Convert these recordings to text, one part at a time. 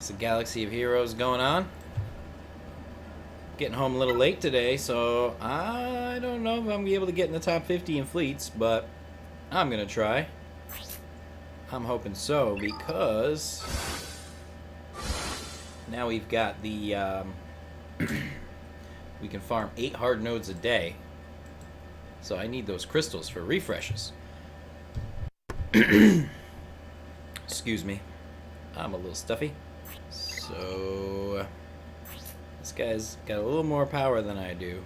It's a Galaxy of Heroes going on. Getting home a little late today, so I don't know if I'm going to be able to get in the top 50 in fleets, but I'm going to try. I'm hoping so, because now we've got the, we can farm 8 hard nodes a day. So I need those crystals for refreshes. Excuse me. I'm a little stuffy. So this guy's got a little more power than I do,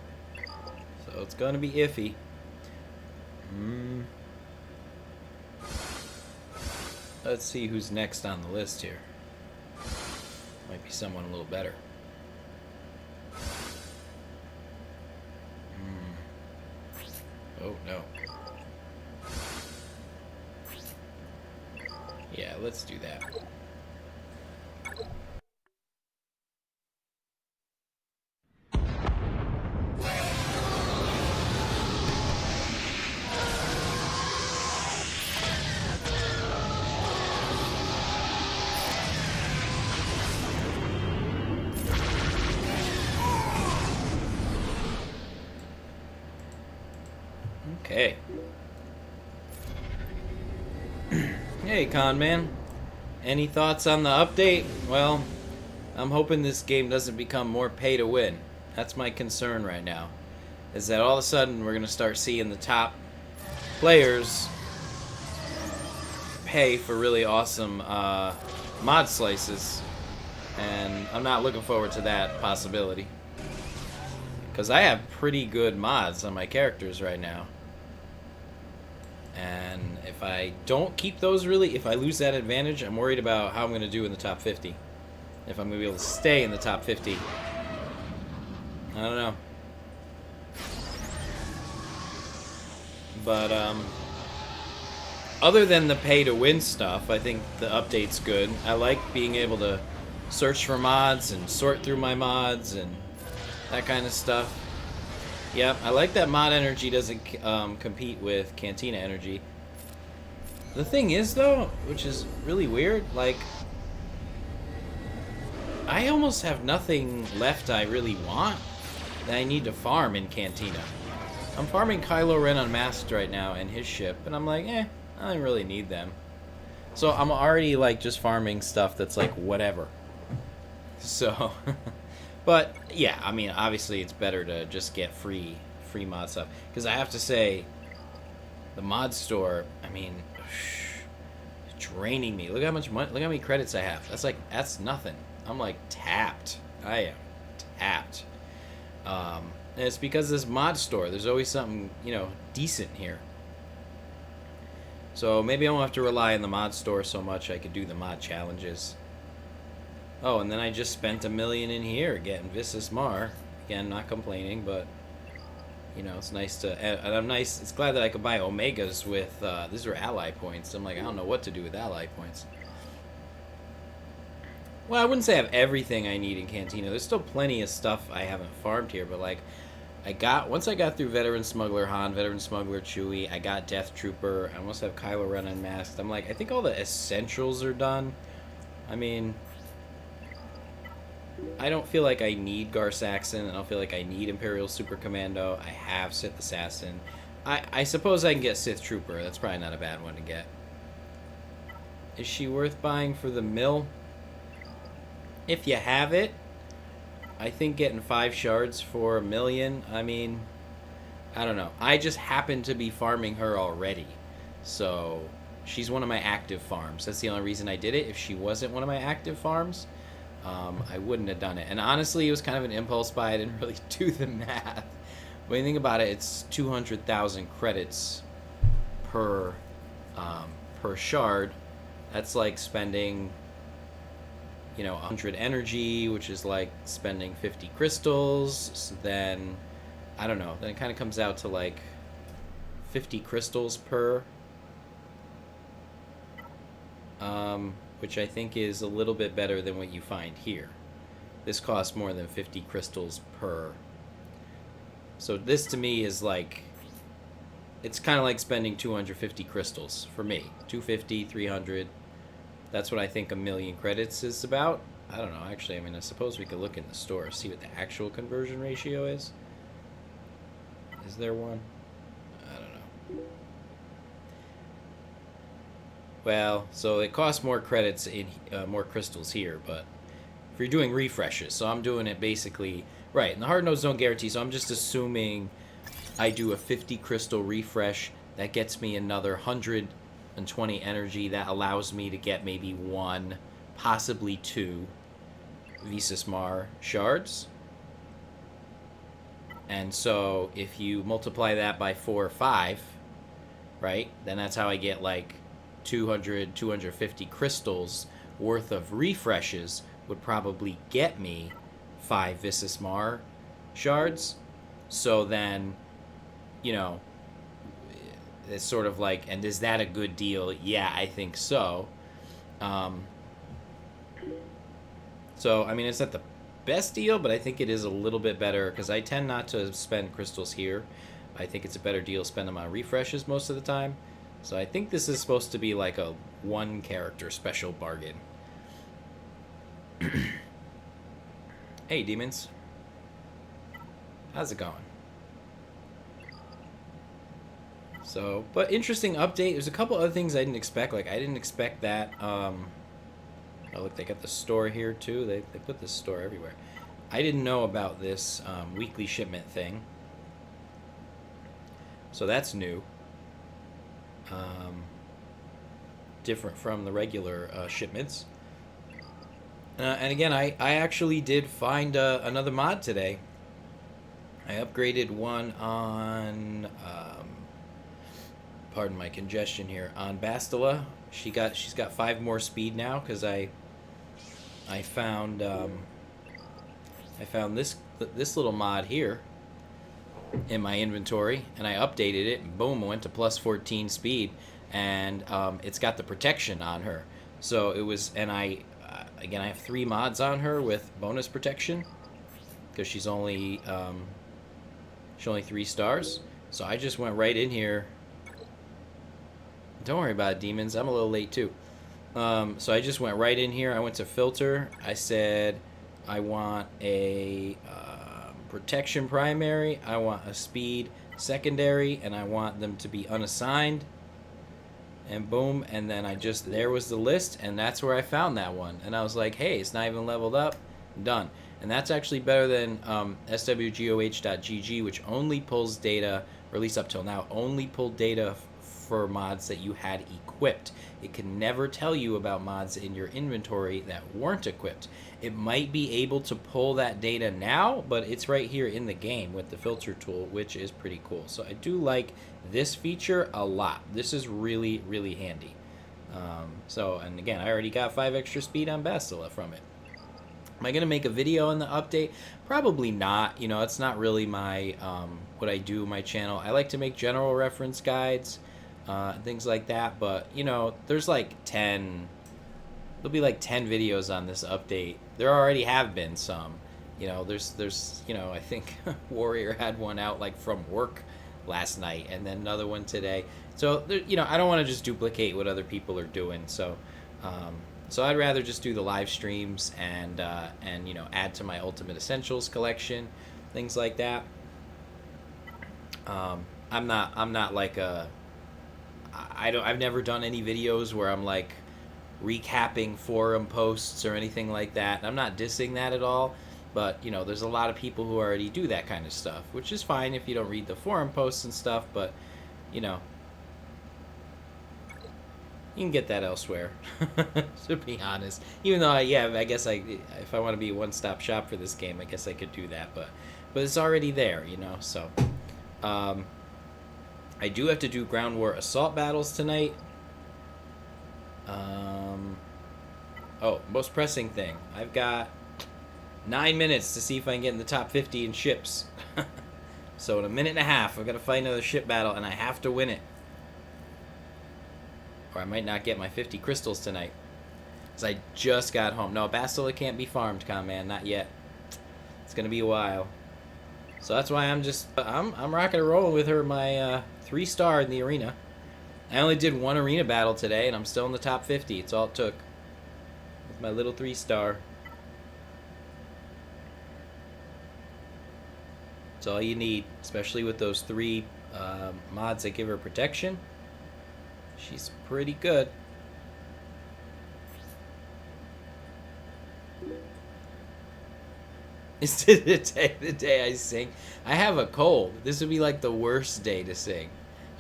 so it's gonna be iffy. Let's see who's next on the list here. Might be someone a little better. Oh no. Yeah, let's do that. Okay. Hey, con man. Any thoughts on the update? Well, I'm hoping this game doesn't become more pay to win. That's my concern right now. Is that all of a sudden we're going to start seeing the top players pay for really awesome mod slices. And I'm not looking forward to that possibility. Because I have pretty good mods on my characters right now. And if I don't keep those if I lose that advantage, I'm worried about how I'm going to do in the top 50. If I'm going to be able to stay in the top 50. I don't know. But, other than the pay-to-win stuff, I think the update's good. I like being able to search for mods and sort through my mods and that kind of stuff. Yep, I like that mod energy doesn't compete with Cantina energy. The thing is, though, which is really weird, like, I almost have nothing left I really want that I need to farm in Cantina. I'm farming Kylo Ren Unmasked right now and his ship, and I'm like, I don't really need them. So I'm already, like, just farming stuff that's, like, whatever. So... But, yeah, I mean, obviously it's better to just get free mod stuff. Because I have to say, the mod store, I mean, it's draining me. Look how much money, look how many credits I have. That's nothing. I'm, like, tapped. I am tapped. And it's because of this mod store. There's always something, decent here. So maybe I won't have to rely on the mod store so much. I could do the mod challenges. Oh, and then I just spent $1 million in here getting Visas Mar. Again, not complaining, but it's nice to. And I'm nice. It's glad that I could buy Omegas with. These are ally points. I'm like, I don't know what to do with ally points. Well, I wouldn't say I have everything I need in Cantina. There's still plenty of stuff I haven't farmed here, but like, once I got through Veteran Smuggler Han, Veteran Smuggler Chewie, I got Death Trooper. I almost have Kylo Ren Unmasked. I'm like, I think all the essentials are done. I mean. I don't feel like I need Gar Saxon. I don't feel like I need Imperial Super Commando. I have Sith Assassin. I suppose I can get Sith Trooper. That's probably not a bad one to get. Is she worth buying for the mill? If you have it, I think getting 5 shards for $1 million, I mean, I don't know. I just happen to be farming her already. So, she's one of my active farms. That's the only reason I did it. If she wasn't one of my active farms... I wouldn't have done it. And honestly, it was kind of an impulse buy. I didn't really do the math. When you think about it, it's 200,000 credits per shard. That's like spending, 100 energy, which is like spending 50 crystals. So then, I don't know. Then it kind of comes out to like 50 crystals per. Which I think is a little bit better than what you find here. This costs more than 50 crystals per. So this to me is like, it's kind of like spending 250 crystals for me. 250, 300. That's what I think 1 million credits is about. I don't know. Actually, I mean, I suppose we could look in the store, see what the actual conversion ratio is. Is there one? I don't know. Well, so it costs more credits in more crystals here, but if you're doing refreshes, so I'm doing it basically right. And the hard nodes don't guarantee, so I'm just assuming I do a 50 crystal refresh that gets me another 120 energy that allows me to get maybe 1, possibly 2 Visasmar shards. And so if you multiply that by 4 or 5, right, then that's how I get like 200, 250 crystals worth of refreshes would probably get me 5 Visasmar shards. So then, you know, it's sort of like, and is that a good deal? Yeah, I think so. So, I mean, it's not the best deal, but I think it is a little bit better because I tend not to spend crystals here. I think it's a better deal to spend them on refreshes most of the time. So I think this is supposed to be like a 1 character special bargain. Hey, demons. How's it going? So, but interesting update. There's a couple other things I didn't expect. Like, I didn't expect that. Oh, look, they got the store here, too. They put this store everywhere. I didn't know about this weekly shipment thing. So that's new. Different from the regular shipments. And again, I actually did find another mod today. I upgraded one on... pardon my congestion here, on Bastila. She's got 5 more speed now because I found this little mod here in my inventory, and I updated it, and boom, I went to plus 14 speed, and it's got the protection on her. So it was, and again, I have 3 mods on her with bonus protection because she's only 3 stars. So I just went right in here. Don't worry about it, demons. I'm a little late too. So I just went right in here. I went to filter. I said I want a protection primary. I want a speed secondary, and I want them to be unassigned. And boom, and then there was the list, and that's where I found that one. And I was like, hey, it's not even leveled up. Done. And that's actually better than swgoh.gg, which only pulls data, or at least up till now, only pulled data for mods that you had equipped. It can never tell you about mods in your inventory that weren't equipped. It might be able to pull that data now, but it's right here in the game with the filter tool, which is pretty cool. So I do like this feature a lot. This is really, really handy. And again, I already got 5 extra speed on Bastila from it. Am I going to make a video on the update? Probably not. You know, it's not really my what I do my channel. I like to make general reference guides, things like that. But, you know, there's like 10... There'll be like 10 videos on this update. There already have been some. You know, there's you know, I think Warrior had one out like from work last night, and then another one today. So, there, you know, I don't want to just duplicate what other people are doing. So, so I'd rather just do the live streams and you know, add to my Ultimate Essentials collection, things like that. I'm not like I've never done any videos where I'm like recapping forum posts or anything like that. And I'm not dissing that at all, but you know, there's a lot of people who already do that kind of stuff, which is fine if you don't read the forum posts and stuff, but you know, you can get that elsewhere. To be honest, even though I guess if I want to be a one-stop shop for this game, I guess I could do that, but it's already there, you know. So I do have to do ground war assault battles tonight. Oh, most pressing thing. I've got 9 minutes to see if I can get in the top 50 in ships. So in a minute and a half, I've got to fight another ship battle, and I have to win it. Or I might not get my 50 crystals tonight. Because I just got home. No, Bastila can't be farmed, Con-Man. Not yet. It's going to be a while. So that's why I'm rocking and rolling with her, my 3-star in the arena. I only did 1 arena battle today, and I'm still in the top 50. It's all it took. With my little 3-star. That's all you need, especially with those 3 mods that give her protection. She's pretty good. Is the day I sing? I have a cold. This would be like the worst day to sing.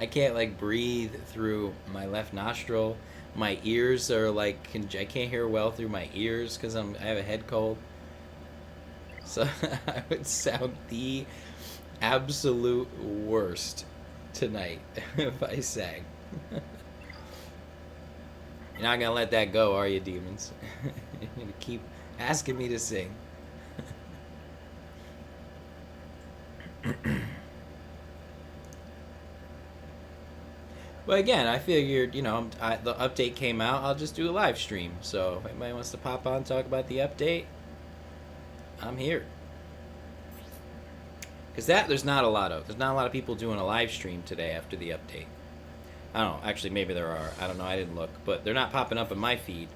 I can't like breathe through my left nostril. My ears are like I can't hear well through my ears because I have a head cold. So I would sound the absolute worst tonight if I sang. You're not gonna let that go, are you, demons? You're gonna keep asking me to sing. But again, I figured, the update came out, I'll just do a live stream. So if anybody wants to pop on and talk about the update, I'm here. Because there's not a lot of people doing a live stream today after the update. I don't know, actually maybe there are. I don't know, I didn't look. But they're not popping up in my feed.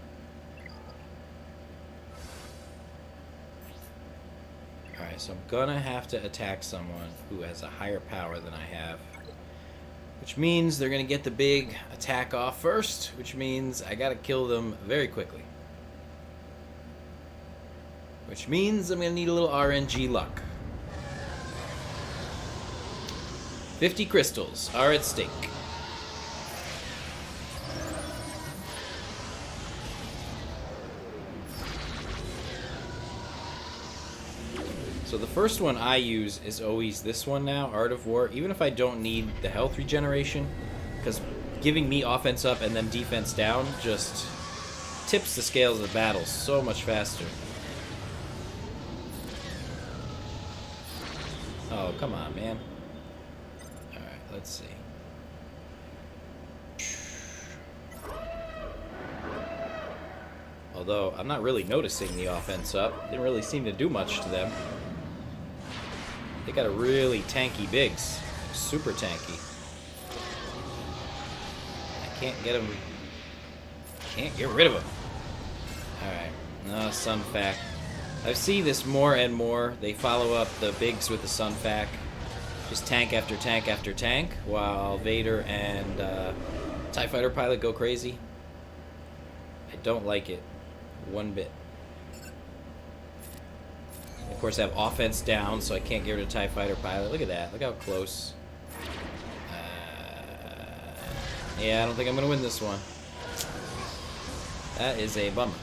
Alright, so I'm gonna have to attack someone who has a higher power than I have. Which means they're gonna get the big attack off first, which means I gotta kill them very quickly. Which means I'm gonna need a little RNG luck. 50 crystals are at stake. So the first one I use is always this one now, Art of War, even if I don't need the health regeneration, because giving me offense up and then defense down just tips the scales of the battle so much faster. Oh, come on, man. Alright, let's see. Although, I'm not really noticing the offense up. Didn't really seem to do much to them. They got a really tanky Biggs. Super tanky. I can't get him. Can't get rid of him. Alright. No, Sun Fac. I see this more and more. They follow up the Biggs with the Sun Fac. Just tank after tank after tank, while Vader and TIE Fighter Pilot go crazy. I don't like it one bit. Of course, I have offense down, so I can't get rid of TIE Fighter Pilot. Look at that. Look how close. Yeah, I don't think I'm going to win this one. That is a bummer.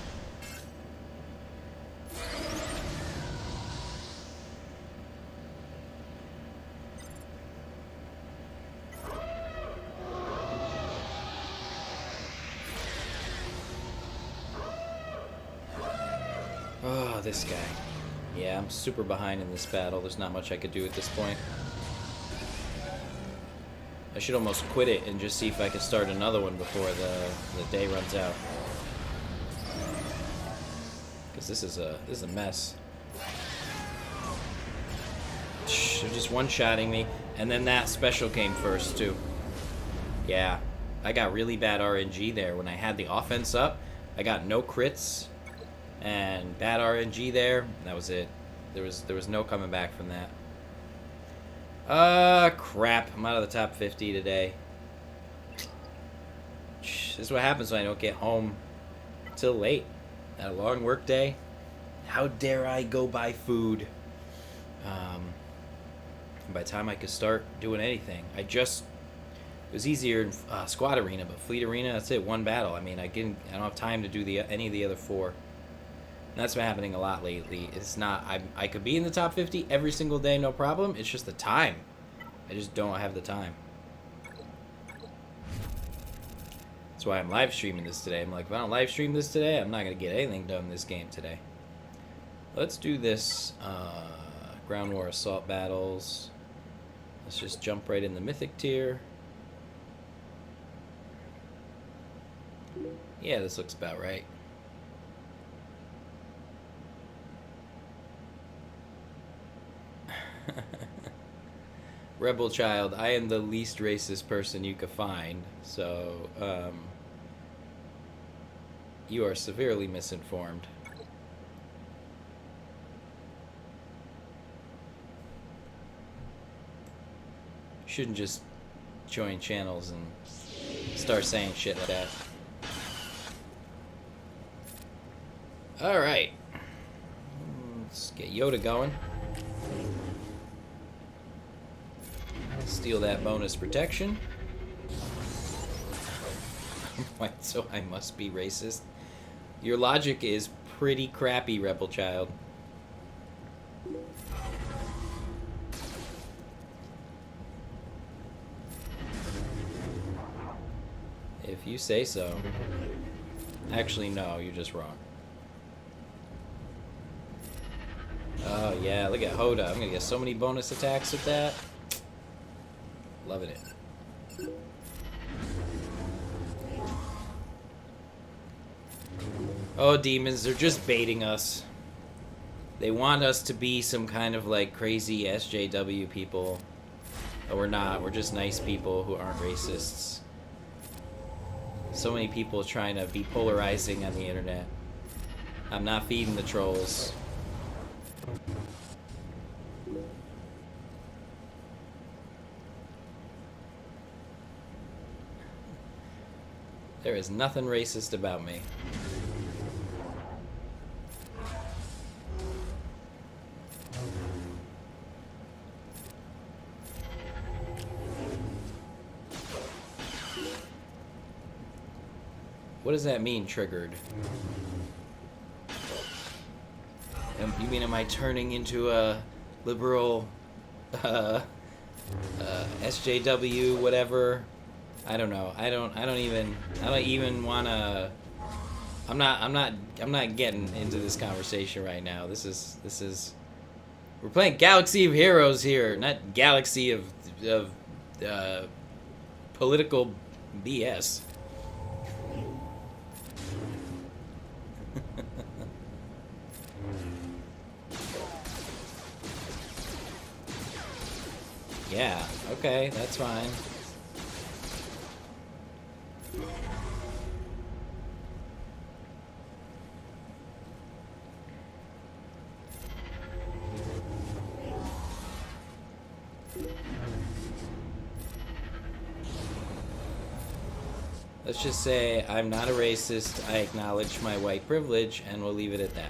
Oh, this guy. Yeah, I'm super behind in this battle. There's not much I could do at this point. I should almost quit it and just see if I can start another one before the day runs out. Because this is a mess. They're just one-shotting me, and then that special came first too. Yeah, I got really bad RNG there when I had the offense up. I got no crits. And bad RNG there. That was it. There was no coming back from that. Crap. I'm out of the top 50 today. This is what happens when I don't get home till late. Had a long work day. How dare I go buy food? And by the time I could start doing anything, it was easier in Squad Arena, but Fleet Arena, that's it. One battle. I mean, I don't have time to do any of the other 4. That's been happening a lot lately. It's not... I could be in the top 50 every single day, no problem. It's just the time. I just don't have the time. That's why I'm live streaming this today. I'm like, if I don't live stream this today, I'm not going to get anything done in this game today. Let's do this Ground War Assault Battles. Let's just jump right in the Mythic tier. Yeah, this looks about right. Rebel child, I am the least racist person you could find, so you are severely misinformed. shouldn't just join channels and start saying shit like that. Alright. Let's get Yoda going. Steal that bonus protection. What, so I must be racist? Your logic is pretty crappy, Rebel Child. If you say so. Actually, no, you're just wrong. Oh, yeah, look at Hoda. I'm gonna get so many bonus attacks with that. Loving it. Oh, demons, they're just baiting us. They want us to be some kind of, like, crazy SJW people. But we're not. We're just nice people who aren't racists. So many people trying to be polarizing on the internet. I'm not feeding the trolls. There is nothing racist about me. What does that mean, triggered? You mean, am I turning into a liberal, SJW, whatever? I don't know. I don't even wanna. I'm not getting into this conversation right now. This is. We're playing Galaxy of Heroes here, not Galaxy of political BS. Yeah, okay, that's fine. Let's just say I'm not a racist, I acknowledge my white privilege, and we'll leave it at that.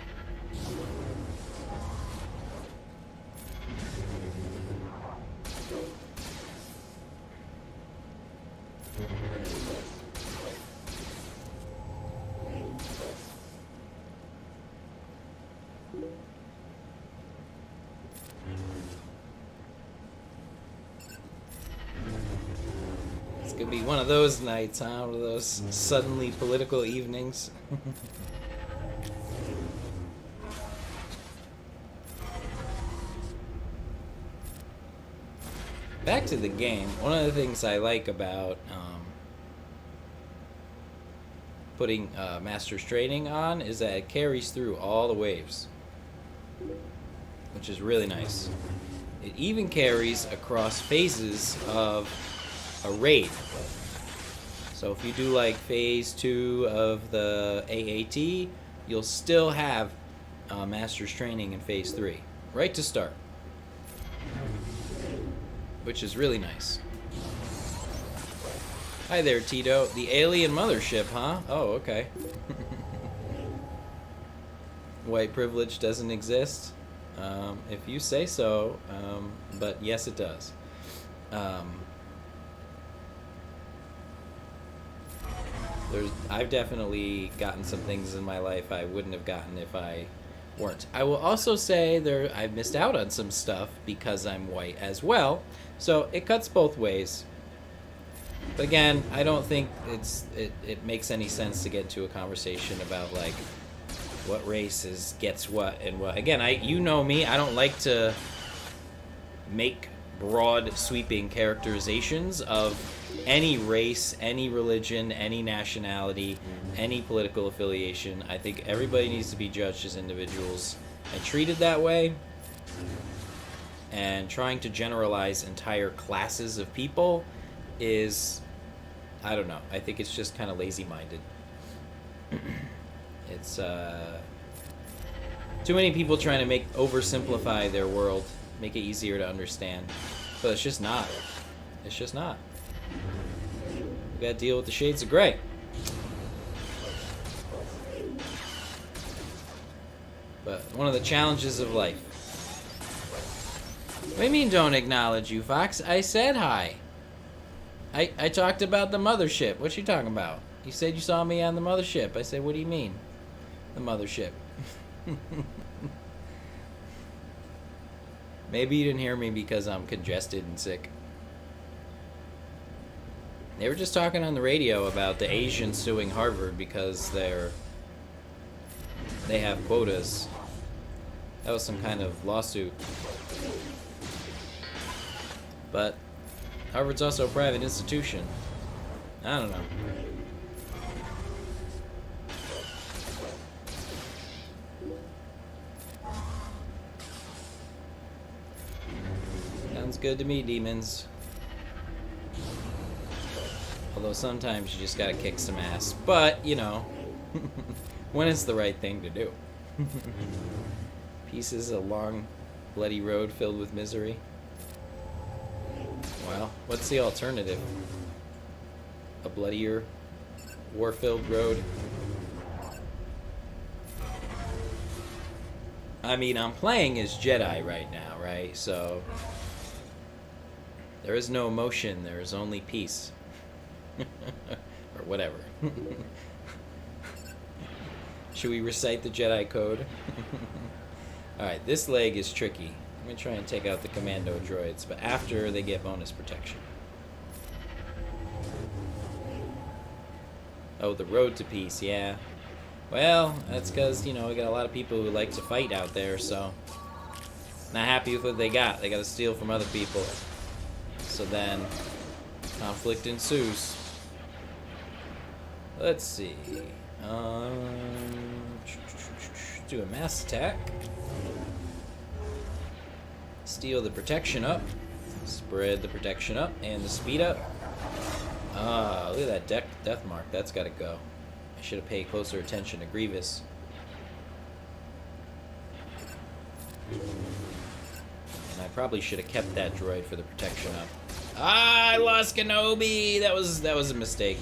It's gonna be one of those nights, huh? One of those suddenly political evenings. Back to the game. One of the things I like about putting Master's Training on is that it carries through all the waves, which is really nice. It even carries across phases of a raid. So if you do like phase 2 of the AAT, you'll still have Master's Training in phase 3, right to start, which is really nice. Hi there, Tito. The alien mothership, huh? Oh, okay. White privilege doesn't exist? If you say so, but yes, it does. I've definitely gotten some things in my life I wouldn't have gotten if I weren't. I will also say I've missed out on some stuff because I'm white as well, so it cuts both ways. But again, I don't think it makes any sense to get into a conversation about like what race gets what and what. Again, you know me, I don't like to make broad sweeping characterizations of any race, any religion, any nationality, any political affiliation. I think everybody needs to be judged as individuals and treated that way. And trying to generalize entire classes of people is, I don't know, I think it's just kind of lazy-minded. It's too many people trying to oversimplify their world, make it easier to understand, but it's just not. It's just not. We gotta deal with the shades of gray. But one of the challenges of life. What do you mean don't acknowledge you, Fox? I said hi. I talked about the mothership. What you talking about? You said you saw me on the mothership. I said, what do you mean? The mothership. Maybe you didn't hear me because I'm congested and sick. They were just talking on the radio about the Asians suing Harvard because they have quotas. That was some kind of lawsuit. But Harvard's also a private institution. I don't know. Sounds good to me, demons. Although sometimes you just gotta kick some ass. But, you know, when it's the right thing to do. Peace is a long, bloody road filled with misery. Well, what's the alternative? A bloodier, war-filled road? I mean, I'm playing as Jedi right now, right? So there is no emotion, there is only peace. Or whatever. Should we recite the Jedi code? Alright, this leg is tricky. I'm going to try and take out the commando droids, but after they get bonus protection. Oh, the road to peace, yeah. Well, that's because, you know, we got a lot of people who like to fight out there, so... Not happy with what they got. They got to steal from other people. So then, conflict ensues. Let's see. Do a mass attack. Steal the protection up. Spread the protection up and the speed up. Ah, look at that death mark. That's got to go. I should have paid closer attention to Grievous. And I probably should have kept that droid for the protection up. Ah, I lost Kenobi. That was a mistake.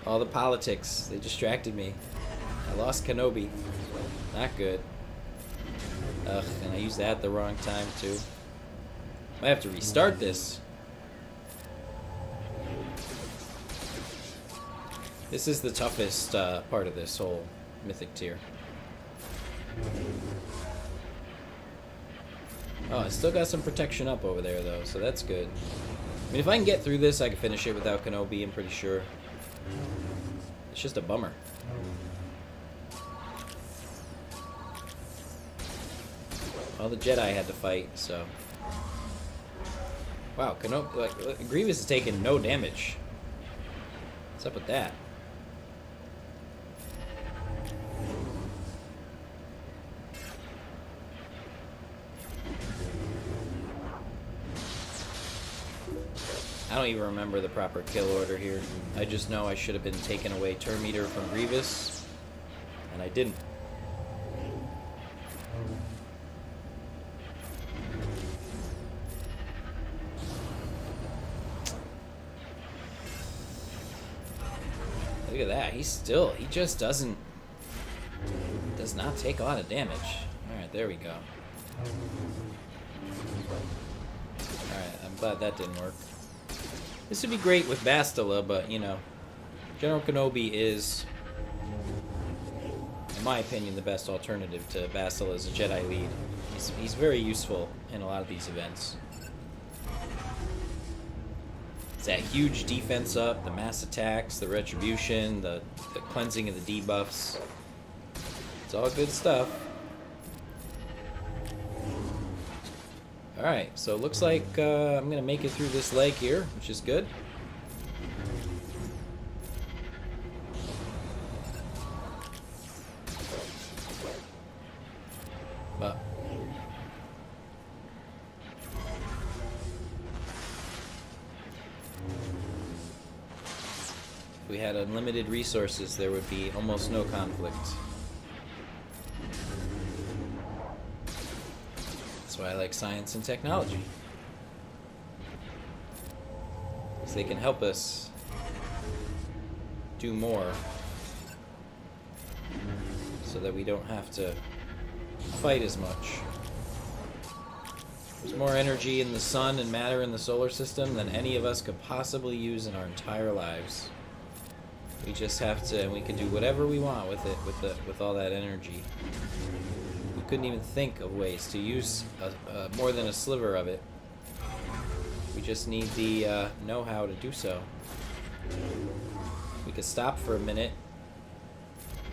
All the politics, they distracted me. I lost Kenobi. Not good. Ugh, and I used that at the wrong time too. Might have to restart this. This is the toughest part of this whole mythic tier. Oh, I still got some protection up over there though, so that's good. I mean, if I can get through this, I can finish it without Kenobi, I'm pretty sure. It's just a bummer. Well, the Jedi had to fight, so... Wow, Kenobi, like, Grievous is taking no damage. What's up with that? I don't even remember the proper kill order here. I just know I should have been taking away turn meter from Grievous, and I didn't. Look at that. He just does not take a lot of damage. Alright, there we go. Alright, I'm glad that didn't work. This would be great with Bastila, but, you know, General Kenobi is, in my opinion, the best alternative to Bastila as a Jedi lead. He's very useful in a lot of these events. It's that huge defense up, the mass attacks, the retribution, the cleansing of the debuffs. It's all good stuff. Alright, so it looks like I'm going to make it through this leg here, which is good. But if we had unlimited resources, there would be almost no conflict. That's why I like science and technology. So they can help us do more, so that we don't have to fight as much. There's more energy in the sun and matter in the solar system than any of us could possibly use in our entire lives. We just have to, and we can do whatever we want with it, with all that energy. We couldn't even think of ways to use more than a sliver of it. We just need the know-how to do so. We could stop for a minute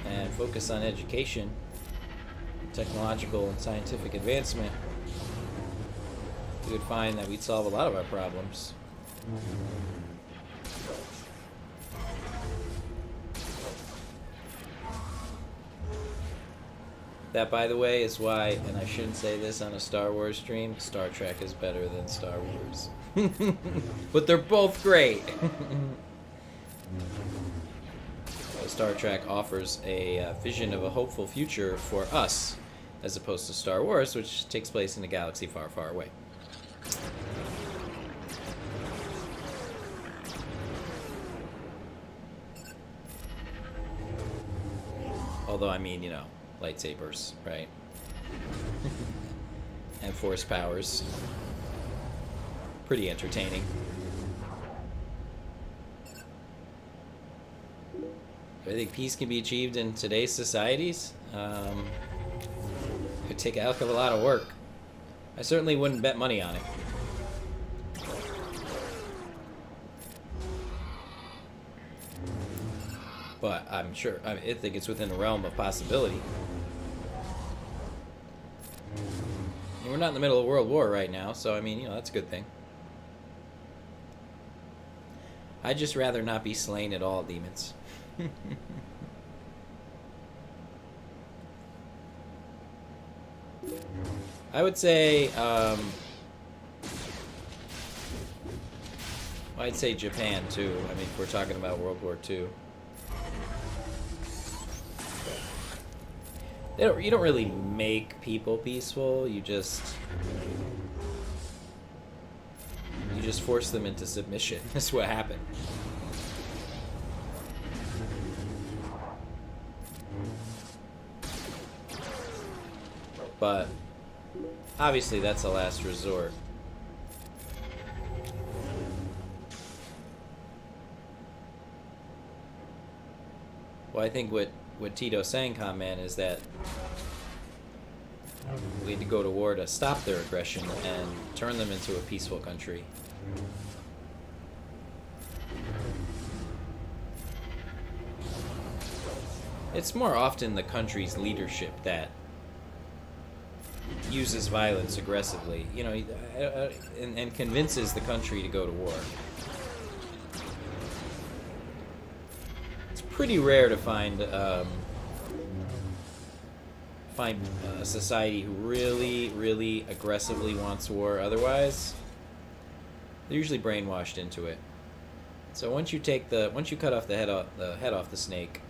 and focus on education, technological and scientific advancement. We would find that we'd solve a lot of our problems. That, by the way, is why, and I shouldn't say this on a Star Wars stream, Star Trek is better than Star Wars. But they're both great. Star Trek offers a vision of a hopeful future for us, as opposed to Star Wars, which takes place in a galaxy far, far away. Although, I mean, you know, lightsabers, right? And force powers. Pretty entertaining. I think peace can be achieved in today's societies. It would take a heck of a lot of work. I certainly wouldn't bet money on it. But I'm sure, I think it's within the realm of possibility. And we're not in the middle of World War right now, so I mean, you know, that's a good thing. I'd just rather not be slain at all, demons. I would say, I'd say Japan too. I mean, if we're talking about World War II. You don't really make people peaceful. You just force them into submission. That's what happened. But obviously that's a last resort. Well, I think what Tito's saying, comment, is that we need to go to war to stop their aggression and turn them into a peaceful country. It's more often the country's leadership that uses violence aggressively, you know, and convinces the country to go to war. It's pretty rare to find a society who really aggressively wants war. Otherwise, they're usually brainwashed into it. So once you cut off the head off the snake,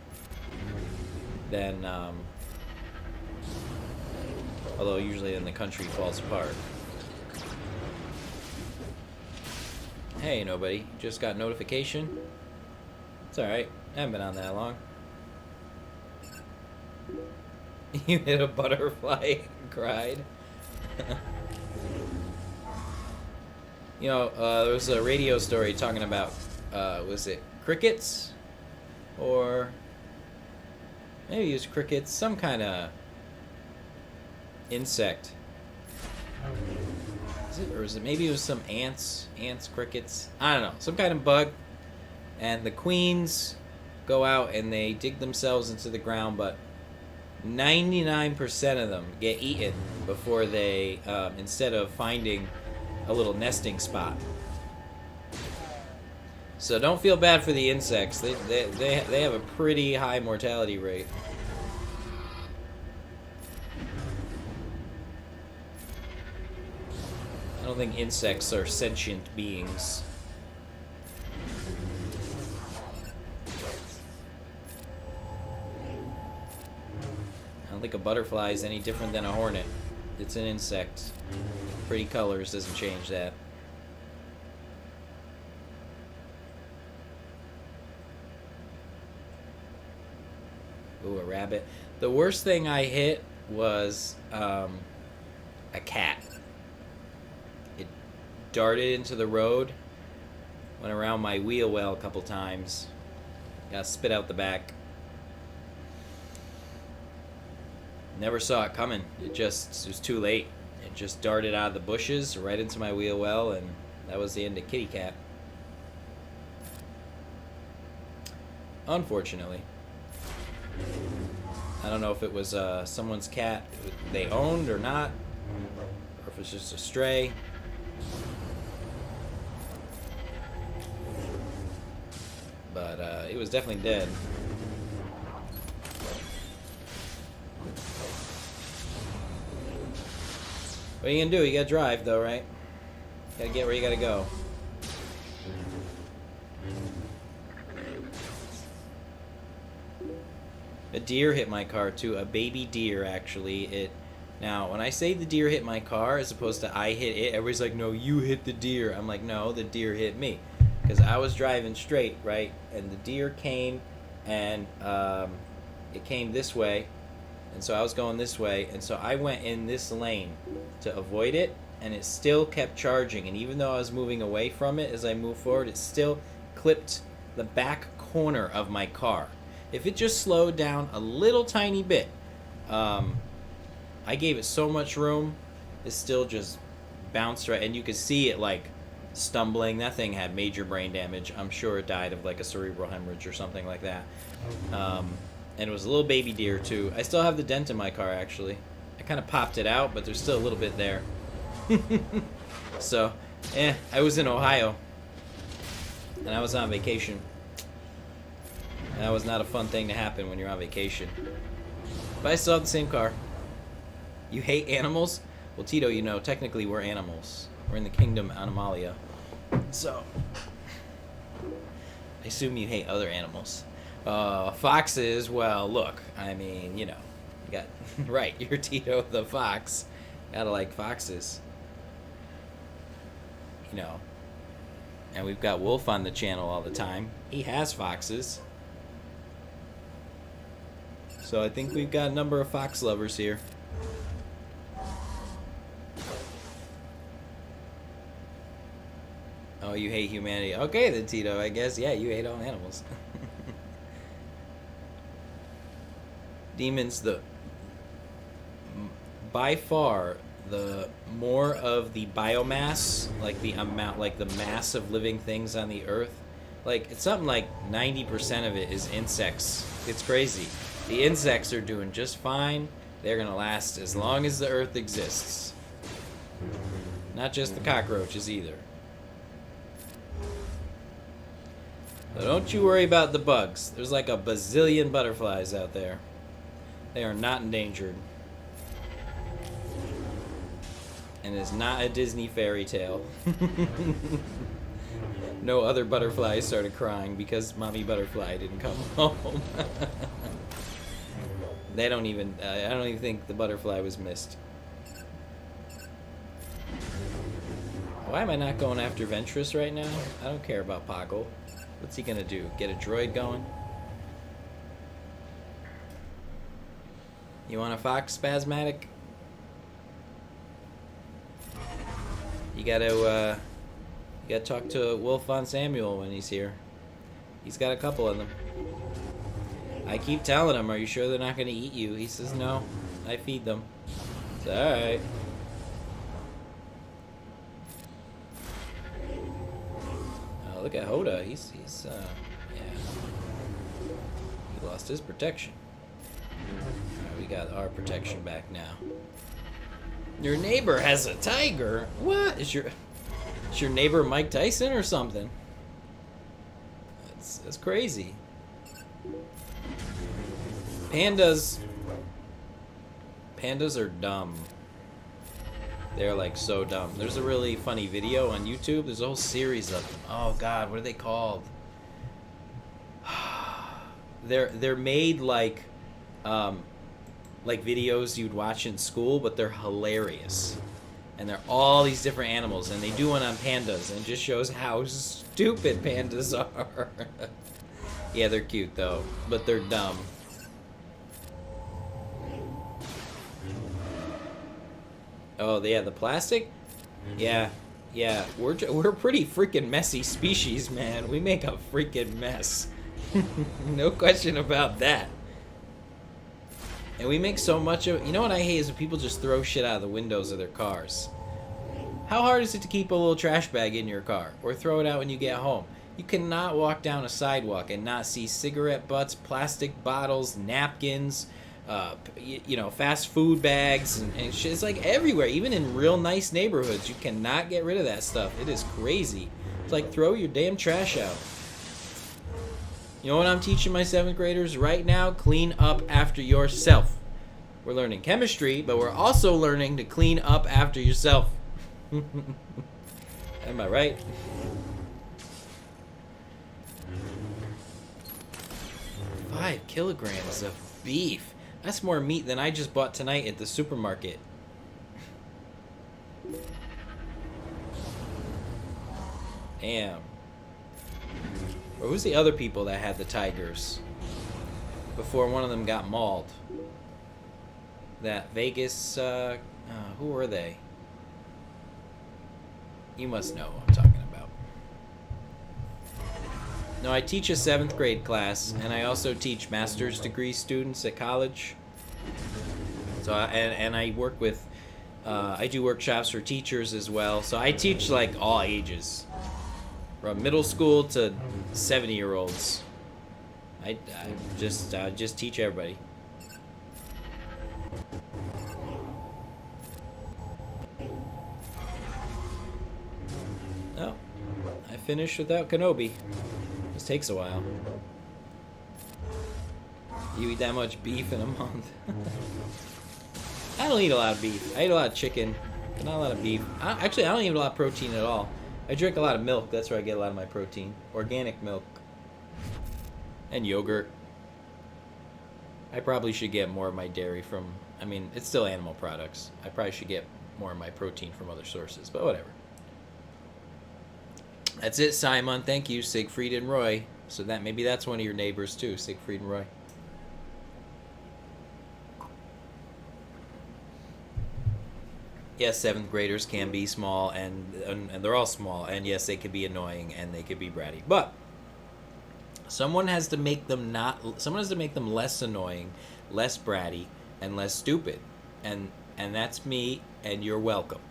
then although usually then the country falls apart. Hey, nobody. Just got notification. It's alright. I haven't been on that long. You hit a butterfly and cried. You know, there was a radio story talking about, was it crickets? Or maybe it was crickets, some kind of insect. Maybe it was some ants, crickets, I don't know, some kind of bug. And the queens go out and they dig themselves into the ground, but 99% of them get eaten before they, instead of finding a little nesting spot. So don't feel bad for the insects. They have a pretty high mortality rate. I don't think insects are sentient beings. I don't think a butterfly is any different than a hornet. It's an insect. Pretty colors doesn't change that. rabbit. The worst thing I hit was a cat. It darted into the road, went around my wheel well a couple times, got spit out the back. Never saw it coming. It was too late. It just darted out of the bushes right into my wheel well, and that was the end of Kitty Cat. Unfortunately. I don't know if it was someone's cat they owned or not, or if it's just a stray. But it was definitely dead. What are you gonna do? You gotta drive, though, right? You gotta get where you gotta go. A deer hit my car, too. A baby deer, actually. Now, when I say the deer hit my car, as opposed to I hit it, everybody's like, no, you hit the deer. I'm like, no, the deer hit me. Because I was driving straight, right? And the deer came, and it came this way. And so I was going this way, and so I went in this lane to avoid it, and it still kept charging. And even though I was moving away from it as I moved forward, it still clipped the back corner of my car. If it just slowed down a little tiny bit, I gave it so much room, it still just bounced right, and you could see it like stumbling. That thing had major brain damage. I'm sure it died of like a cerebral hemorrhage or something like that. And it was a little baby deer too. I still have the dent in my car, actually. I kind of popped it out, but there's still a little bit there. So, I was in Ohio, and I was on vacation. And that was not a fun thing to happen when you're on vacation. But I still have the same car. You hate animals? Well, Tito, you know, technically we're animals. We're in the kingdom Animalia. So, I assume you hate other animals. Foxes, well, look, I mean, you know, you got, right, you're Tito the fox. Gotta like foxes. You know. And we've got Wolf on the channel all the time. He has foxes. So I think we've got a number of fox lovers here. Oh, you hate humanity. Okay then, Tito, I guess. Yeah, you hate all animals. Demons, by far, the more of the biomass, like the amount, like the mass of living things on the earth, like it's something like 90% of it is insects. It's crazy. The insects are doing just fine. They're gonna last as long as the earth exists. Not just the cockroaches either. So don't you worry about the bugs. There's like a bazillion butterflies out there. They are not endangered. And it's not a Disney fairy tale. No other butterflies started crying because Mommy Butterfly didn't come home. They don't even, I don't even think the butterfly was missed. Why am I not going after Ventress right now? I don't care about Poggle. What's he gonna do? Get a droid going? You want a fox, Spasmatic? You gotta talk to Wolf on Samuel when he's here. He's got a couple of them. I keep telling him, are you sure they're not gonna eat you? He says, no, I feed them. It's alright. Oh, look at Hoda. He's yeah. He lost his protection. Alright, we got our protection back now. Your neighbor has a tiger? What? Is your neighbor Mike Tyson or something? That's crazy. Pandas are dumb. They're like so dumb. There's a really funny video on YouTube. There's a whole series of them. Oh God, what are they called? They're made like videos you'd watch in school, but they're hilarious. And they're all these different animals, and they do one on pandas, and it just shows how stupid pandas are. Yeah, they're cute though, but they're dumb. Oh, yeah, the plastic? Yeah, yeah. We're a pretty freaking messy species, man. We make a freaking mess. No question about that. And we make so much of... You know what I hate is when people just throw shit out of the windows of their cars. How hard is it to keep a little trash bag in your car? Or throw it out when you get home? You cannot walk down a sidewalk and not see cigarette butts, plastic bottles, napkins, fast food bags, and shit. It's like everywhere. Even in real nice neighborhoods, you cannot get rid of that stuff. It is crazy. It's like, throw your damn trash out. You know what I'm teaching my 7th graders right now? Clean up after yourself. We're learning chemistry, but we're also learning to clean up after yourself. Am I right? Five kilograms of beef. That's more meat than I just bought tonight at the supermarket. Damn. Or who's the other people that had the tigers before one of them got mauled? That Vegas, who were they? You must know what I'm talking about. No, I teach a 7th grade class, and I also teach master's degree students at college. So, I work with, I do workshops for teachers as well. So I teach like all ages, from middle school to 70-year-olds. I just teach everybody. Oh, I finished without Kenobi. This takes a while. You eat that much beef in a month? I don't eat a lot of beef. I eat a lot of chicken, but not a lot of beef. Actually, I don't eat a lot of protein at all. I drink a lot of milk. That's where I get a lot of my protein. Organic milk. And yogurt. I probably should get more of my dairy from... I mean, it's still animal products. I probably should get more of my protein from other sources, but whatever. That's it, Simon. Thank you, Siegfried and Roy. So that maybe that's one of your neighbors too, Siegfried and Roy. Yes, 7th graders can be small, and they're all small, and yes, they could be annoying and they could be bratty. But someone has to make them less annoying, less bratty, and less stupid. And that's me, and you're welcome.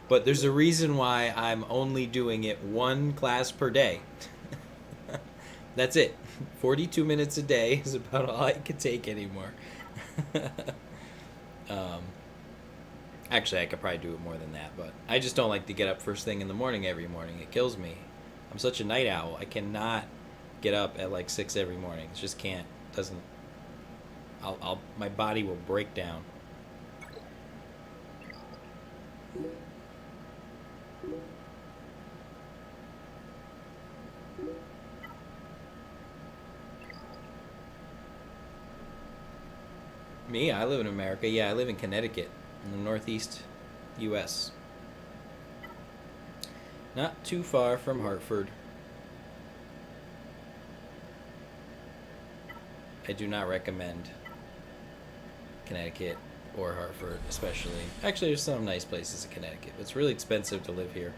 But there's a reason why I'm only doing it 1 class per day. That's it. 42 minutes a day is about all I can take anymore. Actually, I could probably do it more than that, but I just don't like to get up first thing in the morning every morning. It kills me. I'm such a night owl. I cannot get up at like 6 every morning. It just can't. Doesn't. My body will break down. Me? I live in America. Yeah, I live in Connecticut, in the northeast U.S. Not too far from Hartford. I do not recommend Connecticut or Hartford, especially. Actually, there's some nice places in Connecticut, but it's really expensive to live here.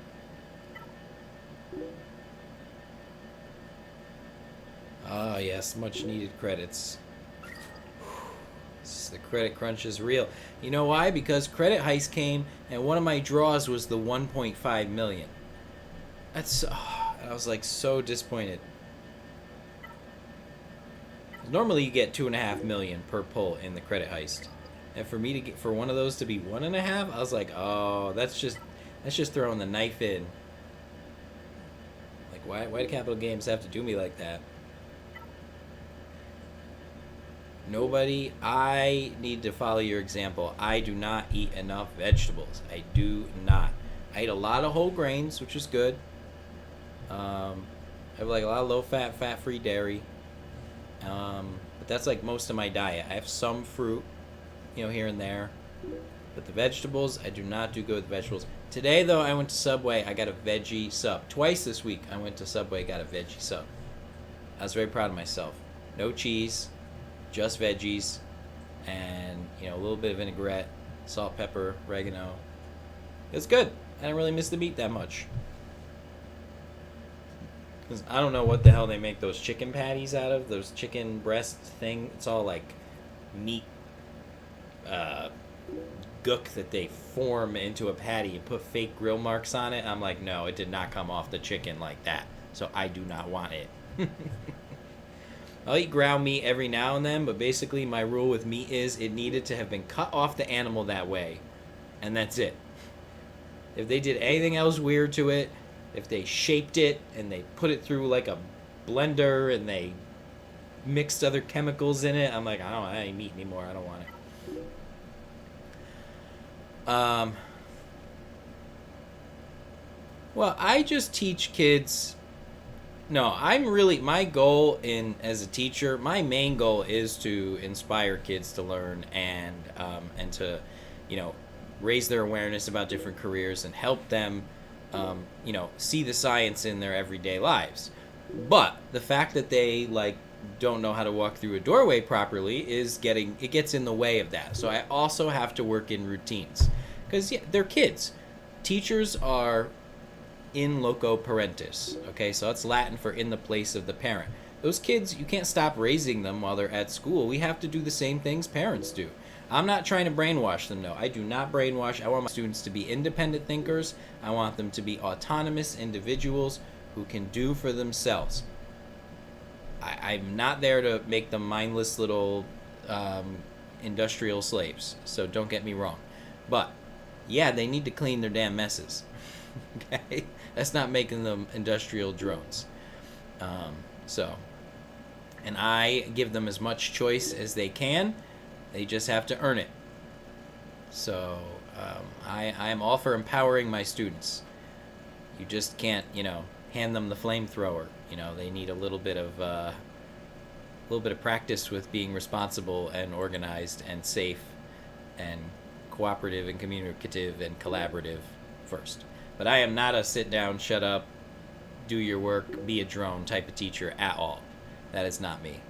Ah, yes, much needed credits. The credit crunch is real. You know why? Because Credit Heist came, and one of my draws was the 1.5 million. That's, I was like so disappointed. Normally you get 2.5 million per pull in the Credit Heist, and for me to get for one of those to be 1.5, I was like, oh, that's just throwing the knife in. Like, why do Capital Games have to do me like that? Nobody, I need to follow your example. I do not eat enough vegetables. I do not. I eat a lot of whole grains, which is good. I have like a lot of low-fat, fat-free dairy. But that's like most of my diet. I have some fruit, here and there. But the vegetables, I do not do good with vegetables. Today, though, I went to Subway. I got a veggie sub. Twice this week, I went to Subway, got a veggie sub. I was very proud of myself. No cheese. Just veggies, and a little bit of vinaigrette, Salt, pepper, oregano. It's good. I didn't really miss the meat that much. Because I don't know what the hell they make those chicken patties out of. Those chicken breast thing. It's all like meat uh, gook that they form into a patty and put fake grill marks on it. I'm like, no, it did not come off the chicken like that. So I do not want it. I'll eat ground meat every now and then, but basically my rule with meat is it needed to have been cut off the animal that way. And that's it. If they did anything else weird to it, if they shaped it and they put it through like a blender and they mixed other chemicals in it, I'm like, I ain't meat anymore. I don't want it. Well, I just teach kids. No, my goal as a teacher, my main goal is to inspire kids to learn and to, raise their awareness about different careers and help them, see the science in their everyday lives. But the fact that they don't know how to walk through a doorway properly it gets in the way of that. So I also have to work in routines because they're kids. Teachers are in loco parentis. Okay, so that's Latin for in the place of the parent. Those kids, you can't stop raising them while they're at school. We have to do the same things parents do. I'm not trying to brainwash them, though. I do not brainwash. I want my students to be independent thinkers. I want them to be autonomous individuals who can do for themselves. I'm not there to make them mindless little industrial slaves, so don't get me wrong. But, yeah, they need to clean their damn messes. Okay? That's not making them industrial drones. And I give them as much choice as they can. They just have to earn it. So I am all for empowering my students. You just can't, hand them the flamethrower. They need a little bit of practice with being responsible and organized and safe and cooperative and communicative and collaborative first. But I am not a sit down, shut up, do your work, be a drone type of teacher at all. That is not me.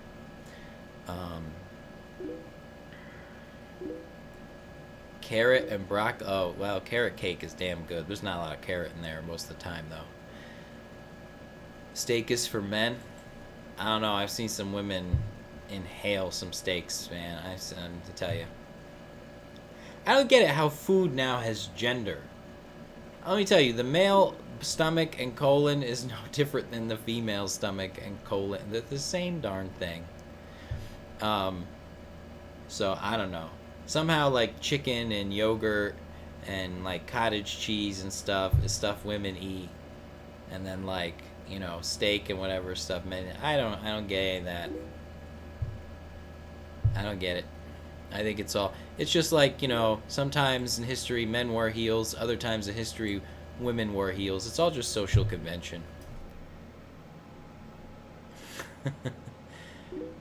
Carrot and broccoli. Oh, well, carrot cake is damn good. There's not a lot of carrot in there most of the time, though. Steak is for men. I don't know. I've seen some women inhale some steaks, man. I have to tell you. I don't get it how food now has gender. Let me tell you, the male stomach and colon is no different than the female stomach and colon. They're the same darn thing. So I don't know. Somehow chicken and yogurt and cottage cheese and stuff is stuff women eat, and then steak and whatever stuff men. I don't get any of that. I don't get it. I think it's just sometimes in history men wore heels, other times in history women wore heels. It's all just social convention.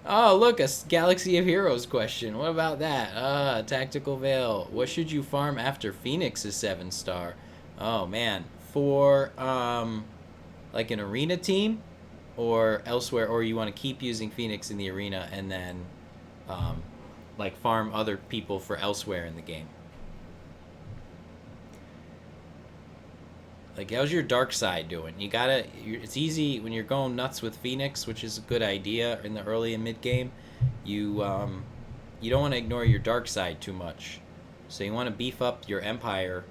Oh, look, a Galaxy of Heroes question. What about that? Tactical Veil. What should you farm after Phoenix is 7-star? Oh, man. For, an arena team? Or elsewhere? Or you want to keep using Phoenix in the arena and then, farm other people for elsewhere in the game? How's your dark side doing? It's easy when you're going nuts with Phoenix, which is a good idea in the early and mid game. You don't want to ignore your dark side too much, so you want to beef up your Empire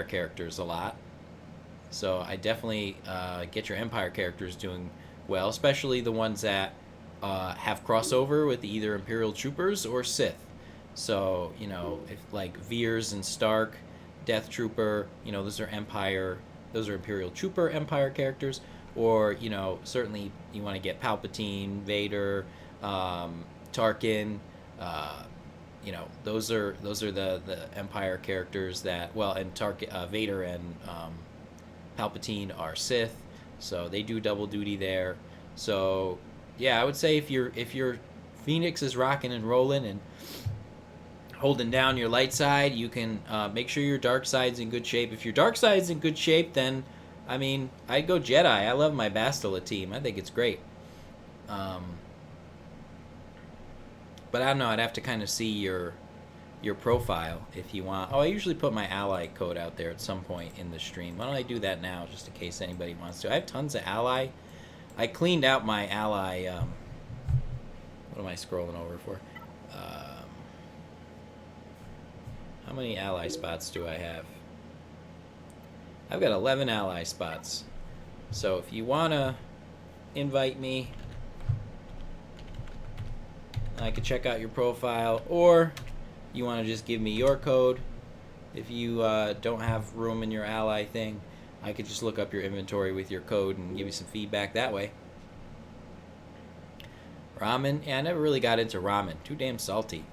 characters a lot. So I definitely get your Empire characters doing well, especially the ones that have crossover with either Imperial Troopers or Sith. So if Veers and Stark, Death Trooper, those are Imperial Trooper Empire characters, or certainly you want to get Palpatine, Vader, Tarkin, those are the Empire characters that, and Vader and Palpatine are Sith, so they do double duty there. So yeah, I would say if your Phoenix is rocking and rolling and holding down your light side, you can make sure your dark side's in good shape. If your dark side's in good shape, then I'd go Jedi. I love my Bastila team. I think it's great. But I don't know. I'd have to kind of see your your profile if you want. Oh, I usually put my ally code out there at some point in the stream. Why don't I do that now, just in case anybody wants to? I have tons of ally. I cleaned out my ally. What am I scrolling over for? How many ally spots do I have? I've got 11 ally spots. So if you want to invite me, I could check out your profile, or you want to just give me your code. If you don't have room in your ally thing, I could just look up your inventory with your code and give you some feedback that way. Ramen? Yeah, I never really got into ramen. Too damn salty.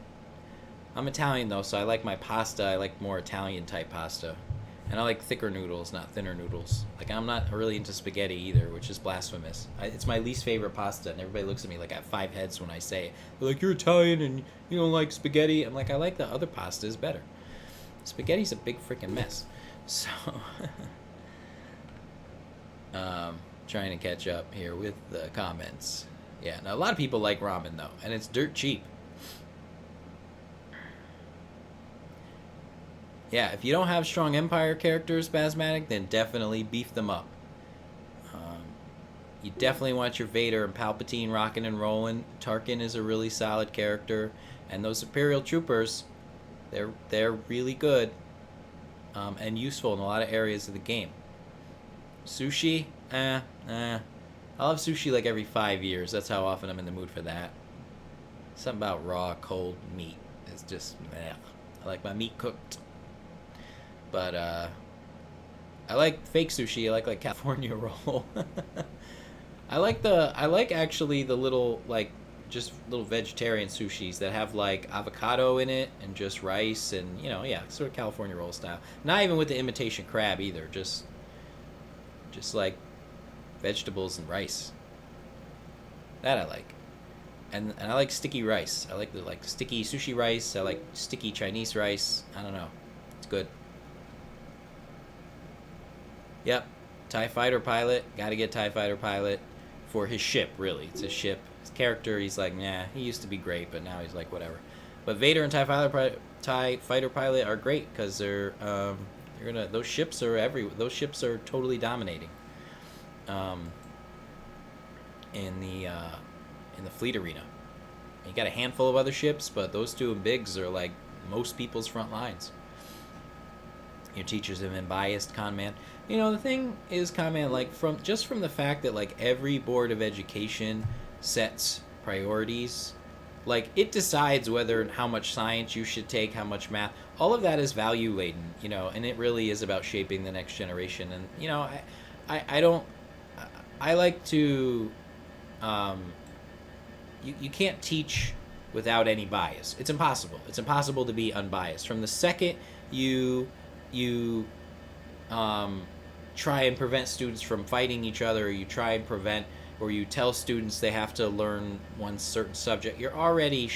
I'm Italian though, so I like my pasta. I like more Italian type pasta. And I like thicker noodles, not thinner noodles. Like, I'm not really into spaghetti either, which is blasphemous. It's my least favorite pasta, and everybody looks at me like I have 5 heads when I say it. They're like, you're Italian and you don't like spaghetti. I'm like, I like the other pastas better. Spaghetti's a big freaking mess. So, trying to catch up here with the comments. Yeah, now a lot of people like ramen, though, and it's dirt cheap. Yeah, if you don't have strong Empire characters, Spasmatic, then definitely beef them up. You definitely want your Vader and Palpatine rocking and rolling. Tarkin is a really solid character, and those Imperial troopers, they're really good and useful in a lot of areas of the game. Sushi, I'll have sushi like every 5 years. That's how often I'm in the mood for that. Something about raw, cold meat. It's just, I like my meat cooked. But I like fake sushi. I like California roll. I like actually the little, like, just little vegetarian sushis that have like avocado in it and just rice and, you know, yeah, sort of California roll style. Not even with the imitation crab either. Just like vegetables and rice. That I like. And I like sticky rice. I like the sticky sushi rice. I like sticky Chinese rice. I don't know. It's good. Yep, TIE Fighter pilot. Gotta get TIE Fighter pilot for his ship, really. It's his ship. His character, he's like, nah, he used to be great, but now he's like, whatever. But Vader and TIE Fighter pilot are great because they're gonna. Those ships are totally dominating. In the fleet arena. You got a handful of other ships, but those two bigs are like most people's front lines. Your teachers have been biased, con man. You know, the thing is, con man, like from the fact that like every board of education sets priorities, like it decides whether and how much science you should take, how much math. All of that is value laden, you know, and it really is about shaping the next generation. And you know, I like to, you can't teach without any bias. It's impossible. It's impossible to be unbiased. From the second you try and prevent students from fighting each other, or you try and prevent, or you tell students they have to learn one certain subject, you're already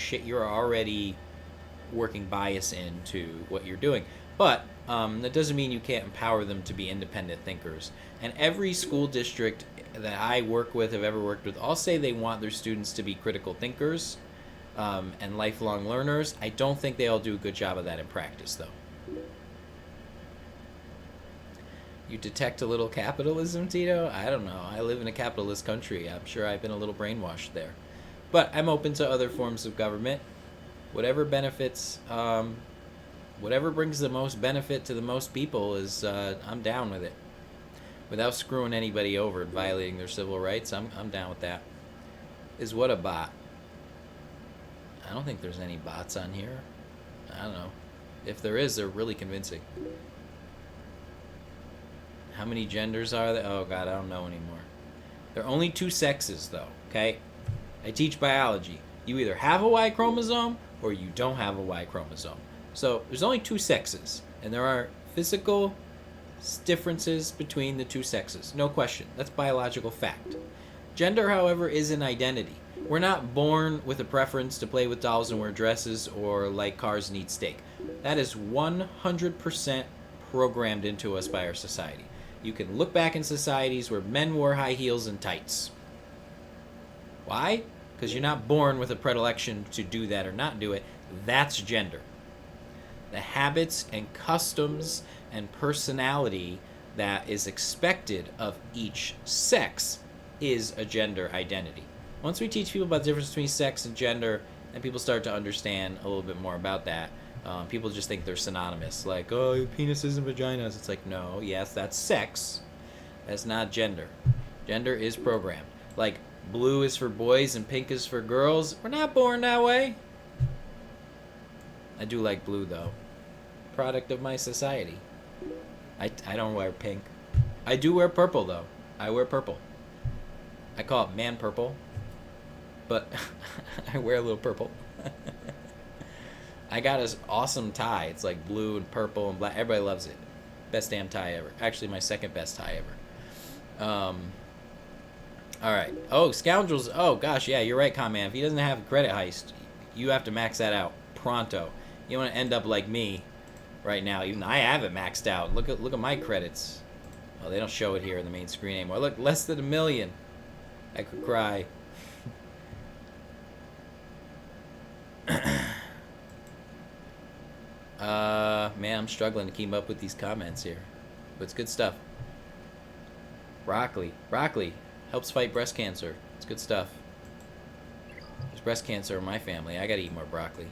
working bias into what you're doing. But that doesn't mean you can't empower them to be independent thinkers. And every school district that I work with, have ever worked with, all say they want their students to be critical thinkers and lifelong learners. I don't think they all do a good job of that in practice, though. You detect a little capitalism, Tito? I don't know. I live in a capitalist country. I'm sure I've been a little brainwashed there. But I'm open to other forms of government. Whatever benefits, whatever brings the most benefit to the most people is, I'm down with it. Without screwing anybody over and violating their civil rights, I'm down with that. Is what a bot? I don't think there's any bots on here. I don't know. If there is, they're really convincing. How many genders are there? Oh, God, I don't know anymore. There are only 2 sexes, though, okay? I teach biology. You either have a Y chromosome or you don't have a Y chromosome. So there's only 2 sexes, and there are physical differences between the 2 sexes. No question. That's biological fact. Gender, however, is an identity. We're not born with a preference to play with dolls and wear dresses or like cars and eat steak. That is 100% programmed into us by our society. You can look back in societies where men wore high heels and tights. Why? Because you're not born with a predilection to do that or not do it. That's gender. the habits and customs and personality that is expected of each sex is a gender identity. Once we teach people about the difference between sex and gender, and people start to understand a little bit more about that, people just think they're synonymous. Like, oh, penises and vaginas. It's like, no, yes, that's sex. That's not gender. Gender is programmed. Like, blue is for boys and pink is for girls. We're not born that way. I do like blue, though. Product of my society. I don't wear pink. I do wear purple, though. I wear purple. I call it man purple. But I wear a little purple. I got this awesome tie. It's like blue and purple and black. Everybody loves it. Best damn tie ever. Actually, my second best tie ever. All right. Oh, scoundrels. Oh, gosh, yeah, you're right, Conman. If he doesn't have a credit heist, you have to max that out pronto. You want to end up like me right now. Even I have it maxed out. Look at my credits. Oh, they don't show it here in the main screen anymore. Look, less than 1 million. I could cry. Man, I'm struggling to keep up with these comments here. But it's good stuff. Broccoli helps fight breast cancer. It's good stuff. There's breast cancer in my family. I gotta eat more broccoli.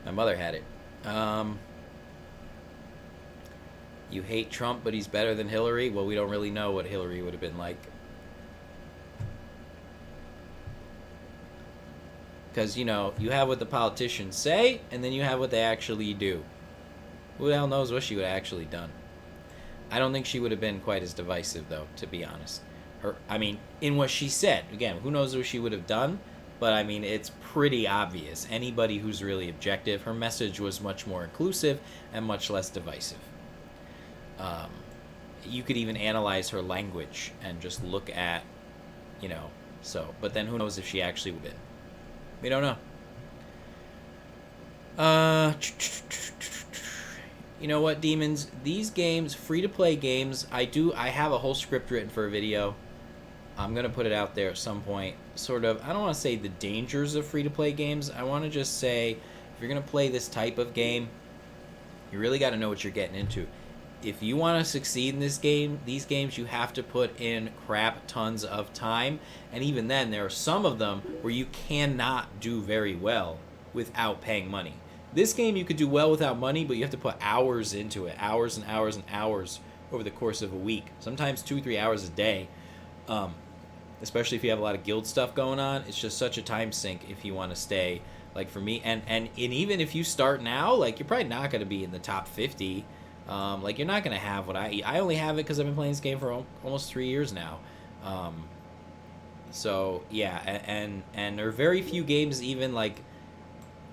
My mother had it. You hate Trump, but he's better than Hillary? Well, we don't really know what Hillary would have been like. Because, you know, you have what the politicians say, and then you have what they actually do. Who the hell knows what she would have actually done? I don't think she would have been quite as divisive, though, to be honest. In what she said. Again, who knows what she would have done? But, I mean, it's pretty obvious. Anybody who's really objective, her message was much more inclusive and much less divisive. You could even analyze her language and just look at, you know, so. But then who knows if she actually would have been. We don't know. You know what, demons? These games, free-to-play games, I have a whole script written for a video. I'm going to put it out there at some point. Sort of, I don't want to say the dangers of free-to-play games. I want to just say, if you're going to play this type of game, you really got to know what you're getting into. If you want to succeed in these games, you have to put in crap tons of time. And even then, there are some of them where you cannot do very well without paying money. This game you could do well without money, but you have to put hours into it. Hours and hours and hours over the course of a week. Sometimes 2-3 hours a day. Especially if you have a lot of guild stuff going on. It's just such a time sink if you want to stay, like for me. And even if you start now, like you're probably not going to be in the top 50. Like you're not going to have what I only have it because I've been playing this game for almost 3 years now. So yeah, and there are very few games even like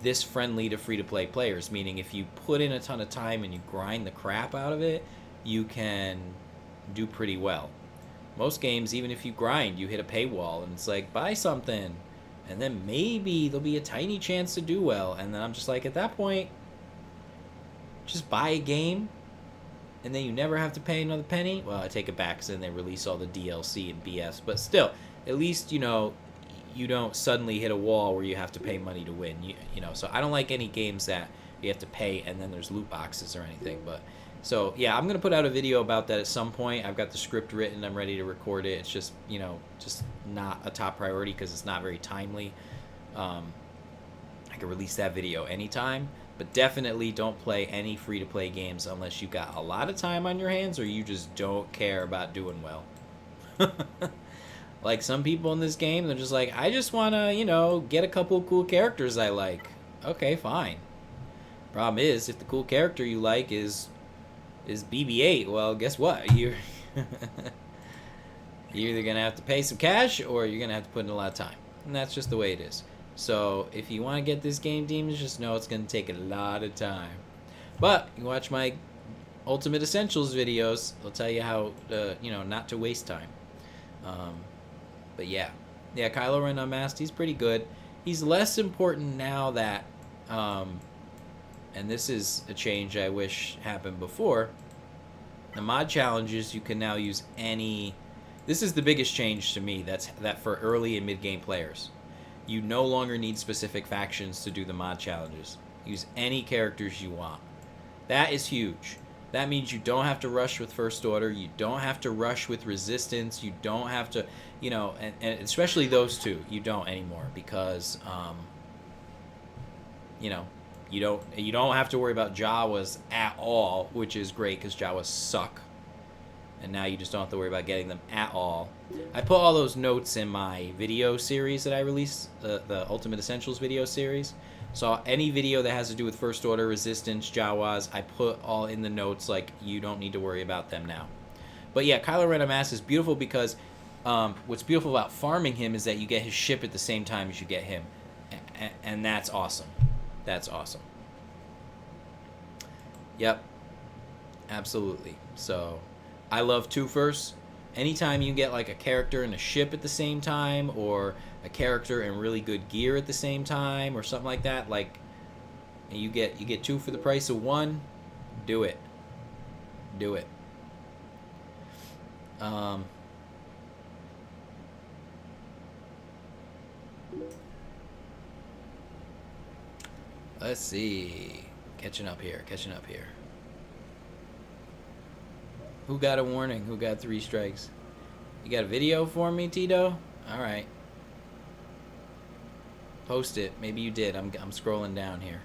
this friendly to free-to-play players, meaning if you put in a ton of time and you grind the crap out of it, you can do pretty well. Most games, even if you grind, you hit a paywall and it's like, buy something, and then maybe there'll be a tiny chance to do well, and then I'm just like, at that point, just buy a game and then you never have to pay another penny. Well, I take it back because then they release all the DLC and BS, but still, at least, you know, you don't suddenly hit a wall where you have to pay money to win. You know, so I don't like any games that you have to pay and then there's loot boxes or anything. But so yeah, I'm gonna put out a video about that at some point. I've got the script written. I'm ready to record it. It's just, you know, just not a top priority because it's not very timely. I can release that video anytime, but definitely don't play any free-to-play games unless you got a lot of time on your hands or you just don't care about doing well. Like some people in this game, they're just like, I just want to, you know, get a couple cool characters I like. Okay, fine. Problem is, if the cool character you like is BB-8, well, guess what? You're either going to have to pay some cash or you're going to have to put in a lot of time. And that's just the way it is. So if you want to get this game, demons, just know it's going to take a lot of time. But you watch my Ultimate Essentials videos. They'll tell you how, you know, not to waste time. But yeah, Kylo Ren Unmasked, he's pretty good. He's less important now that, and this is a change I wish happened before, the mod challenges, you can now use any, this is the biggest change to me, that for early and mid-game players. You no longer need specific factions to do the mod challenges. Use any characters you want. That is huge. That means you don't have to rush with First Order. You don't have to rush with Resistance. You don't have to, you know, and especially those two, you don't anymore because, you know, you don't have to worry about Jawas at all, which is great because Jawas suck. And now you just don't have to worry about getting them at all. I put all those notes in my video series that I released, the Ultimate Essentials video series. So any video that has to do with First Order, Resistance, Jawas, I put all in the notes, like, you don't need to worry about them now. But yeah, Kylo Ren Amass is beautiful because what's beautiful about farming him is that you get his ship at the same time as you get him. And that's awesome. That's awesome. Yep. Absolutely. So, I love twofers. Anytime you get like a character and a ship at the same time, or a character and really good gear at the same time, or something like that, like you get two for the price of one, do it. Do it. Let's see. Catching up here. Who got a warning? Who got 3 strikes? You got a video for me, Tito? Alright. Post it. Maybe you did. I'm scrolling down here.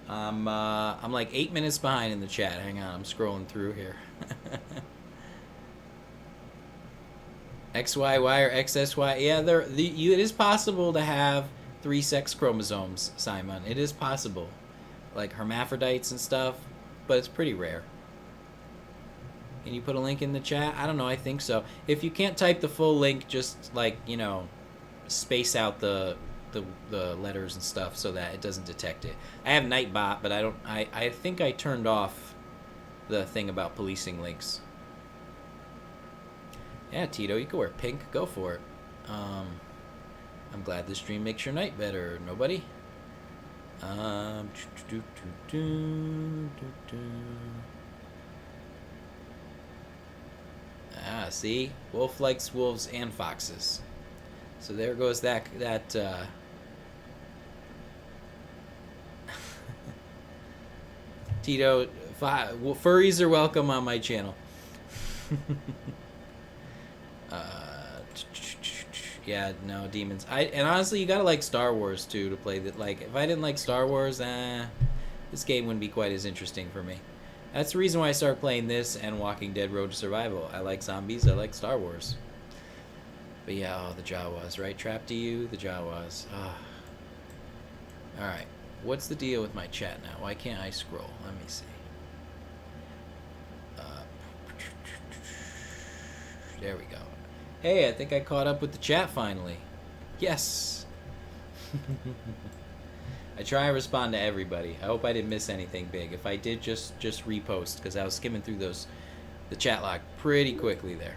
I'm like 8 minutes behind in the chat. Hang on, I'm scrolling through here. XYY or XSY. Yeah, it is possible to have 3 sex chromosomes, Simon. It is possible. Like hermaphrodites and stuff, but it's pretty rare. Can you put a link in the chat? I don't know, I think so. If you can't type the full link, just like, you know, space out the letters and stuff so that it doesn't detect it. I have Nightbot, but I think I turned off the thing about policing links. Yeah, Tito, you can wear pink. Go for it. I'm glad this stream makes your night better. Nobody? See? Wolf likes wolves and foxes. So there goes that Tito, furries are welcome on my channel. Yeah, no, demons. And honestly, you gotta like Star Wars too to play that. Like, if I didn't like Star Wars, this game wouldn't be quite as interesting for me. That's the reason why I started playing this and Walking Dead: Road to Survival. I like zombies. I like Star Wars. But yeah, oh, the Jawas, right? Trapped to you, the Jawas. Oh. All right, what's the deal with my chat now? Why can't I scroll? Let me see. There we go. Hey, I think I caught up with the chat finally. Yes. I try and respond to everybody. I hope I didn't miss anything big. If I did, just repost, because I was skimming through the chat log pretty quickly there.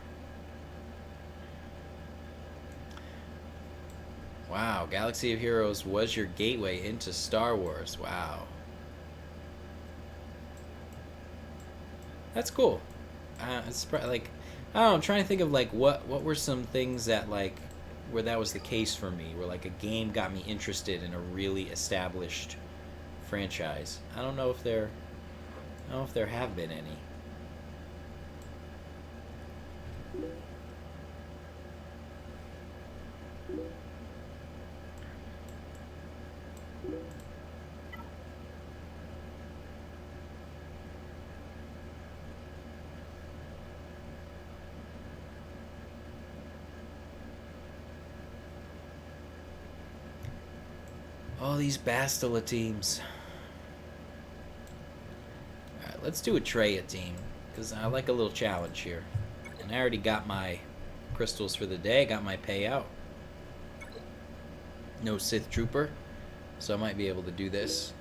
Wow, Galaxy of Heroes was your gateway into Star Wars. Wow. That's cool. It's like, I don't know, I'm trying to think of like what were some things that like where that was the case for me, where like a game got me interested in a really established franchise. I don't know if there have been any. All these Bastila teams. Alright, let's do a Treya team, because I like a little challenge here. And I already got my crystals for the day, got my payout. No Sith Trooper, so I might be able to do this.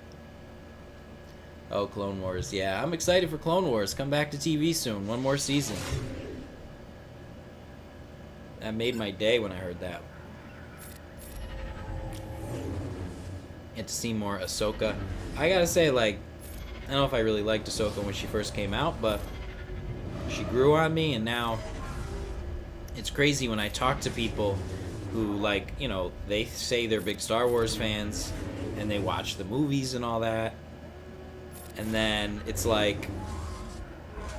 Oh, Clone Wars. Yeah, I'm excited for Clone Wars. Come back to TV soon. One more season. That made my day when I heard that. Get to see more Ahsoka. I gotta say, like, I don't know if I really liked Ahsoka when she first came out, but she grew on me, and now it's crazy when I talk to people who, like, you know, they say they're big Star Wars fans and they watch the movies and all that. And then it's like,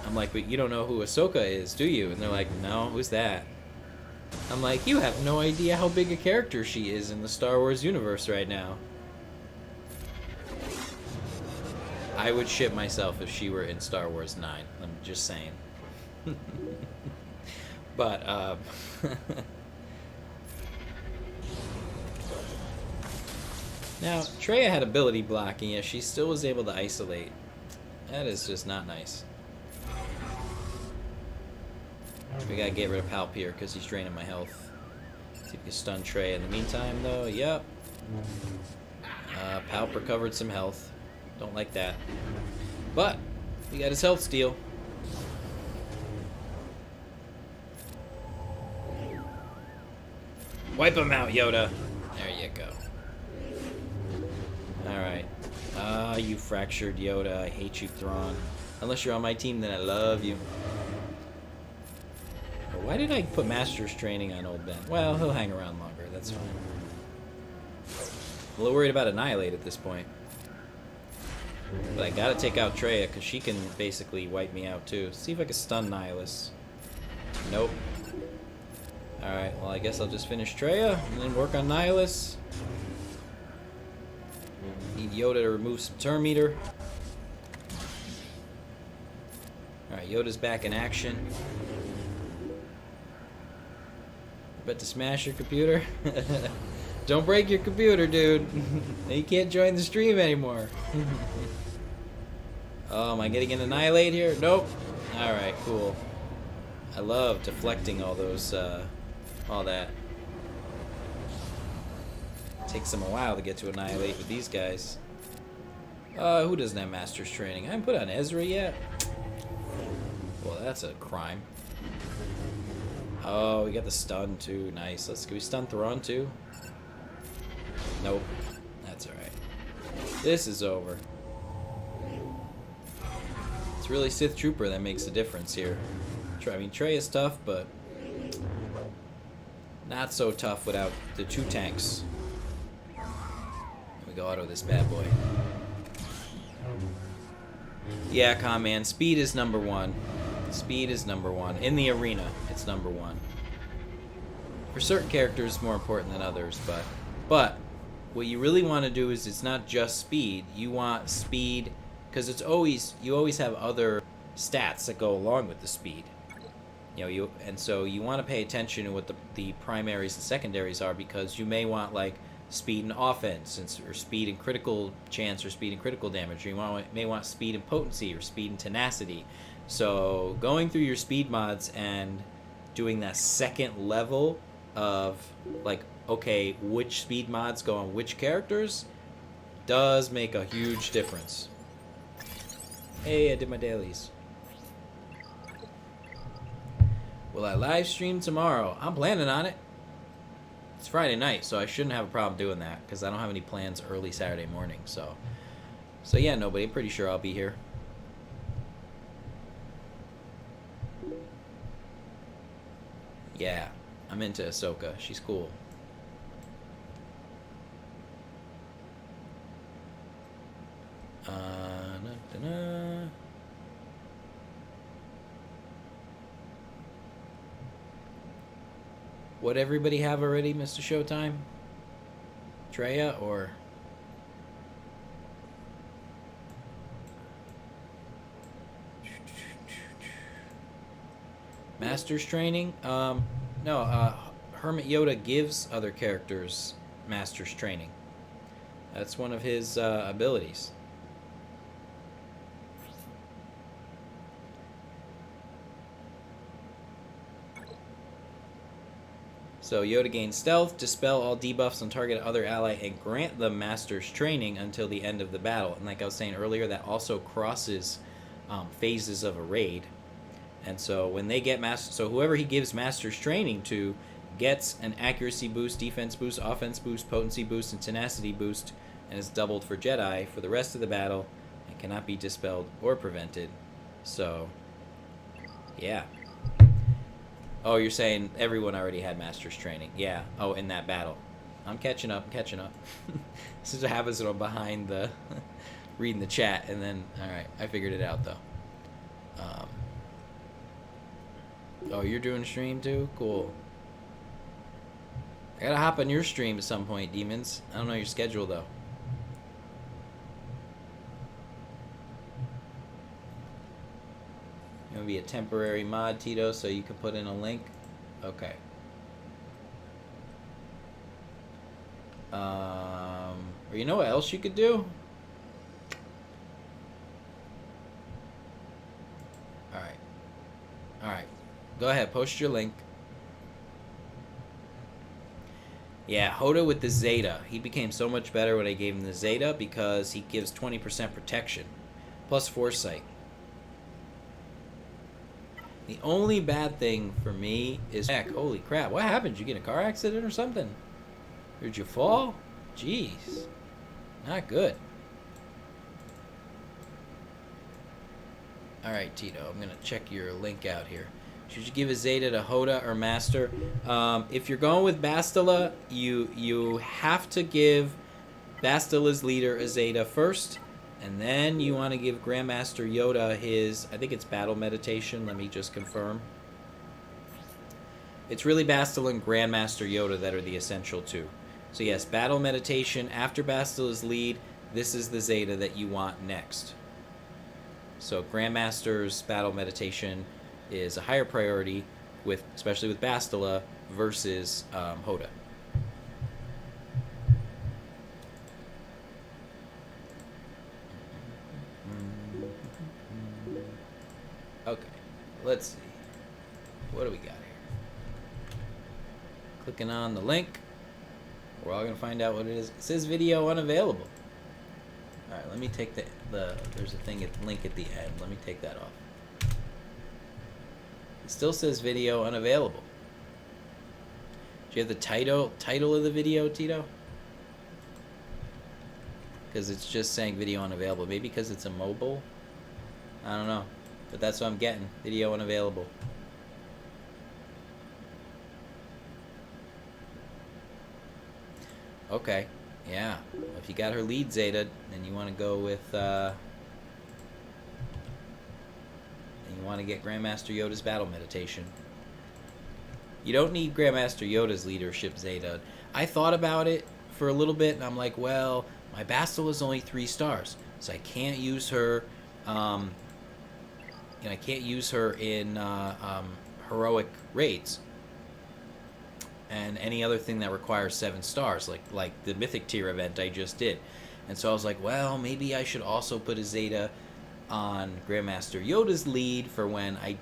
I'm like, but you don't know who Ahsoka is, do you? And they're like, no, who's that? I'm like, you have no idea how big a character she is in the Star Wars universe right now. I would shit myself if she were in Star Wars 9. I'm just saying. But, now, Traya had ability blocking, yet she still was able to isolate. That is just not nice. We gotta get rid of Palp here, because he's draining my health. See if we can stun Traya in the meantime, though. Yep. Palp recovered some health. Don't like that. But, we got his health steal. Wipe him out, Yoda. There you go. Alright. You fractured Yoda. I hate you, Thrawn. Unless you're on my team, then I love you. But why did I put Master's Training on Old Ben? Well, he'll hang around longer. That's fine. I'm a little worried about Annihilate at this point. But I gotta take out Traya, because she can basically wipe me out, too. See if I can stun Nihilus. Nope. Alright, well, I guess I'll just finish Traya, and then work on Nihilus. Need Yoda to remove some turn meter. Alright, Yoda's back in action. About to smash your computer? Don't break your computer, dude. You can't join the stream anymore. Oh, am I getting an Annihilate here? Nope. Alright, cool. I love deflecting all those, all that. Takes them a while to get to Annihilate with these guys. Who doesn't have Master's Training? I haven't put on Ezra yet. Well, that's a crime. Oh, we got the stun too. Nice. Can we stun Thrawn too? Nope. That's alright. This is over. It's really Sith Trooper that makes a difference here. I mean, Trey is tough, but not so tough without the 2 tanks. We go auto this bad boy. Yeah, Command. Speed is number 1. Speed is number 1. In the arena, it's number 1. For certain characters, it's more important than others, but what you really want to do is it's not just speed. You want speed, because you always have other stats that go along with the speed. You know, so you want to pay attention to what the primaries and secondaries are, because you may want like speed and offense, or speed and critical chance, or speed and critical damage, or you may want speed and potency, or speed and tenacity. So going through your speed mods and doing that second level of like, okay, which speed mods go on which characters does make a huge difference. Hey, I did my dailies. Will I live stream tomorrow? I'm planning on it. It's Friday night, so I shouldn't have a problem doing that, because I don't have any plans early Saturday morning. So yeah, nobody. I'm pretty sure I'll be here. Yeah, I'm into Ahsoka. She's cool. What everybody have already, Mr. Showtime? Traya or Master's Training? No, Hermit Yoda gives other characters Master's Training. That's one of his abilities. So Yoda gains stealth, dispel all debuffs on target other ally, and grant them Master's Training until the end of the battle. And like I was saying earlier, that also crosses phases of a raid. And so when they get so whoever he gives Master's Training to gets an accuracy boost, defense boost, offense boost, potency boost, and tenacity boost, and is doubled for Jedi for the rest of the battle, and cannot be dispelled or prevented. So, yeah. Oh, you're saying everyone already had master's training. Yeah. Oh, in that battle. I'm catching up. I'm catching up. This is what happens when I'm behind the reading the chat, and then all right, I figured it out though. Oh, you're doing stream too? Cool. I gotta hop on your stream at some point, Demons. I don't know your schedule though. You wanna be a temporary mod, Tito, so you can put in a link? Okay. Or you know what else you could do? Alright. Alright. Go ahead, post your link. Yeah, Hoda with the Zeta. He became so much better when I gave him the Zeta because he gives 20% protection. Plus foresight. The only bad thing for me is... Heck, holy crap. What happened? Did you get in a car accident or something? Or did you fall? Jeez. Not good. Alright, Tito. I'm going to check your link out here. Should you give a Zeta to Hoda or Master? If you're going with Bastila, you have to give Bastila's leader a Zeta first. And then you want to give Grandmaster Yoda his... I think it's Battle Meditation. Let me just confirm. It's really Bastila and Grandmaster Yoda that are the essential two. So yes, Battle Meditation after Bastila's lead. This is the Zeta that you want next. So Grandmaster's Battle Meditation is a higher priority, with especially with Bastila versus Hoda. Okay, let's see. What do we got here? Clicking on the link. We're all gonna find out what it is. It says video unavailable. All right, let me take the there's a link at the end. Let me take that off. It still says video unavailable. Do you have the title of the video, Tito? Because it's just saying video unavailable. Maybe because it's a mobile. I don't know, but that's what I'm getting. Video unavailable. Okay, yeah. If you got her lead Zeta, then you want to go with, and you want to get Grandmaster Yoda's Battle Meditation. You don't need Grandmaster Yoda's leadership Zeta. I thought about it for a little bit, and I'm like, well, my Bastila is only 3 stars, so I can't use her. I can't use her in heroic raids. And any other thing that requires 7 stars, like the Mythic Tier event I just did. And so I was like, well, maybe I should also put a Zeta on Grandmaster Yoda's lead for when I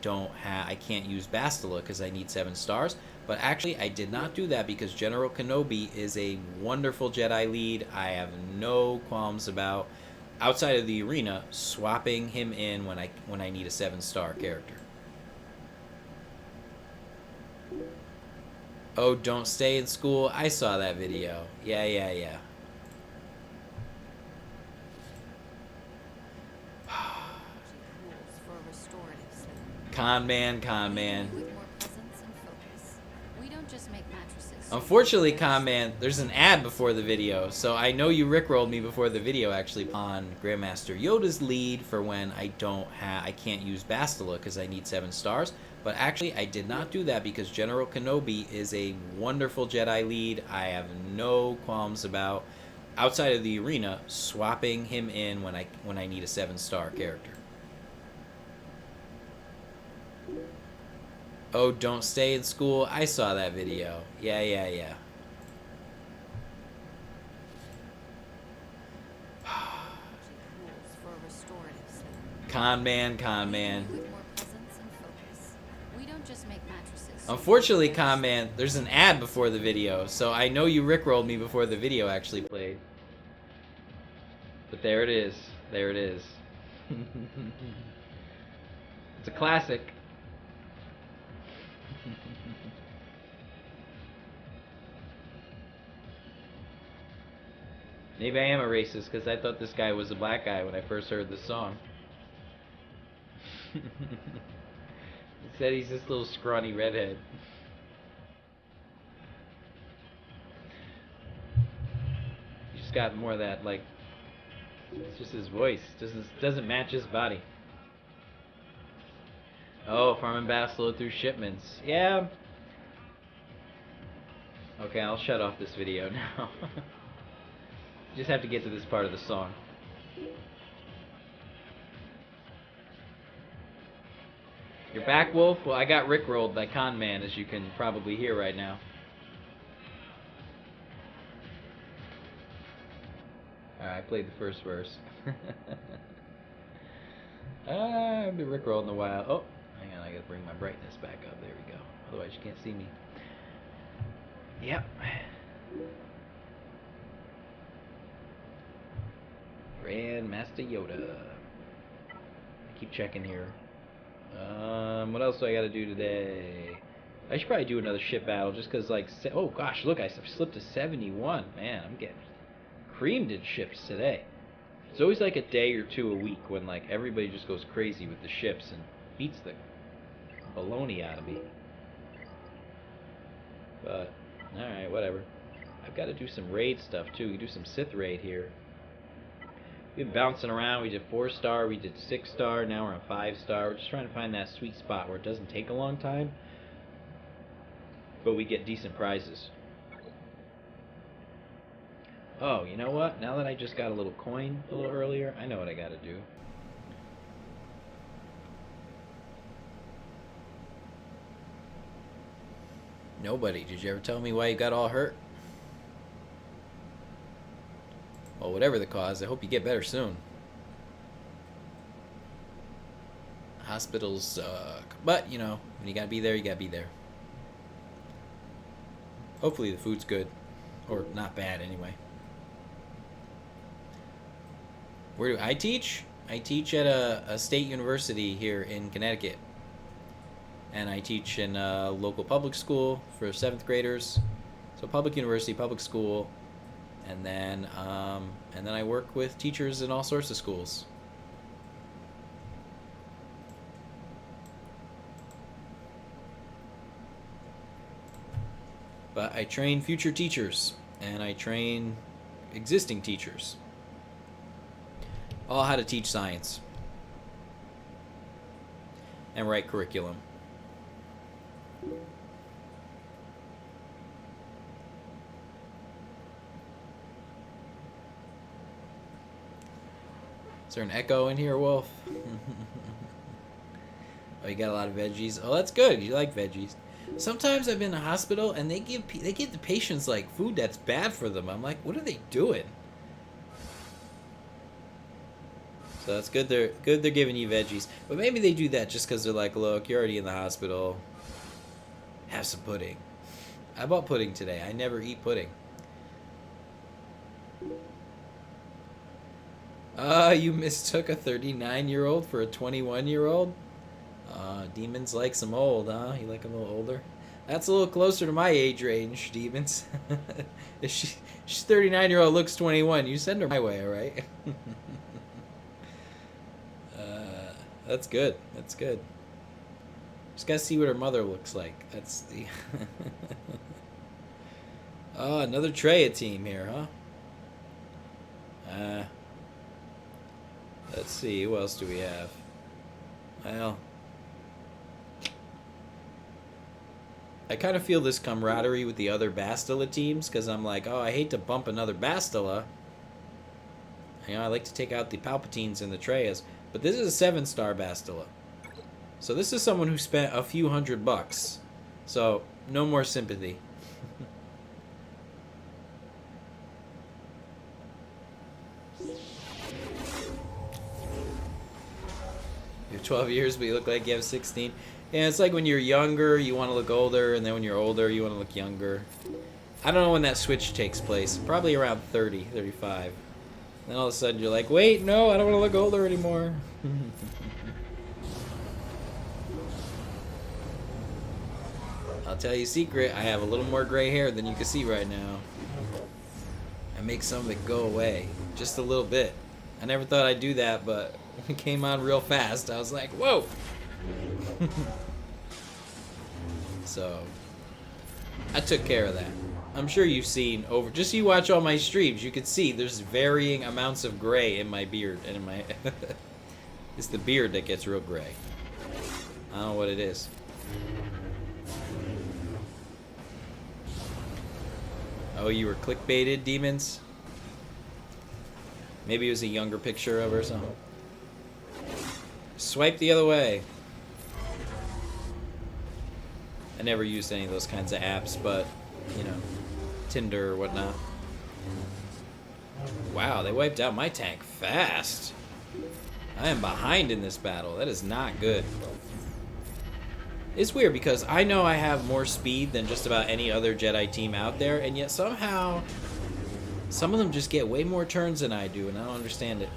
can't use Bastila because I need 7 stars. But actually, I did not do that because General Kenobi is a wonderful Jedi lead. I have no qualms about, outside of the arena, swapping him in when I need a 7-star character. Oh, don't stay in school. I saw that video. Yeah. Con man. Unfortunately, Con man, there's an ad before the video, so I know you rickrolled me before the video actually on Grandmaster Yoda's lead for when I can't use Bastila because I need 7 stars. But actually, I did not do that because General Kenobi is a wonderful Jedi lead. I have no qualms about, outside of the arena, swapping him in when I need a 7-star character. Oh, don't stay in school. I saw that video. Yeah. Con man. Unfortunately, Con man, there's an ad before the video, so I know you rickrolled me before the video actually played. But there it is. It's a classic. Maybe I am a racist because I thought this guy was a black guy when I first heard the song. He said he's this little scrawny redhead. He's just got more of that, like, it's just his voice. Doesn't match his body. Oh, farming Bastila through shipments. Yeah. Okay, I'll shut off this video now. Just have to get to this part of the song. You're back, Wolf? Well, I got rickrolled by Con Man, as you can probably hear right now. Alright, I played the first verse. I've been rickrolled in a while. Oh, hang on, I gotta bring my brightness back up. There we go. Otherwise you can't see me. Yep. Grandmaster Yoda. I keep checking here. What else do I gotta do today? I should probably do another ship battle just because, like, oh gosh, look, I slipped to 71. Man, I'm getting creamed in ships today. It's always like a day or two a week when, like, everybody just goes crazy with the ships and beats the baloney out of me. But, alright, whatever. I've got to do some raid stuff too. We do some Sith raid here. We've been bouncing around. We did 4-star, we did 6-star, now we're on 5-star. We're just trying to find that sweet spot where it doesn't take a long time, but we get decent prizes. Oh, you know what? Now that I just got a little coin a little earlier, I know what I gotta do. Nobody. Did you ever tell me why you got all hurt? Well, whatever the cause, I hope you get better soon. Hospitals suck. But, you know, when you gotta be there, you gotta be there. Hopefully the food's good. Or not bad, anyway. Where do I teach? I teach at a state university here in Connecticut. And I teach in a local public school for 7th graders. So public university, public school. And then I work with teachers in all sorts of schools. But I train future teachers, and I train existing teachers. All how to teach science. And write curriculum. Is there an echo in here, Wolf? Oh, you got a lot of veggies. Oh, that's good. You like veggies. Sometimes I've been in a hospital and they give the patients like food that's bad for them. I'm like, what are they doing? So that's good. They're giving you veggies, but maybe they do that just because they're like, look, you're already in the hospital. Have some pudding. I bought pudding today. I never eat pudding. You mistook a 39-year-old for a 21-year-old? Demons like some old, huh? You like them a little older? That's a little closer to my age range, Demons. If she's 39-year-old, looks 21, you send her my way, alright? That's good. That's good. Just gotta see what her mother looks like. That's the... Oh, another Treya team here, huh? Let's see, who else do we have? Well, I kind of feel this camaraderie with the other Bastila teams, because I'm like, oh, I hate to bump another Bastila. You know, I like to take out the Palpatines and the Treyas, but this is a 7-star Bastila. So this is someone who spent a few $100. So, no more sympathy. You have 12 years, but you look like you have 16. Yeah, it's like when you're younger, you want to look older, and then when you're older, you want to look younger. I don't know when that switch takes place. Probably around 30, 35. Then all of a sudden you're like, wait, no, I don't want to look older anymore. I'll tell you a secret, I have a little more gray hair than you can see right now. I make some of it go away. Just a little bit. I never thought I'd do that, but it came on real fast. I was like, whoa! So I took care of that. I'm sure you've seen over. Just so you watch all my streams, you can see there's varying amounts of gray in my beard and in my. It's the beard that gets real gray. I don't know what it is. Oh, you were clickbaited, demons? Maybe it was a younger picture of her or something. Swipe the other way. I never used any of those kinds of apps, but, you know, Tinder or whatnot. Wow, they wiped out my tank fast. I am behind in this battle. That is not good. It's weird because I know I have more speed than just about any other Jedi team out there, and yet somehow some of them just get way more turns than I do, and I don't understand it.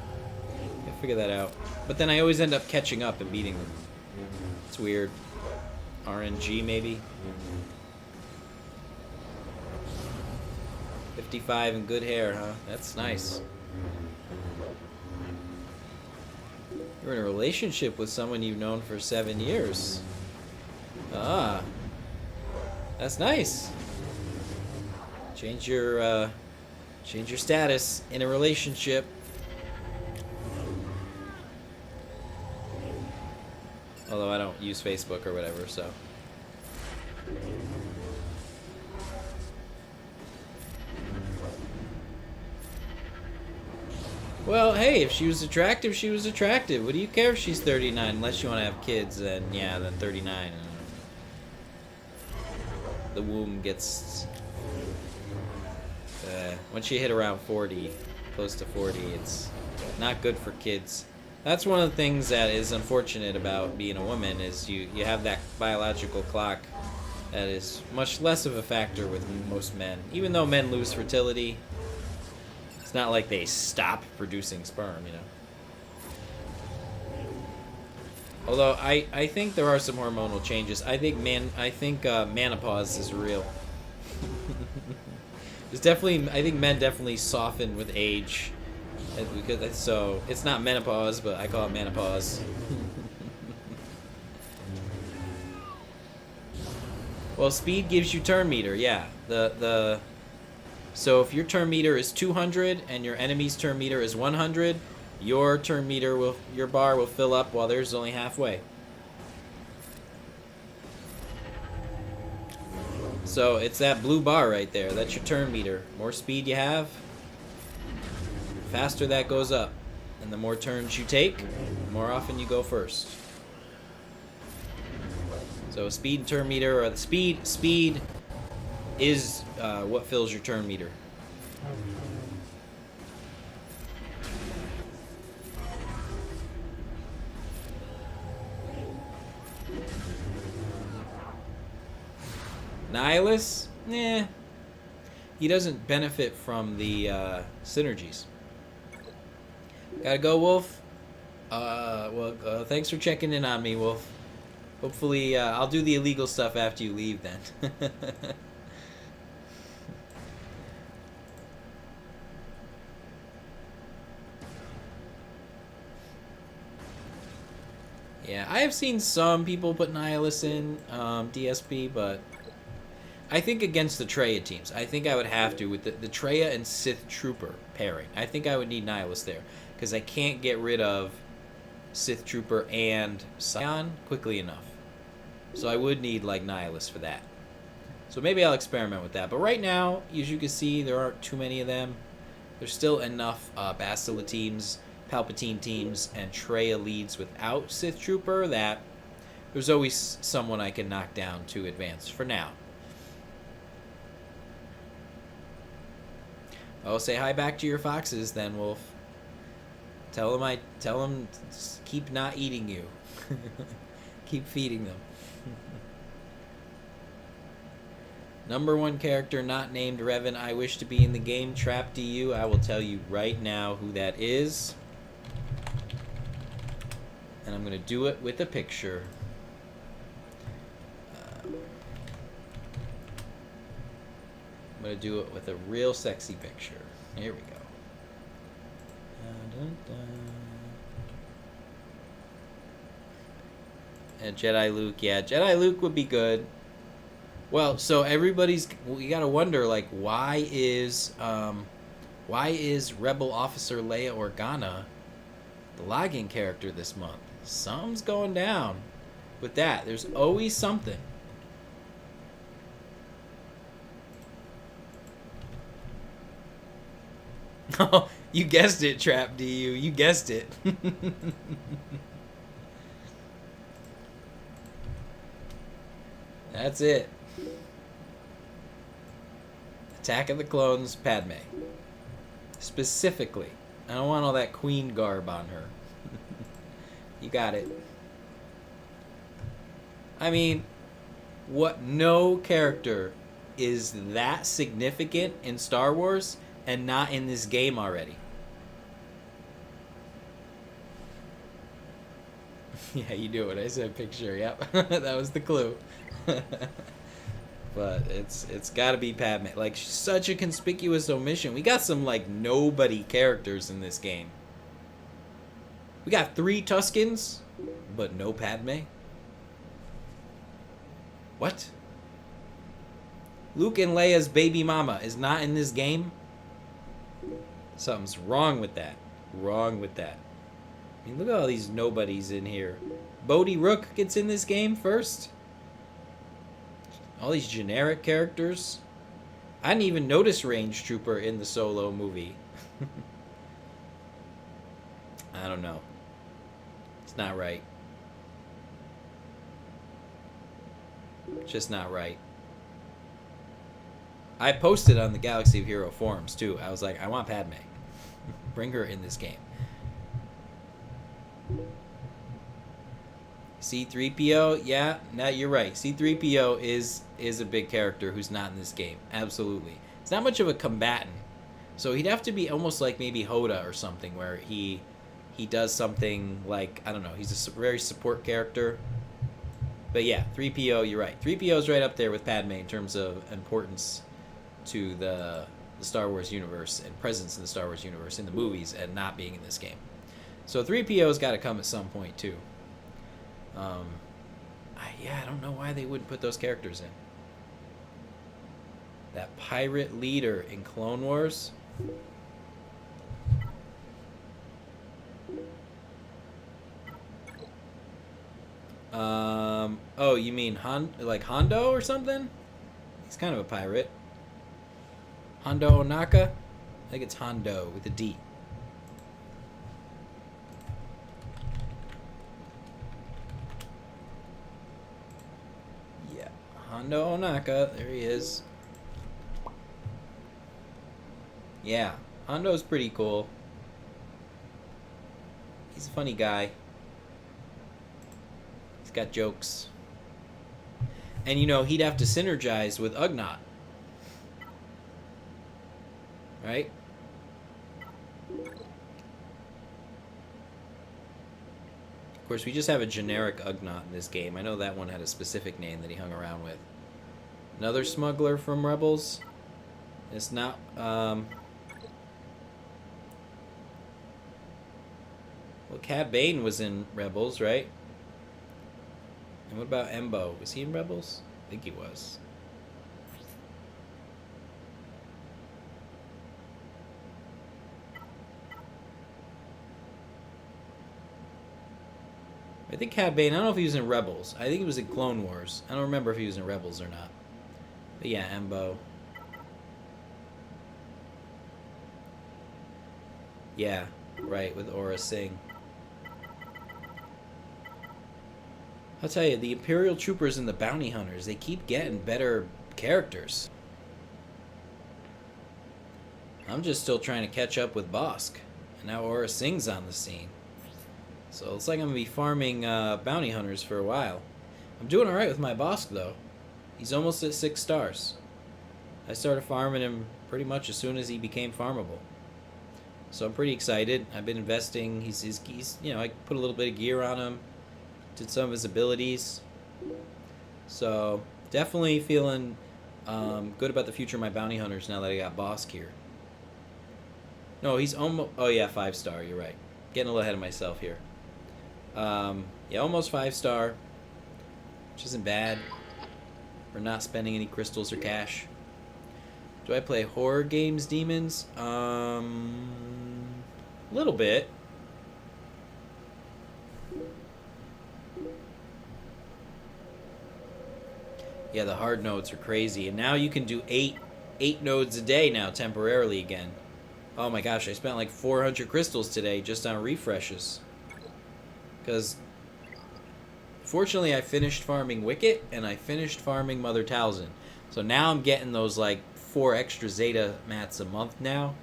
I'll figure that out. But then I always end up catching up and beating them. It's weird. RNG maybe. 55 and good hair, huh? That's nice. You're in a relationship with someone you've known for 7 years. Ah, that's nice. Change your status in a relationship. Although I don't use Facebook or whatever, so. Well, hey, if she was attractive, she was attractive. What do you care if she's 39? Unless you want to have kids, then yeah, then 39. The womb gets once you hit around 40, close to 40, it's not good for kids. That's one of the things that is unfortunate about being a woman is you have that biological clock that is much less of a factor with most men. Even though men lose fertility, it's not like they stop producing sperm, you know. Although I think there are some hormonal changes. I think menopause is real. There's definitely, I think men definitely soften with age. So it's not menopause, but I call it menopause. Well, speed gives you turn meter. Yeah. So if your turn meter is 200 and your enemy's turn meter is 100. Your turn meter your bar will fill up while theirs is only halfway. So it's that blue bar right there. That's your turn meter. More speed you have, faster that goes up. And the more turns you take, the more often you go first. So speed and turn meter, or the speed is what fills your turn meter. Nihilus? Nah. He doesn't benefit from the synergies. Gotta go, Wolf. Thanks for checking in on me, Wolf. Hopefully, I'll do the illegal stuff after you leave then. Yeah, I have seen some people put Nihilus in DSP, but I think against the Traya teams, I think I would have to with the Traya and Sith Trooper pairing. I think I would need Nihilus there because I can't get rid of Sith Trooper and Scion quickly enough. So I would need like Nihilus for that. So maybe I'll experiment with that. But right now, as you can see, there aren't too many of them. There's still enough Bastila teams, Palpatine teams, and Traya leads without Sith Trooper that there's always someone I can knock down to advance for now. Oh, say hi back to your foxes then, Wolf. Tell them keep not eating you. Keep feeding them. Number one character not named Revan I wish to be in the game, Trap DU. I will tell you right now who that is. And I'm going to do it with a picture. I'm going to do it with a real sexy picture. Here we go. Dun, dun, dun. And Jedi Luke. Yeah, Jedi Luke would be good. Well, so we gotta wonder, like, why is Rebel Officer Leia Organa the login character this month? Something's going down with that. There's always something. Oh, you guessed it, Trap DU. You guessed it. That's it. Attack of the Clones, Padme. Specifically. I don't want all that queen garb on her. You got it. I mean, what no character is that significant in Star Wars and not in this game already? Yeah, you do it. I said picture. Yep. That was the clue. But it's got to be Padme. Like, such a conspicuous omission. We got some, like, nobody characters in this game. We got 3 Tuskens, but no Padme? What? Luke and Leia's baby mama is not in this game? Something's wrong with that. Wrong with that. I mean, look at all these nobodies in here. Bodhi Rook gets in this game first? All these generic characters. I didn't even notice Range Trooper in the Solo movie. I don't know. It's not right. It's just not right. I posted on the Galaxy of Hero forums too. I was like, I want Padme. Bring her in this game. C-3PO, yeah, no, you're right. C-3PO is a big character who's not in this game. Absolutely. It's not much of a combatant. So he'd have to be almost like maybe Hoda or something, where he does something like, I don't know, he's a very support character. But yeah, 3PO, you're right. 3PO is right up there with Padme in terms of importance to the Star Wars universe and presence in the Star Wars universe in the movies and not being in this game. So 3PO's got to come at some point too. I don't know why they wouldn't put those characters in. That pirate leader in Clone Wars. Oh, you mean like Hondo or something? He's kind of a pirate. Hondo Onaka? I think it's Hondo with a D. Yeah, Hondo Onaka. There he is. Yeah, Hondo's pretty cool. He's a funny guy. He's got jokes. And, you know, he'd have to synergize with Ugnaught. Right? Of course, we just have a generic Ugnaught in this game. I know that one had a specific name that he hung around with. Another smuggler from Rebels. It's not... Well, Cad Bane was in Rebels, right? And what about Embo? Was he in Rebels? I think he was. I think Cad Bane, I don't know if he was in Rebels. I think he was in Clone Wars. I don't remember if he was in Rebels or not. But yeah, Embo. Yeah, right, with Aura Singh. I'll tell you, the Imperial Troopers and the Bounty Hunters, they keep getting better characters. I'm just still trying to catch up with Bosk. And now Aura Singh's on the scene. So it's like I'm going to be farming Bounty Hunters for a while. I'm doing alright with my Bosk, though. He's almost at 6 stars. I started farming him pretty much as soon as he became farmable. So I'm pretty excited. I've been investing. He's you know, I put a little bit of gear on him. Did some of his abilities. So definitely feeling good about the future of my Bounty Hunters now that I got Bosk here. No, he's almost... Oh yeah, 5 star, you're right. Getting a little ahead of myself here. Yeah, almost 5 star. Which isn't bad. for not spending any crystals or cash. Do I play horror games, demons? Little bit. Yeah, the hard nodes are crazy, and now you can do eight nodes a day now temporarily again. Oh my gosh, I spent like 400 crystals today just on refreshes. Because fortunately I finished farming Wicket and I finished farming Mother Talzin. So now I'm getting those like 4 extra Zeta mats a month now.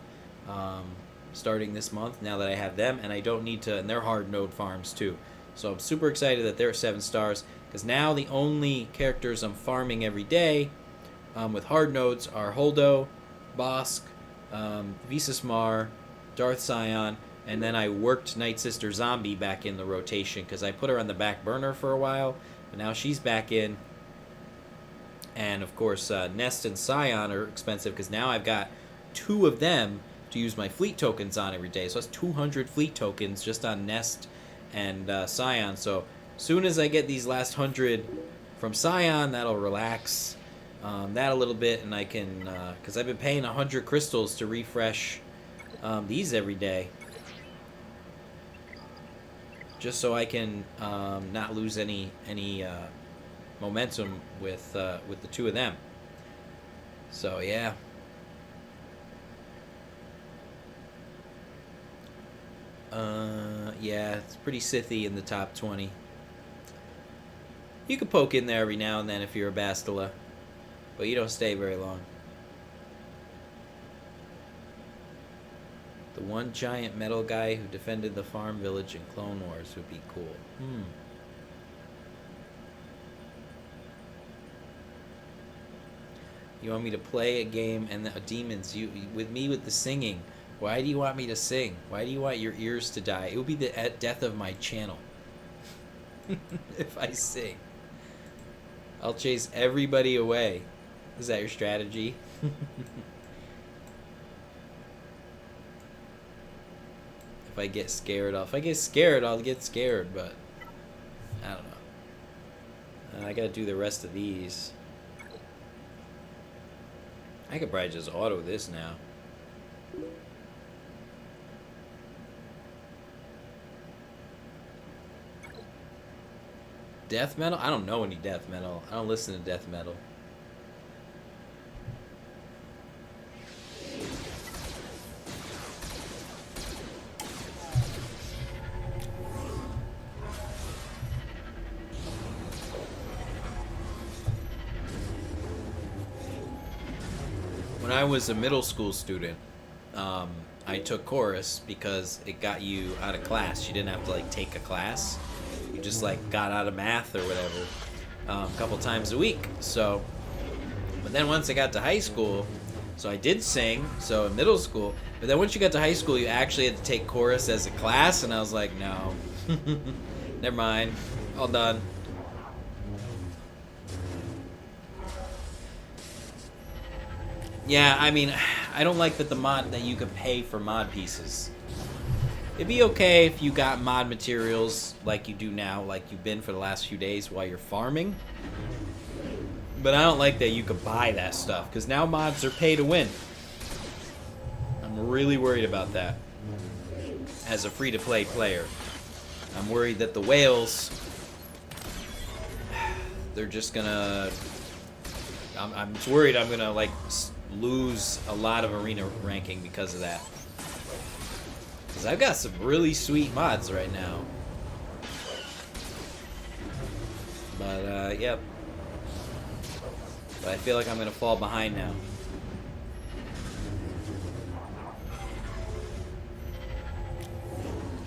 Starting this month now that I have them, and I don't need to, and they're hard node farms too. So I'm super excited that they're 7 stars, because now the only characters I'm farming every day with hard nodes are Holdo, Bosk, Visasmar, Darth Scion, and then I worked Night Sister Zombie back in the rotation because I put her on the back burner for a while, but now she's back in. And of course, Nest and Scion are expensive because now I've got 2 of them to use my fleet tokens on every day. So that's 200 fleet tokens just on Nest and Scion. So soon as I get these last 100 from Scion, that'll relax that a little bit, and I can, because I've been paying 100 crystals to refresh these every day, just so I can not lose any momentum with the 2 of them. So yeah. Yeah, it's pretty Sithy in the top 20. You can poke in there every now and then if you're a Bastila, but you don't stay very long. The one giant metal guy who defended the farm village in Clone Wars would be cool. You want me to play a game and the demons with me with the singing? Why do you want me to sing? Why do you want your ears to die? It would be the death of my channel if I sing. I'll chase everybody away. Is that your strategy? If I get scared, I'll get scared, but I don't know. I gotta do the rest of these. I could probably just auto this now. Death metal? I don't know any death metal. I don't listen to death metal. When I was a middle school student, I took chorus because it got you out of class. You didn't have to like take a class. You just like got out of math or whatever a couple times a week. So, but then once I got to high school, so I did sing. So in middle school, but then once you got to high school, you actually had to take chorus as a class, and I was like, no, never mind, all done. Yeah, I mean, I don't like that you could pay for mod pieces. It'd be okay if you got mod materials like you do now, like you've been for the last few days while you're farming. But I don't like that you could buy that stuff, because now mods are pay to win. I'm really worried about that as a free-to-play player. I'm worried that the whales, they're just gonna... I'm worried I'm gonna, like, lose a lot of arena ranking because of that. Because I've got some really sweet mods right now. But, yep. But I feel like I'm going to fall behind now.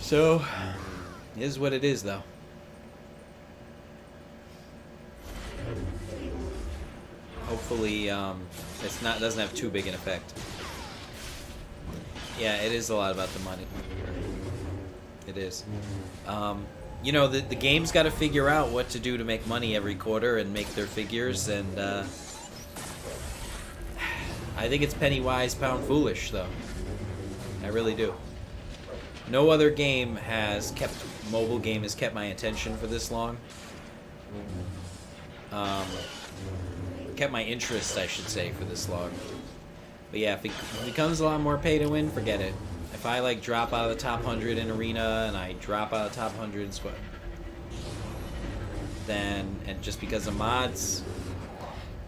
So, it is what it is, though. Hopefully, doesn't have too big an effect. Yeah, it is a lot about the money. It is. You know, the game's got to figure out what to do to make money every quarter and make their figures, and I think it's penny wise, pound foolish, though. I really do. No other mobile game has kept my attention for this long. kept my interest, I should say, for this long. But yeah, if it becomes a lot more pay to win, forget it. If I like drop out of the top 100 in arena and I drop out of the top 100 in squad, then, and just because of mods,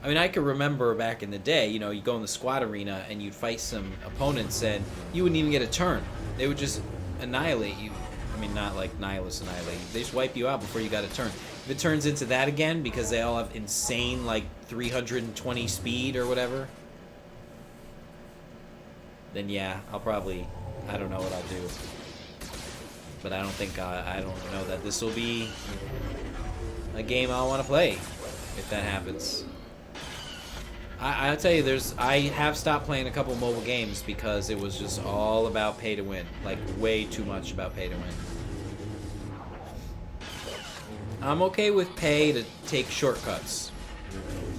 I mean, I could remember back in the day, you know, you go in the squad arena and you'd fight some opponents and you wouldn't even get a turn. They would just annihilate you. I mean, not like nihilist annihilate you. They just wipe you out before you got a turn. If it turns into that again because they all have insane, like, 320 speed or whatever, then yeah, I'll probably, I don't know what I'll do. But I don't think, I don't know that this will be a game I'll want to play if that happens. I'll tell you, I have stopped playing a couple mobile games because it was just all about pay to win. Like, way too much about pay to win. I'm okay with pay to take shortcuts.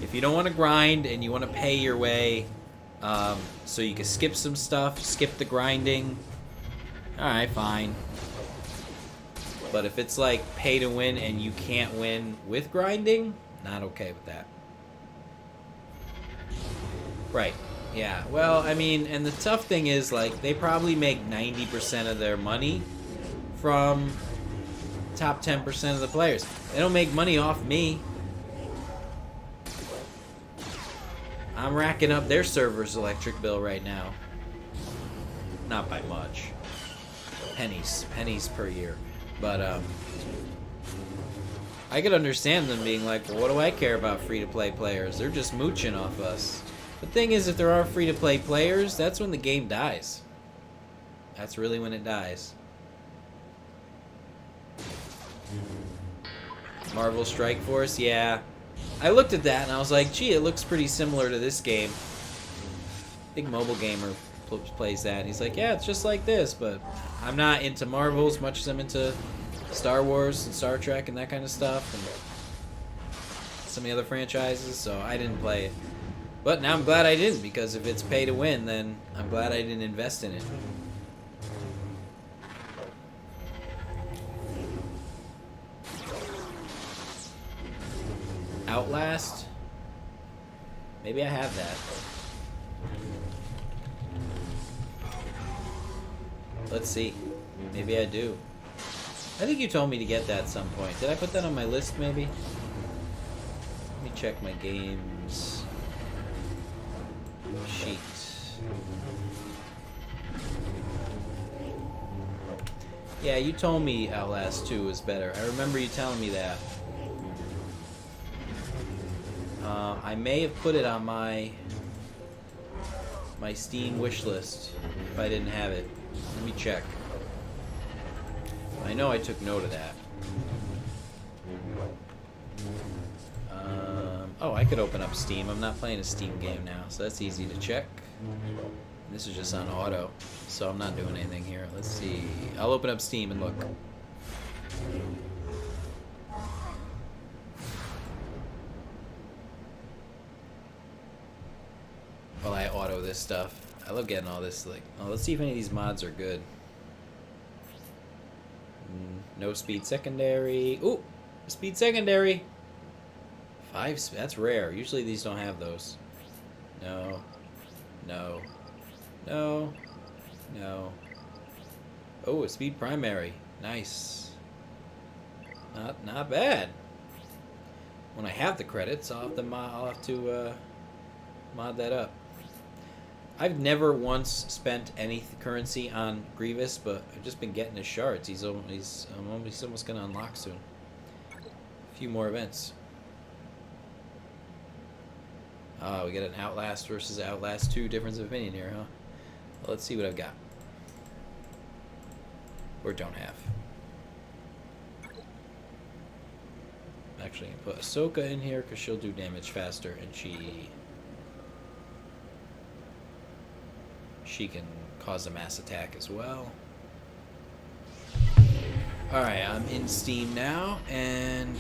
If you don't want to grind and you want to pay your way, so you can skip some stuff, skip the grinding, alright, fine. But if it's like pay to win and you can't win with grinding, not okay with that. Right. Yeah. Well, I mean, and the tough thing is, like, they probably make 90% of their money from top 10% of the players. They don't make money off me. I'm racking up their server's electric bill right now. Not by much. Pennies per year. But, I could understand them being like, well, what do I care about free-to-play players? They're just mooching off us. The thing is, if there are free-to-play players, that's when the game dies. That's really when it dies. Marvel Strike Force, yeah. I looked at that and I was like, gee, it looks pretty similar to this game. Big mobile gamer plays that. And he's like, yeah, it's just like this, but I'm not into Marvel as much as I'm into Star Wars and Star Trek and that kind of stuff, and some of the other franchises, so I didn't play it. But now I'm glad I didn't, because if it's pay to win, then I'm glad I didn't invest in it. Outlast? Maybe I have that. Let's see. Maybe I do. I think you told me to get that at some point. Did I put that on my list, maybe? Let me check my games sheet. Yeah, you told me Outlast 2 was better. I remember you telling me that. I may have put it on my Steam wish list if I didn't have it. Let me check. I know I took note of that. Oh, I could open up Steam. I'm not playing a Steam game now, so that's easy to check. This is just on auto, so I'm not doing anything here. Let's see. I'll open up Steam and look. Well, I auto this stuff. I love getting all this, like, oh, let's see if any of these mods are good. No speed secondary. Ooh, speed secondary. 5, that's rare. Usually these don't have those. No. No. No. No. Oh, a speed primary. Nice. Not bad. When I have the credits, I'll have to mod that up. I've never once spent any currency on Grievous, but I've just been getting his shards. He's almost going to unlock soon. A few more events. Oh, we got an Outlast versus Outlast 2 difference of opinion here, huh? Well, let's see what I've got. Or don't have. I'm actually going to put Ahsoka in here because she'll do damage faster, and she can cause a mass attack as well. Alright, I'm in Steam now, and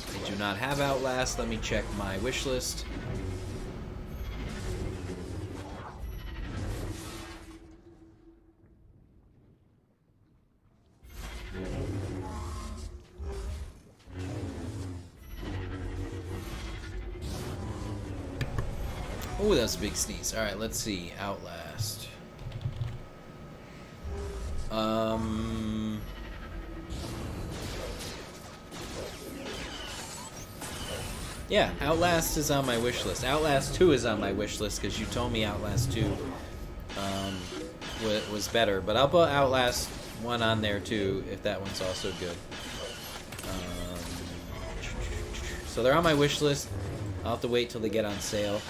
I do not have Outlast. Let me check my wish list. Oh, that was a big sneeze. Alright, let's see. Outlast. Yeah, Outlast is on my wish list. Outlast 2 is on my wish list because you told me Outlast 2 was better. But I'll put Outlast 1 on there too if that one's also good. So they're on my wish list. I'll have to wait till they get on sale.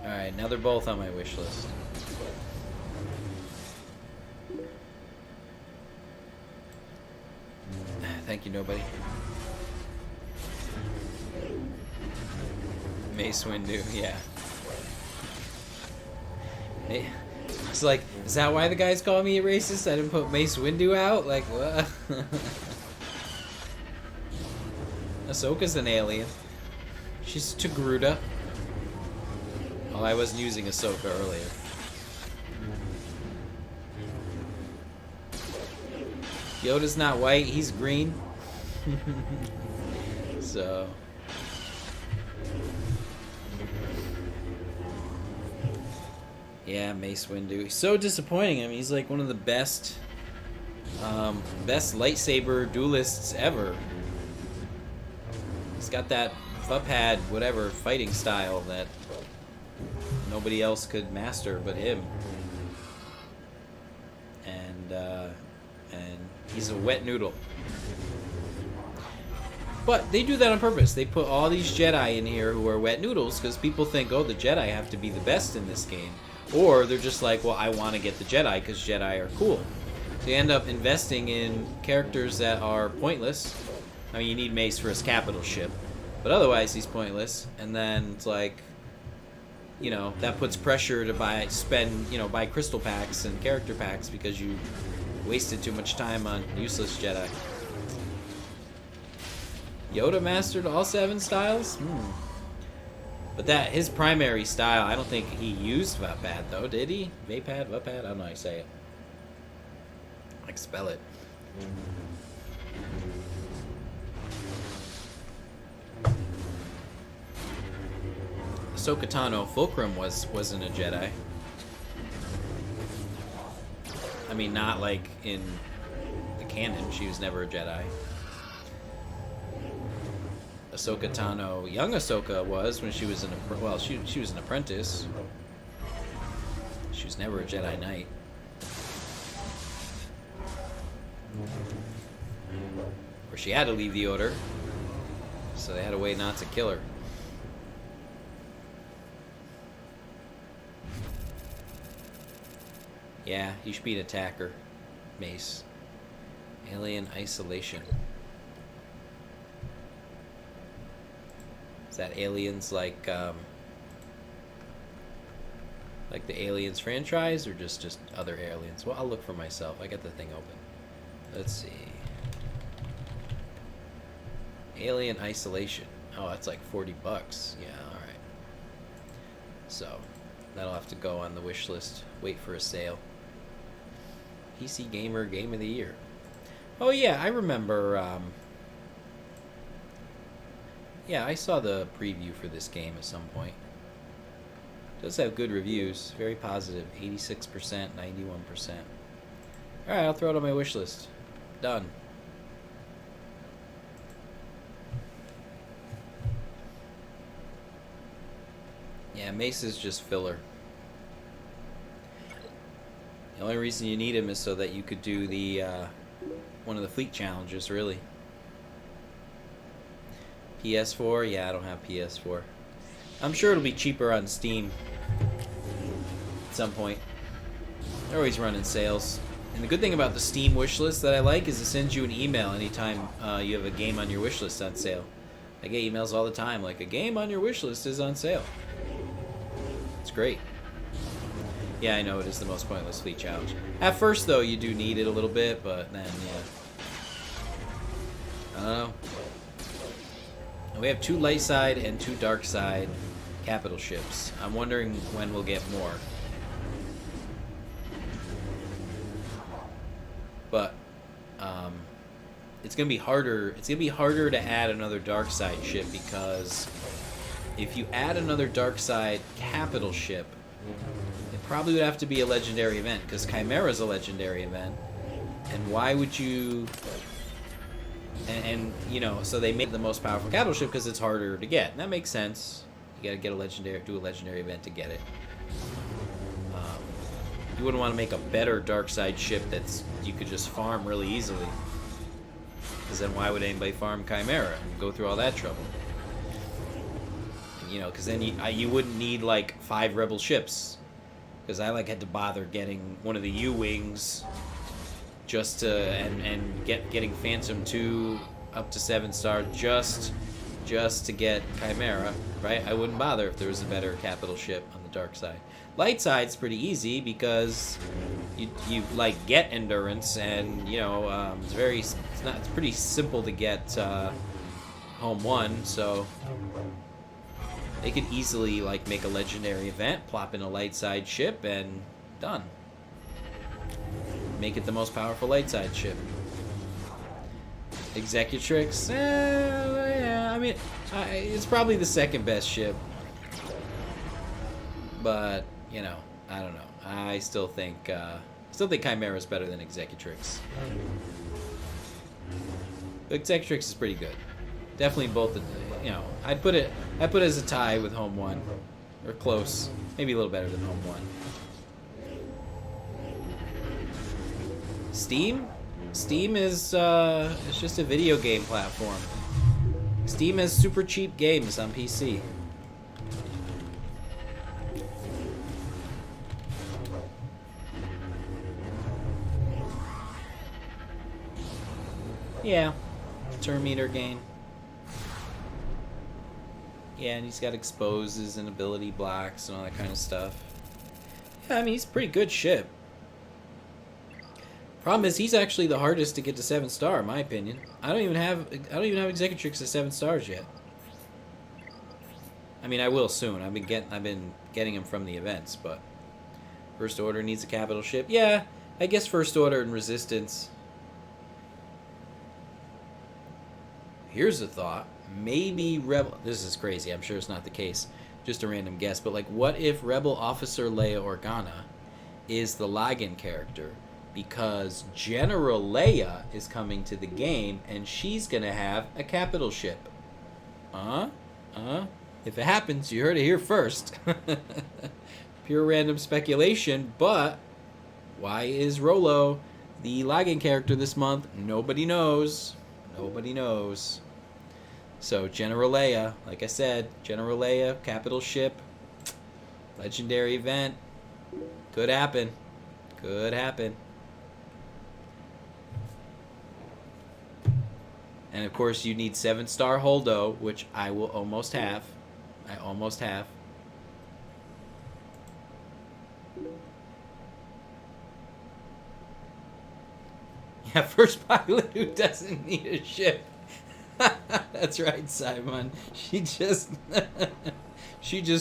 Alright, now they're both on my wish list. Thank you, nobody. Mace Windu, yeah. It's like, is that why the guys call me a racist? I didn't put Mace Windu out? Like, what? Ahsoka's an alien. She's Togruta. Oh, I wasn't using Ahsoka earlier. Yoda's not white, he's green. So... yeah, Mace Windu. He's so disappointing. I mean, he's like one of the best lightsaber duelists ever. He's got that Fupad, whatever, fighting style that nobody else could master but him. And he's a wet noodle. But they do that on purpose. They put all these Jedi in here who are wet noodles because people think, oh, the Jedi have to be the best in this game. Or they're just like, well, I want to get the Jedi because Jedi are cool. So you end up investing in characters that are pointless. I mean, you need Mace for his capital ship. But otherwise, he's pointless. And then it's like, you know, that puts pressure to buy crystal packs and character packs because you wasted too much time on useless Jedi. Yoda mastered all 7 styles? But his primary style, I don't think he used Vapad though, did he? Vapad? Vapad? I don't know how you say it. Like spell it. Ahsoka Tano Fulcrum wasn't a Jedi. I mean, not like in the canon. She was never a Jedi. Ahsoka Tano, young Ahsoka was when she was she was an apprentice. She was never a Jedi Knight. Or she had to leave the Order, so they had a way not to kill her. Yeah, you should be an attacker. Mace. Alien Isolation. Is that Aliens like the Aliens franchise or just other aliens? Well, I'll look for myself. I got the thing open. Let's see. Alien Isolation. Oh, that's like $40. Yeah, alright. So, that'll have to go on the wish list. Wait for a sale. PC Gamer Game of the Year. Oh yeah, I remember, yeah, I saw the preview for this game at some point. It does have good reviews. Very positive. 86%, 91%. Alright, I'll throw it on my wish list. Done. Yeah, Mace is just filler. The only reason you need him is so that you could do the one of the fleet challenges, really. PS4? Yeah, I don't have PS4. I'm sure it'll be cheaper on Steam at some point. They're always running sales. And the good thing about the Steam wishlist that I like is it sends you an email anytime you have a game on your wishlist on sale. I get emails all the time like, a game on your wishlist is on sale. It's great. Yeah, I know it is the most pointless fleet challenge. At first, though, you do need it a little bit, but then, yeah. I don't know. We have 2 light side and 2 dark side capital ships. I'm wondering when we'll get more. But it's gonna be harder. It's gonna be harder to add another dark side ship, because if you add another dark side capital ship, it probably would have to be a legendary event, because Chimera's a legendary event. And why would you? And you know, so they made the most powerful capital ship because it's harder to get. And that makes sense. You gotta get a legendary, do a legendary event to get it. You wouldn't want to make a better dark side ship that's you could just farm really easily. Because then why would anybody farm Chimera and go through all that trouble? And, you know, because then you wouldn't need like 5 rebel ships. Because I like had to bother getting one of the U-wings just to and getting Phantom 2 up to 7-star just to get Chimera, right? I wouldn't bother if there was a better capital ship on the dark side. Light side's pretty easy because you like get endurance, and you know it's pretty simple to get home 1, so they could easily like make a legendary event, plop in a light side ship, and done. Make it the most powerful light side ship. Executrix, yeah, I mean, it's probably the second best ship, but you know, I don't know. I still think Chimera is better than Executrix. But Executrix is pretty good. Definitely both. You know, I'd put it as a tie with Home 1, or close, maybe a little better than Home 1. Steam? Steam is it's just a video game platform. Steam has super cheap games on PC. Yeah, turn meter gain. Yeah, and he's got exposes and ability blocks and all that kind of stuff. Yeah, I mean, he's a pretty good ship. Problem is, he's actually the hardest to get to 7-star, in my opinion. I don't even have Executrix at 7 stars yet. I mean, I will soon. I've been getting him from the events, but First Order needs a capital ship. Yeah, I guess First Order and Resistance. Here's a thought. Maybe Rebel... This is crazy. I'm sure it's not the case. Just a random guess. But, like, what if Rebel Officer Leia Organa is the login character? Because General Leia is coming to the game, and she's going to have a capital ship. If it happens, you heard it here first. Pure random speculation, but why is Rolo the login character this month? Nobody knows. Nobody knows. So, General Leia, like I said, General Leia, capital ship, legendary event. Could happen. Could happen. And of course, you need 7-star Holdo, which I will almost have. I almost have. Yeah, first pilot who doesn't need a ship. That's right, Simon. She just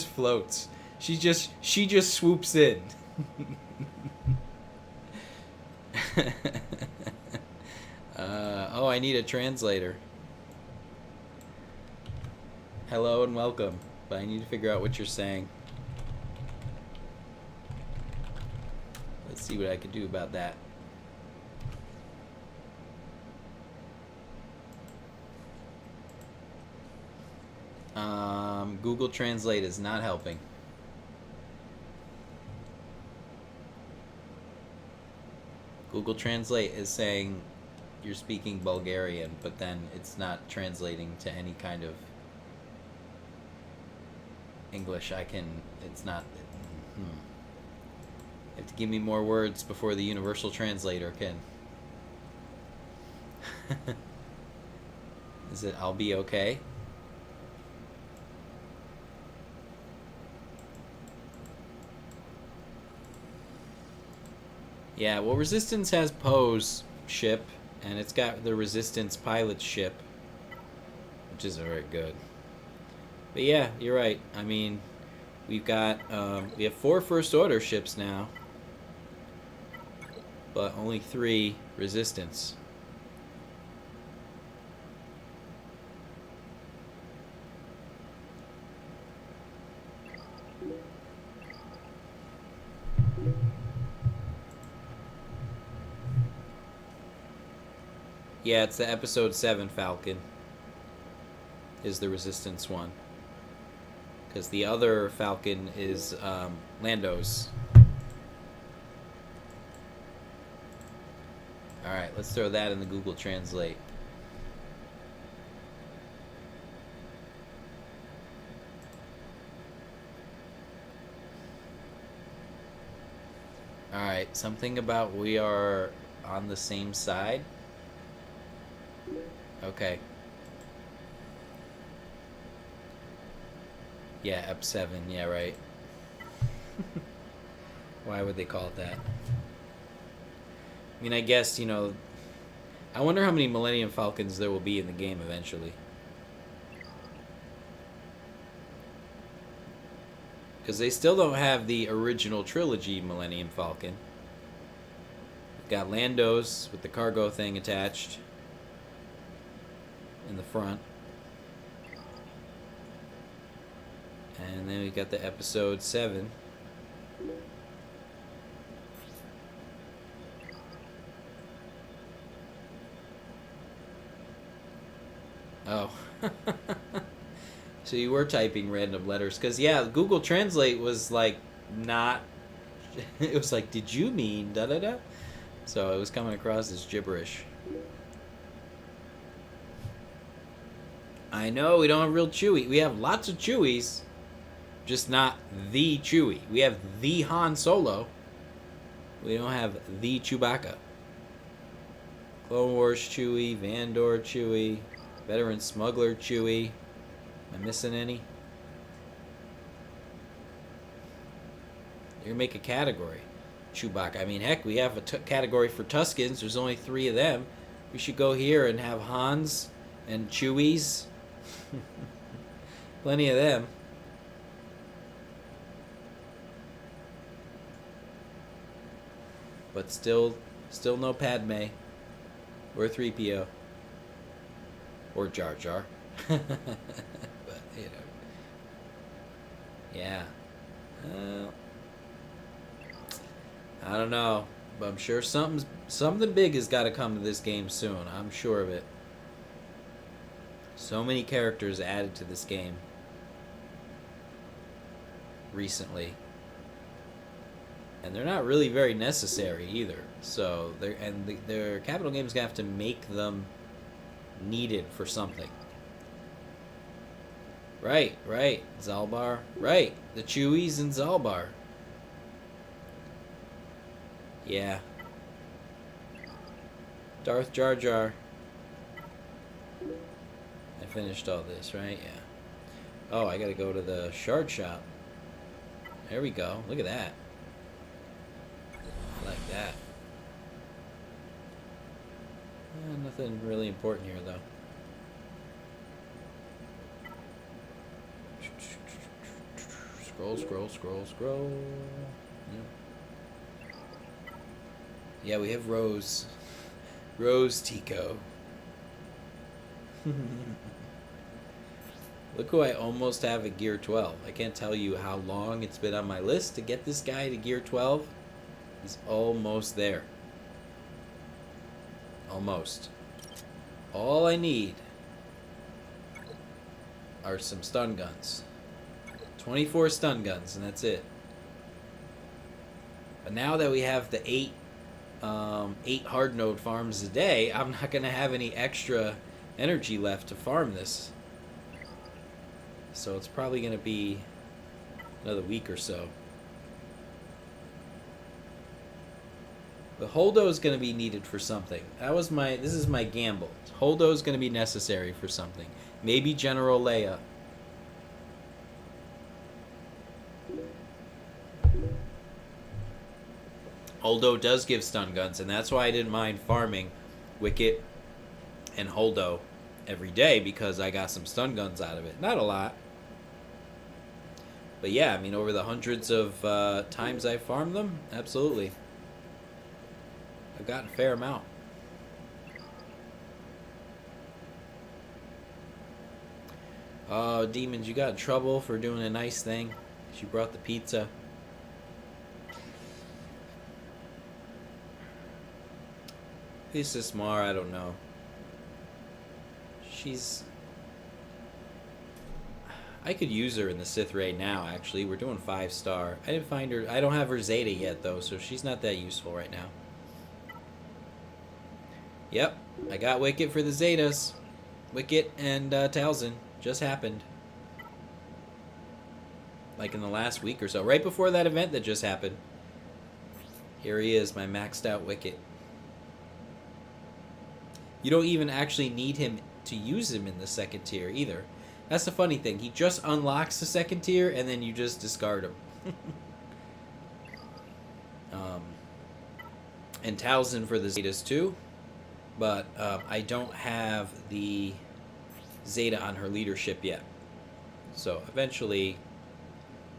floats. She just swoops in. Oh, I need a translator. Hello and welcome, but I need to figure out what you're saying. Let's see what I can do about that. Google Translate is not helping. Google Translate is saying you're speaking Bulgarian, but then it's not translating to any kind of English. It's not. You have to give me more words before the universal translator can. Is it I'll be okay? Yeah, well, Resistance has Poe's ship, and it's got the Resistance pilot ship, which isn't very good. But yeah, you're right. I mean, we have 4 First Order ships now, but only 3 Resistance. Yeah, it's the episode 7 Falcon. Is the Resistance one. Because the other Falcon is Lando's. Alright, let's throw that in the Google Translate. Alright, something about we are on the same side. Okay. Yeah, Ep7, yeah, right. Why would they call it that? I mean, I guess, you know, I wonder how many Millennium Falcons there will be in the game eventually. Because they still don't have the original trilogy Millennium Falcon. We've got Lando's with the cargo thing attached in the front. And then we got the episode 7. Oh. So you were typing random letters. Because, yeah, Google Translate was like not... It was like, did you mean da-da-da? So it was coming across as gibberish. I know, we don't have real Chewie. We have lots of Chewies. Just not the Chewie. We have the Han Solo. We don't have the Chewbacca. Clone Wars Chewie, Vandor Chewie, Veteran Smuggler Chewie. Am I missing any? You're gonna make a category. Chewbacca. I mean, heck, we have a category for Tuskens. There's only 3 of them. We should go here and have Hans and Chewies. Plenty of them. But still no Padme. Or 3PO. Or Jar Jar. But, you know. Yeah. I don't know. But I'm sure something big has got to come to this game soon. I'm sure of it. So many characters added to this game. Recently. And they're not really very necessary either. So their Capital Games gonna have to make them needed for something. Right. Zalbar. Right. The Chewies and Zalbar. Yeah. Darth Jar Jar. I finished all this, right? Yeah. Oh, I gotta go to the shard shop. There we go. Look at that. I like that. Nothing really important here, though. Scroll. Yeah, we have Rose. Rose Tico. Look who I almost have at Gear 12. I can't tell you how long it's been on my list to get this guy to Gear 12. He's almost there. Almost. All I need are some stun guns. 24 stun guns, and that's it. But now that we have the 8 hard node farms a day, I'm not going to have any extra energy left to farm this. So it's probably going to be another week or so. The Holdo is going to be needed for something. This is my gamble. Holdo is going to be necessary for something. Maybe General Leia. Holdo does give stun guns, and that's why I didn't mind farming Wicket and Holdo every day, because I got some stun guns out of it. Not a lot. But yeah, I mean, over the hundreds of times I farmed them, absolutely. I've gotten a fair amount. Oh, Demons, you got in trouble for doing a nice thing. You brought the pizza. This is Mar, I don't know. she's... I could use her in the Sith Raid now, actually. We're doing 5-star. I didn't find her... I don't have her Zeta yet, though, so she's not that useful right now. Yep, I got Wicket for the Zetas. Wicket and Talzin. Just happened. Like in the last week or so. Right before that event that just happened. Here he is, my maxed out Wicket. You don't even actually need him to use him in the second tier either. That's the funny thing. He just unlocks the second tier and then you just discard him. And Talzin for the Zetas too. But I don't have the Zeta on her leadership yet. So eventually,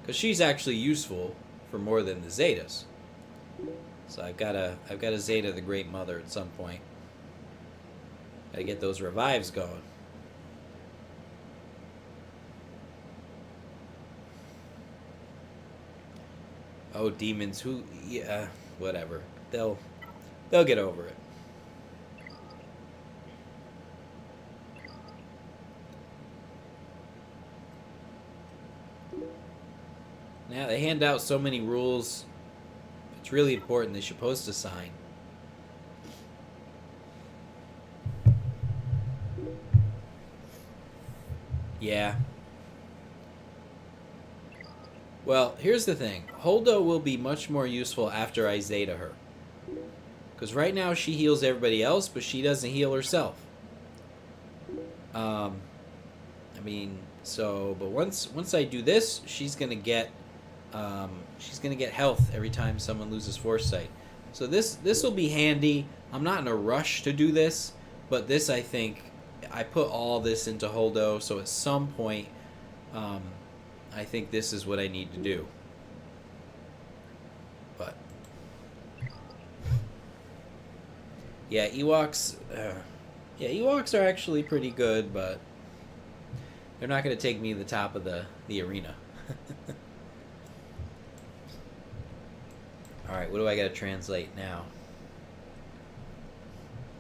because she's actually useful for more than the Zetas. So I've got a Zeta the Great Mother at some point. Gotta get those revives going. Oh, demons! Who? Yeah, whatever. They'll get over it. Now they hand out so many rules. It's really important. They're supposed to sign. Yeah. Well, here's the thing. Holdo will be much more useful after I Zeta her. Because right now she heals everybody else, but she doesn't heal herself. I mean, so, but once I do this, she's gonna get health every time someone loses foresight. So this will be handy. I'm not in a rush to do this, but this, I think, I put all this into Holdo, so at some point, I think this is what I need to do. But yeah, Ewoks are actually pretty good, but they're not going to take me to the top of the arena. Alright, what do I got to translate now?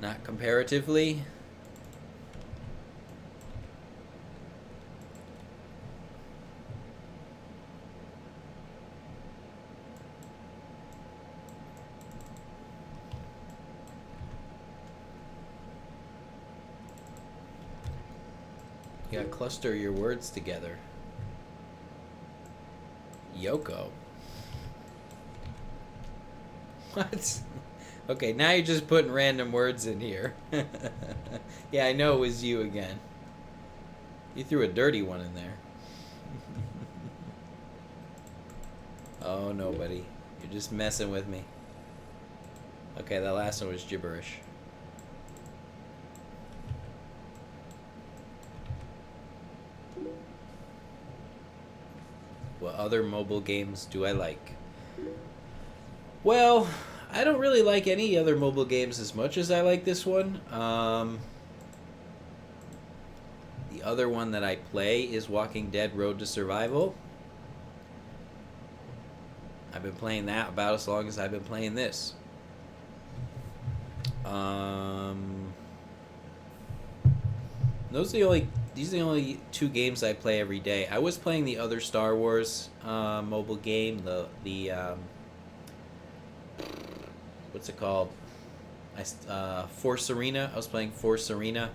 Not comparatively. You gotta cluster your words together. Yoko. What? Okay, now you're just putting random words in here. Yeah, I know it was you again. You threw a dirty one in there. Oh, no, buddy. You're just messing with me. Okay, that last one was gibberish. What other mobile games do I like? Well, I don't really like any other mobile games as much as I like this one. The other one that I play is Walking Dead Road to Survival. I've been playing that about as long as I've been playing this. These are the only two games I play every day. I was playing the other Star Wars mobile game, the what's it called? Force Arena. I was playing Force Arena.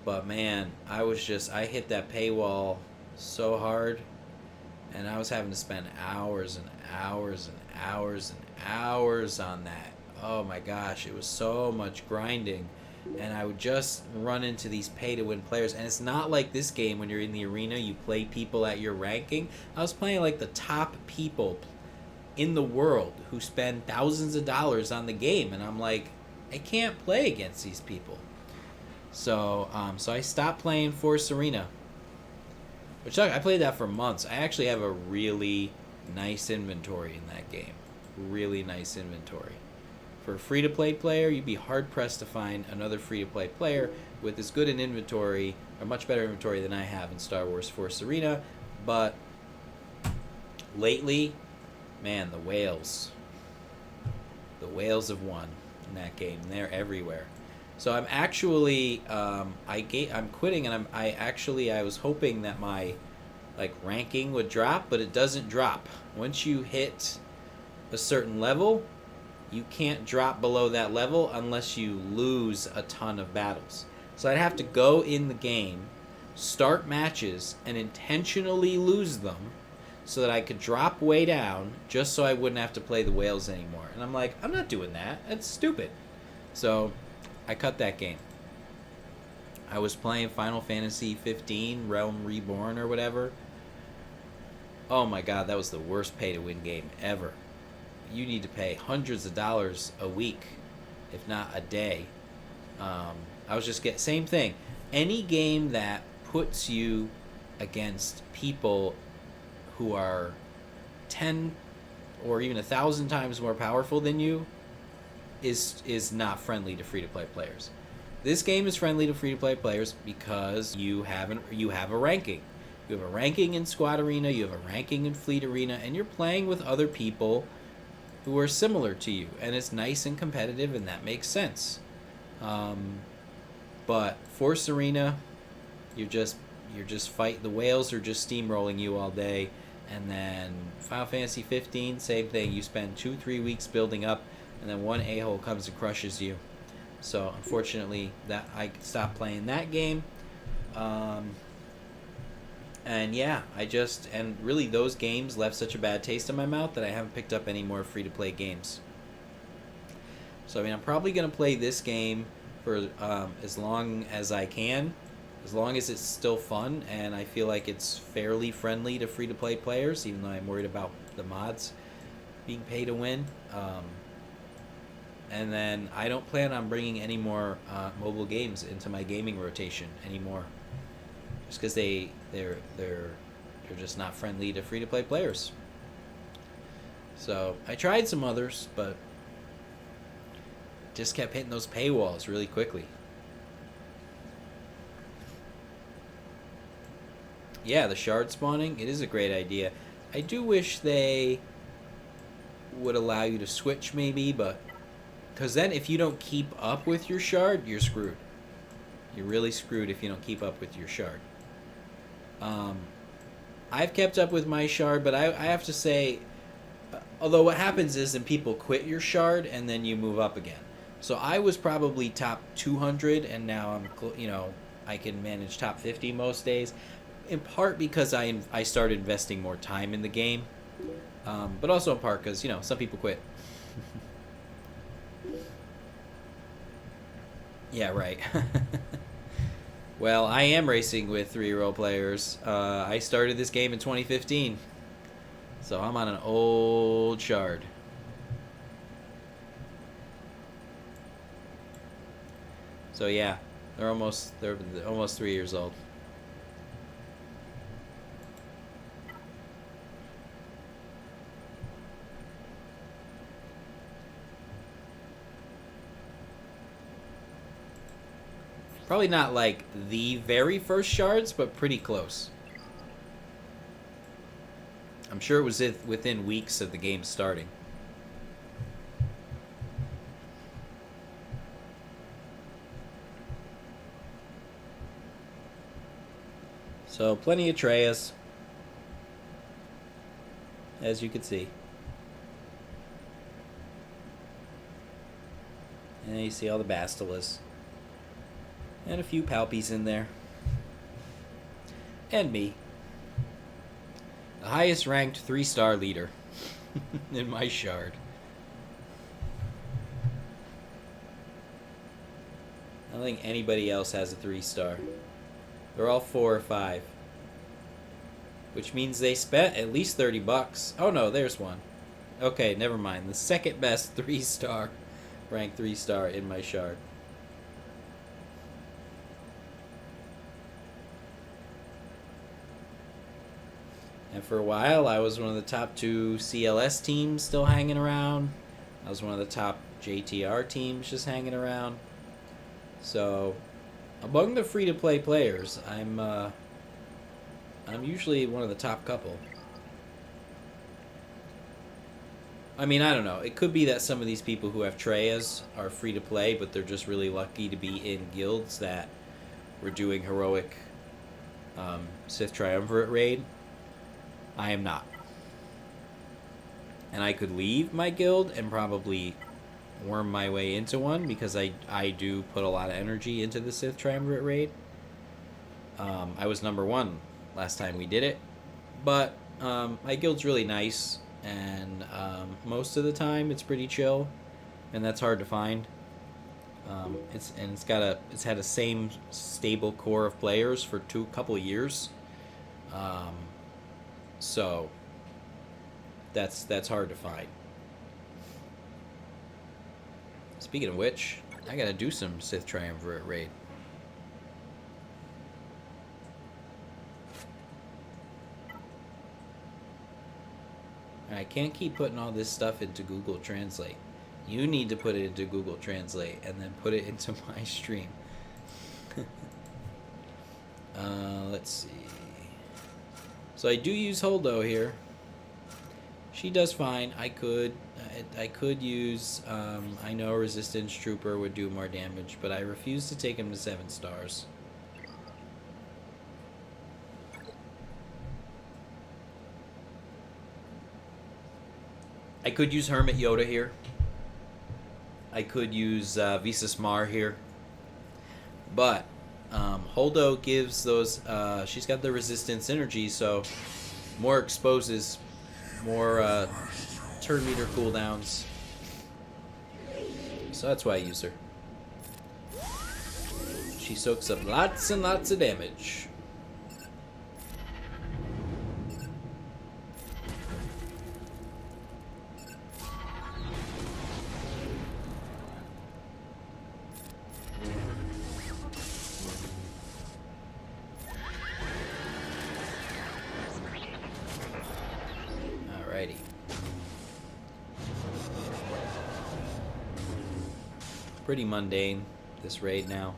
But man, I hit that paywall so hard, and I was having to spend hours and hours and hours and hours on that. Oh my gosh, it was so much grinding. And I would just run into these pay-to-win players. And it's not like this game when you're in the arena, you play people at your ranking. I was playing like the top people in the world who spend thousands of dollars on the game. And I'm like, I can't play against these people. So I stopped playing Force Arena. Which I played that for months. I actually have a really nice inventory in that game. Really nice inventory. For a free-to-play player, you'd be hard-pressed to find another free-to-play player with as good an inventory, or much better inventory than I have in Star Wars Force Arena. But lately, man, the whales have won in that game. They're everywhere. So I'm actually I'm quitting, and I was hoping that my like ranking would drop, but it doesn't drop. Once you hit a certain level, you can't drop below that level unless you lose a ton of battles. So I'd have to go in the game, start matches, and intentionally lose them so that I could drop way down just so I wouldn't have to play the whales anymore. And I'm like, I'm not doing that. That's stupid. So I cut that game. I was playing Final Fantasy 15 Realm Reborn or whatever. Oh my god, that was the worst pay to win game ever. You need to pay hundreds of dollars a week, if not a day. I was just same thing. Any game that puts you against people who are 10 or even 1,000 times more powerful than you is not friendly to free-to-play players. This game is friendly to free-to-play players because you have a ranking. You have a ranking in Squad Arena, you have a ranking in Fleet Arena, and you're playing with other people who are similar to you, and it's nice and competitive, and that makes sense. But Force Arena, you're just fighting. The whales are just steamrolling you all day. And then Final Fantasy 15, same thing. You spend 2-3 weeks building up, and then one a-hole comes and crushes you. So unfortunately, that I stopped playing that game. And yeah, and really those games left such a bad taste in my mouth that I haven't picked up any more free-to-play games. So I mean, I'm probably gonna play this game for as long as I can, as long as it's still fun and I feel like it's fairly friendly to free-to-play players, even though I'm worried about the mods being pay to win. And then I don't plan on bringing any more mobile games into my gaming rotation anymore, just because they're just not friendly to free-to-play players. So I tried some others, but just kept hitting those paywalls really quickly. Yeah, the shard spawning, it is a great idea. I do wish they would allow you to switch maybe, but because then if you don't keep up with your shard, you're screwed. You're really screwed if you don't keep up with your shard. I've kept up with my shard, but I have to say, although what happens is then people quit your shard and then you move up again. So I was probably top 200, and now I can manage top 50 most days, in part because I started investing more time in the game, but also in part because some people quit. Yeah, right. Well, I am racing with 3-year-old players. I started this game in 2015, so I'm on an old shard. So yeah, they're almost 3 years old. Probably not like the very first shards, but pretty close. I'm sure it was within weeks of the game starting. So plenty of Treyas, as you can see. And you see all the Bastilas. And a few Palpies in there. And me. The highest ranked 3-star leader in my shard. I don't think anybody else has a 3-star. They're all 4 or 5. Which means they spent at least $30. Oh no, there's one. Okay, never mind. The second best 3-star, ranked 3-star in my shard. And for a while, I was one of the top 2 CLS teams still hanging around. I was one of the top JTR teams just hanging around. So, among the free-to-play players, I'm usually one of the top couple. I mean, I don't know. It could be that some of these people who have Treyas are free to play, but they're just really lucky to be in guilds that were doing heroic Sith Triumvirate raid. I am not. And I could leave my guild and probably worm my way into one because I do put a lot of energy into the Sith Triumvirate raid. I was number 1 last time we did it. But my guild's really nice, and most of the time it's pretty chill, and that's hard to find. It's had the same stable core of players for couple of years, so that's hard to find. Speaking of which, I gotta do some Sith Triumvirate raid. I can't keep putting all this stuff into Google Translate. You need to put it into Google Translate and then put it into my stream. Let's see. So I do use Holdo here. She does fine. I could use. I know a Resistance Trooper would do more damage, but I refuse to take him to 7 stars. I could use Hermit Yoda here. I could use Visas Mar here. But Holdo gives those... she's got the resistance energy, so more exposes, more turn meter cooldowns. So that's why I use her. She soaks up lots and lots of damage. Pretty mundane, this raid now.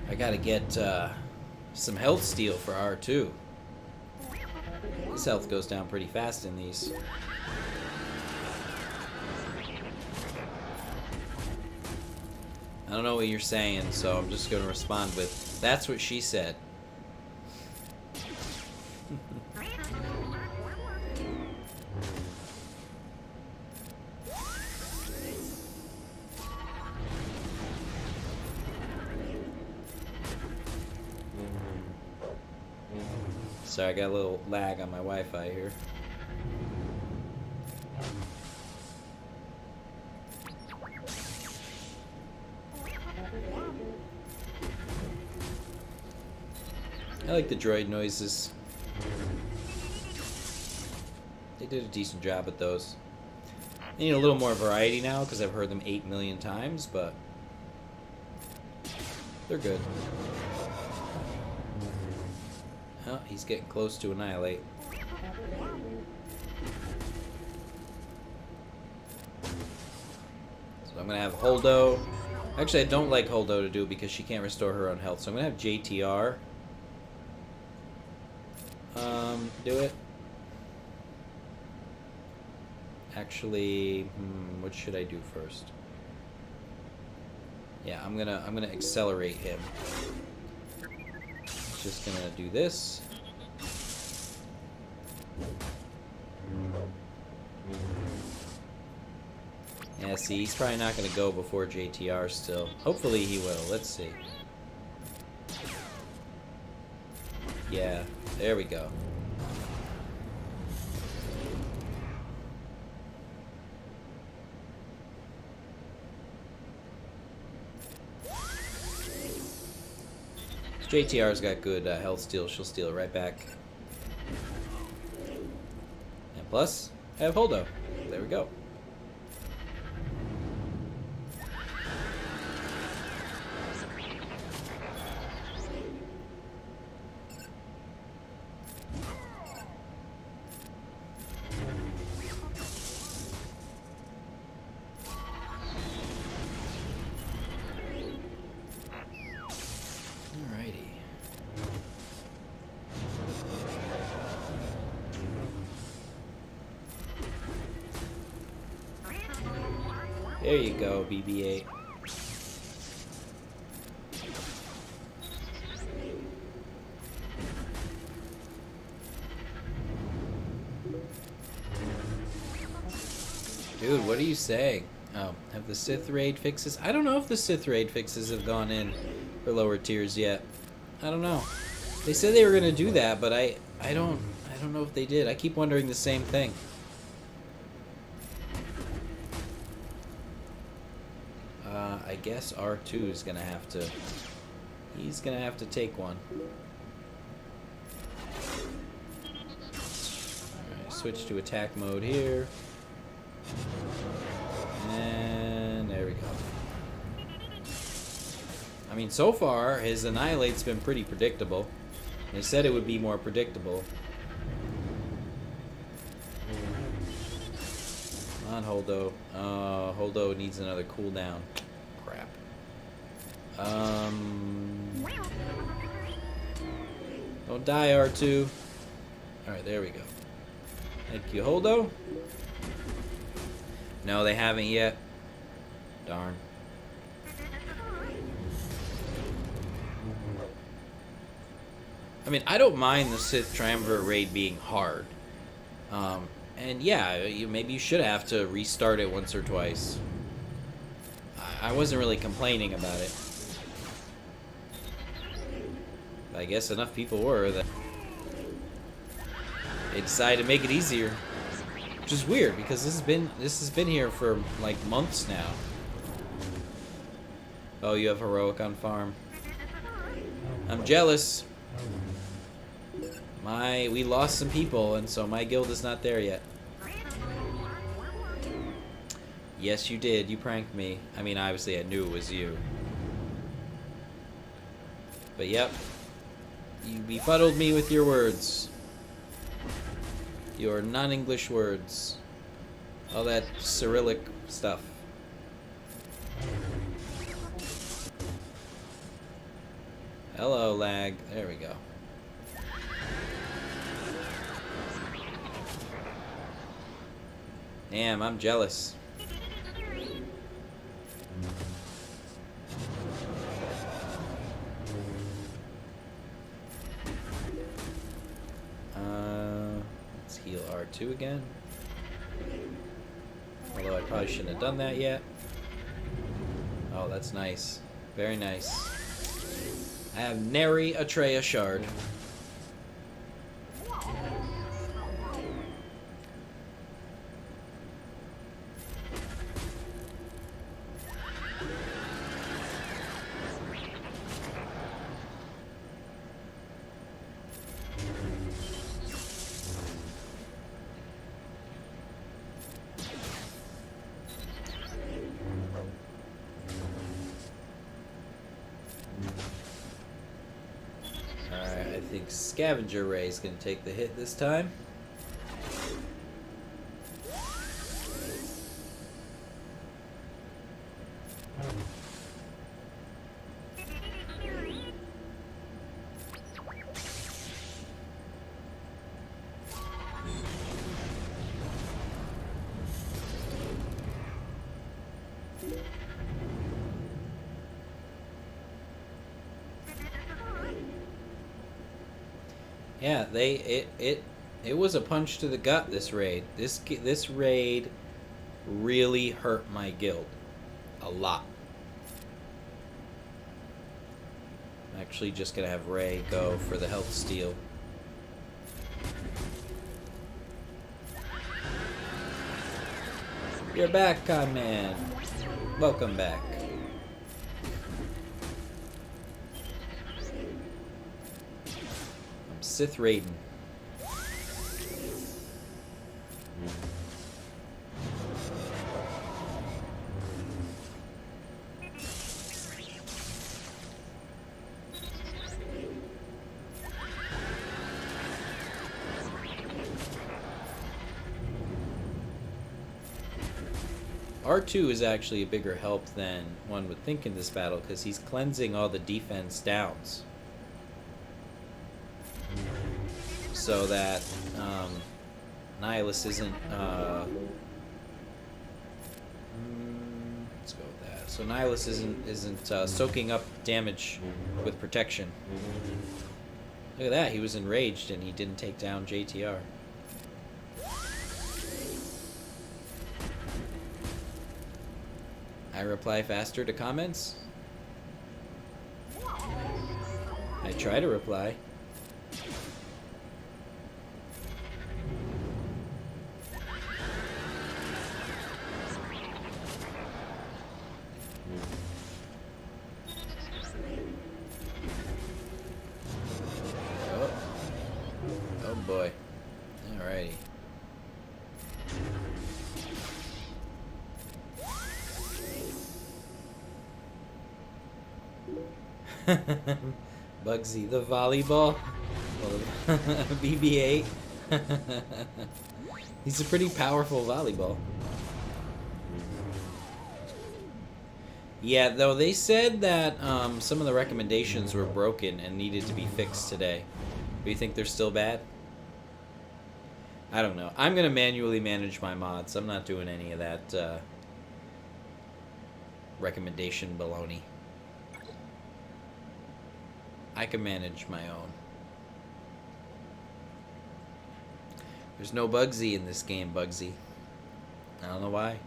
I gotta get some health steal for R2. His health goes down pretty fast in these. I don't know what you're saying, so I'm just gonna respond with, that's what she said. Sorry, I got a little lag on my Wi-Fi here. I like the droid noises. They did a decent job at those. I need a little more variety now because I've heard them 8 million times, but they're good. Oh, he's getting close to annihilate. So I'm gonna have Holdo. Actually, I don't like Holdo to do it because she can't restore her own health. So I'm gonna have JTR do it. Actually, what should I do first? Yeah, I'm gonna accelerate him. Just gonna do this. Yeah, see, he's probably not gonna go before JTR still. Hopefully he will. Let's see. Yeah, there we go. JTR's got good health steal. She'll steal it right back. And plus, I have Holdo. There we go. There you go, BB-8. Dude, what are you saying? Oh, have the Sith raid fixes? I don't know if the Sith raid fixes have gone in for lower tiers yet. I don't know. They said they were gonna do that, but I don't know if they did. I keep wondering the same thing. I guess R2 is gonna have to. He's gonna have to take one. Alright, switch to attack mode here. And there we go. I mean, so far, his Annihilate's been pretty predictable. They said it would be more predictable. Come on, Holdo. Holdo needs another cooldown. Crap. Don't die, R2. Alright, there we go. Thank you, Holdo. No, they haven't yet. Darn. I mean, I don't mind the Sith Triumvirate raid being hard. And yeah, maybe you should have to restart it once or twice. I wasn't really complaining about it. I guess enough people were that they decided to make it easier. Which is weird because this has been here for like months now. Oh, you have heroic on farm. I'm jealous. We lost some people, and so my guild is not there yet. Yes, you did. You pranked me. I mean, obviously I knew it was you. But yep. You befuddled me with your words. Your non-English words. All that Cyrillic stuff. Hello, lag. There we go. Damn, I'm jealous. Let's heal R2 again. Although I probably shouldn't have done that yet. Oh, that's nice. Very nice. I have nary a Treya shard. I think Scavenger Ray is going to take the hit this time. Yeah, it was a punch to the gut, this raid. This raid really hurt my guild a lot. I'm actually just gonna have Ray go for the health steal. You're back, Con Man. Welcome back. Sith Raiden. R2 is actually a bigger help than one would think in this battle because he's cleansing all the defense downs. So that Nihilus isn't So Nihilus isn't soaking up damage with protection. Look at that, he was enraged and he didn't take down JTR. I reply faster to comments. I try to reply. Oh boy. Alrighty. Bugsy the volleyball. Well, BB-8. He's a pretty powerful volleyball. Yeah, though they said that some of the recommendations were broken and needed to be fixed today. Do you think they're still bad? I don't know. I'm going to manually manage my mods. I'm not doing any of that recommendation baloney. I can manage my own. There's no Bugsy in this game, Bugsy. I don't know why.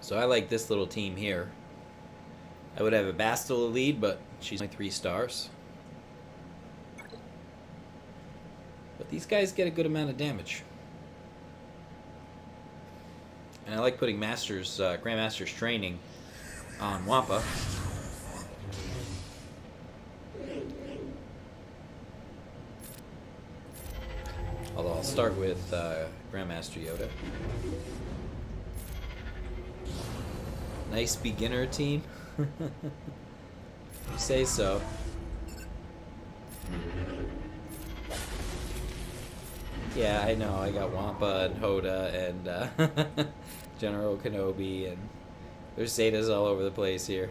So I like this little team here. I would have a Bastila lead, but she's only 3 stars. But these guys get a good amount of damage. And I like putting Grandmaster's training on Wampa. Although I'll start with Grandmaster Yoda. Nice beginner team. You say so. Yeah, I know. I got Wampa and Hoda and General Kenobi, and there's Zetas all over the place here.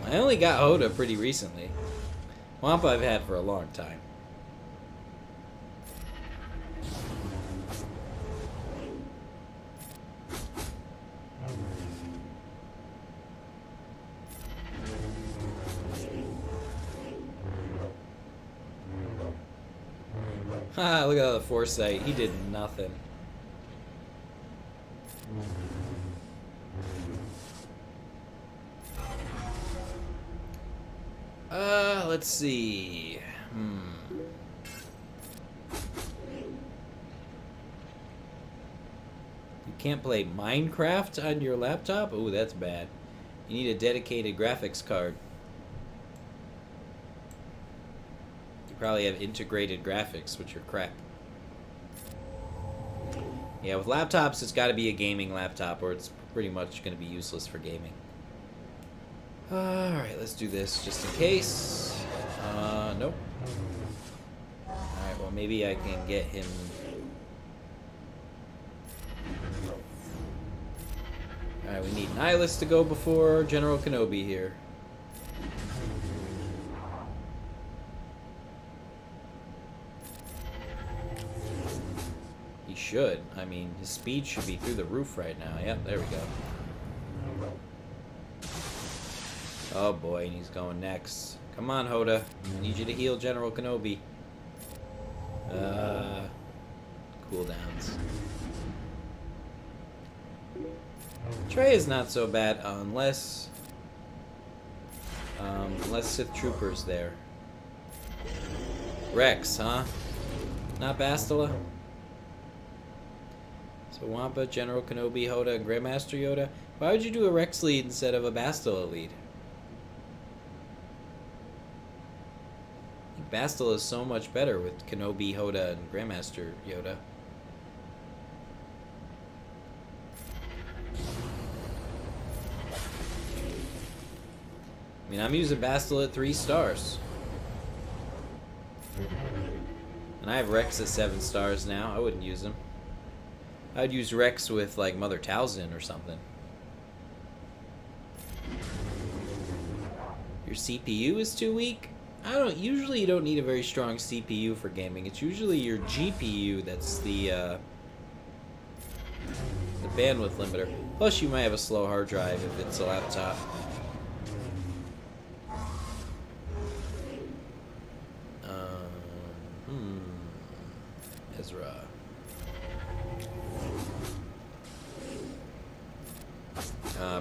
I only got Hoda pretty recently. Wampa I've had for a long time. Ah, look at the foresight. He did nothing. Let's see. You can't play Minecraft on your laptop? Ooh, that's bad. You need a dedicated graphics card. Probably have integrated graphics, which are crap. Yeah, with laptops, it's got to be a gaming laptop, or it's pretty much going to be useless for gaming. Alright, let's do this just in case. Nope. Alright, well, maybe I can get him. Alright, we need Nihilus to go before General Kenobi here. He should. I mean, his speed should be through the roof right now. Yep, there we go. Oh boy, and he's going next. Come on, Hoda. I need you to heal General Kenobi. Cooldowns. Trey is not so bad unless Sith Trooper's there. Rex, huh? Not Bastila? So Wampa, General Kenobi, Hoda, and Grandmaster Yoda. Why would you do a Rex lead instead of a Bastila lead? I think Bastila is so much better with Kenobi, Hoda, and Grandmaster Yoda. I mean, I'm using Bastille at 3 stars. And I have Rex at 7 stars now. I wouldn't use him. I would use Rex with, like, Mother Talzin or something. Your CPU is too weak? Usually you don't need a very strong CPU for gaming. It's usually your GPU that's the bandwidth limiter. Plus you might have a slow hard drive if it's a laptop. Ezra.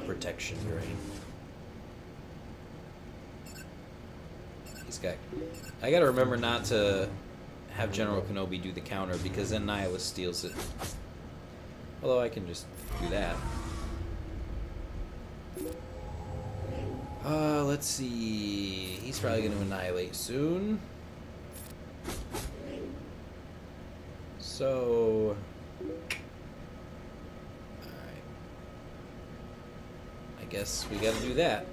Protection drain. I gotta remember not to have General Kenobi do the counter because then Nihilus steals it. Although I can just do that. Let's see. He's probably gonna annihilate soon. So... Alright. I guess we gotta do that.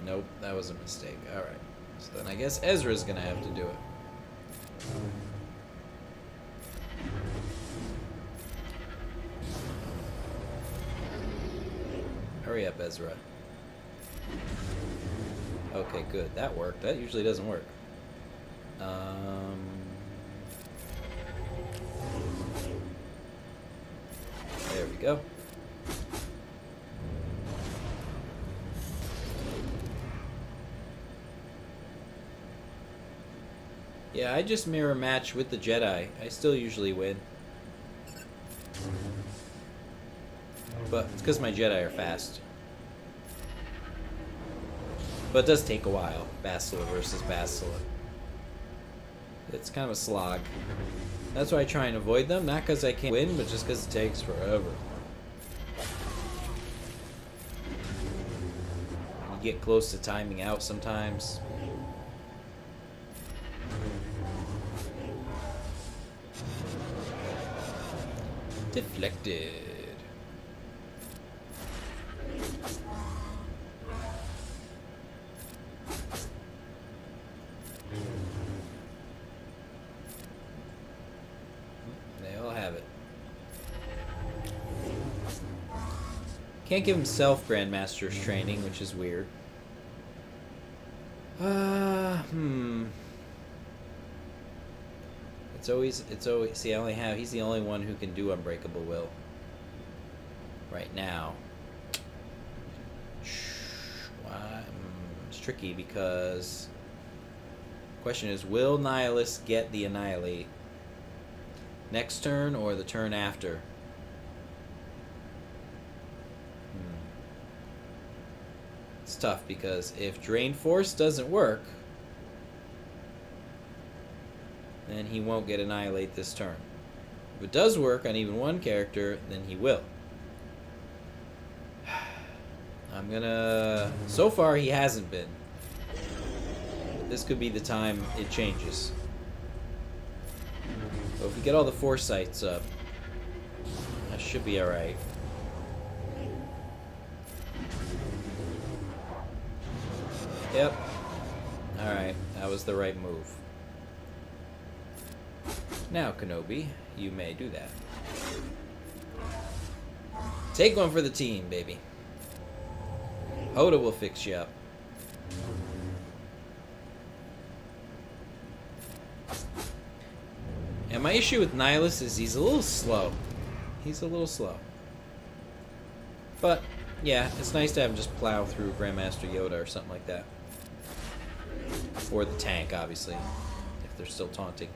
Nope, that was a mistake. Alright. So then I guess Ezra's gonna have to do it. Hurry up, Ezra. Okay, good. That worked. That usually doesn't work. There we go. Yeah, I just mirror match with the Jedi. I still usually win. But it's because my Jedi are fast. But it does take a while. Bastila versus Bastila. It's kind of a slog. That's why I try and avoid them. Not because I can't win, but just because it takes forever. You get close to timing out sometimes. Deflected. They all have it. Can't give himself Grandmaster's training, which is weird. It's always, see, he's the only one who can do Unbreakable Will. Right now. It's tricky because the question is, will Nihilus get the Annihilate next turn or the turn after? It's tough because if Drain Force doesn't work, then he won't get Annihilate this turn. If it does work on even one character, then he will. I'm gonna... So far, he hasn't been. This could be the time it changes. So if we get all the foresights up, that should be alright. Yep. Alright, that was the right move. Now, Kenobi, you may do that. Take one for the team, baby. Hoda will fix you up. And my issue with Nihilus is he's a little slow. He's a little slow. But, yeah, it's nice to have him just plow through Grandmaster Yoda or something like that. Or the tank, obviously, if they're still taunting.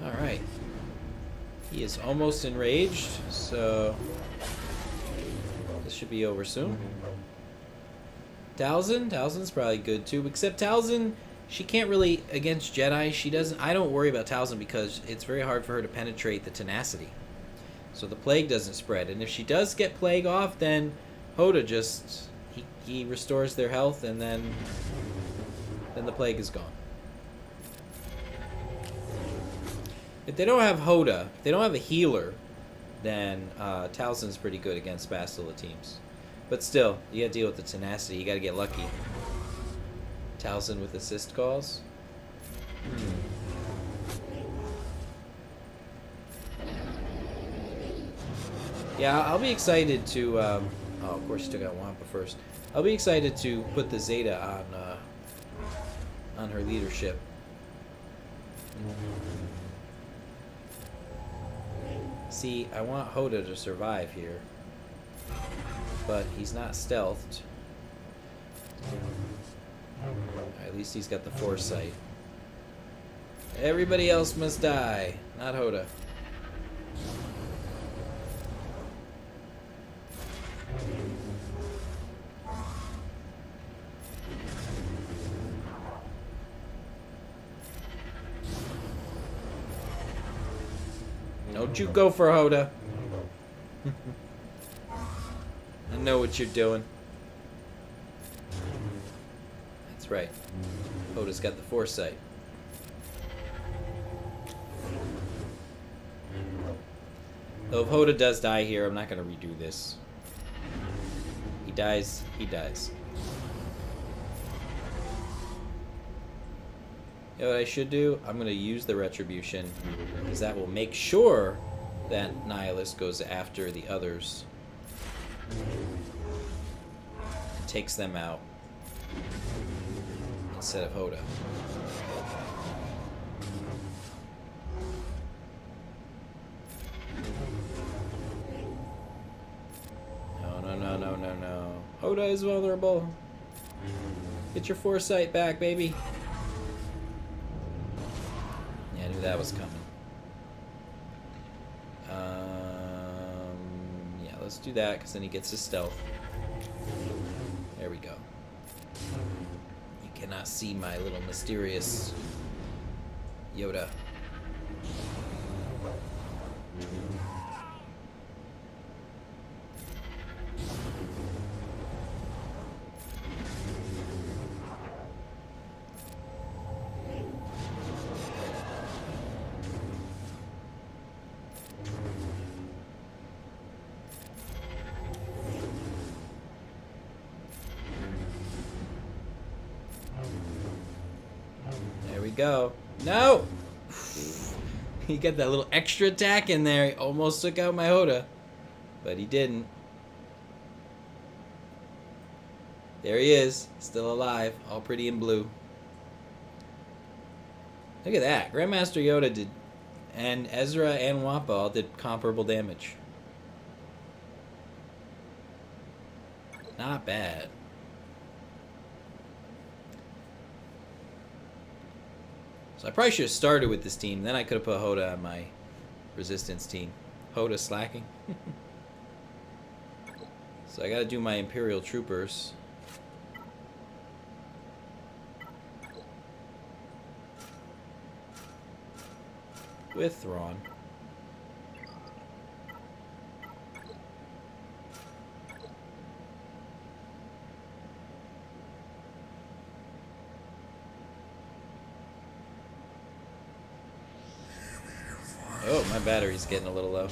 Alright. He is almost enraged, so this should be over soon. Talzin's probably good too, except Talzin, she can't really, against Jedi, I don't worry about Talzin because it's very hard for her to penetrate the tenacity. So the plague doesn't spread, and if she does get plague off, then Hoda just, he restores their health, and then the plague is gone. If they don't have Hoda, if they don't have a healer, then Talzin's pretty good against Bastila teams. But still, you gotta deal with the tenacity. You gotta get lucky. Talzin with assist calls. Yeah, I'll be excited to. Oh, of course, you took out Wampa first. I'll be excited to put the Zeta on her leadership. See, I want Hoda to survive here, but he's not stealthed. At least he's got the foresight. Everybody else must die, not Hoda. Don't you go for Hoda. I know what you're doing. That's right. Hoda's got the foresight. Though if Hoda does die here, I'm not going to redo this. He dies, he dies. You know what I should do? I'm going to use the Retribution, because that will make sure that Nihilist goes after the others and takes them out instead of Hoda. No. Hoda is vulnerable. Get your foresight back, baby. Yeah, I knew that was coming. Yeah, let's do that, because then he gets his stealth. There we go. You cannot see my little mysterious Yoda. Go. No! He got that little extra attack in there. He almost took out my Hoda. But he didn't. There he is. Still alive. All pretty in blue. Look at that. Grandmaster Yoda did... And Ezra and Wampa all did comparable damage. Not bad. So I probably should have started with this team. Then I could have put Hoda on my resistance team. Hoda slacking. So I gotta do my Imperial Troopers. With Thrawn. Oh, my battery's getting a little low.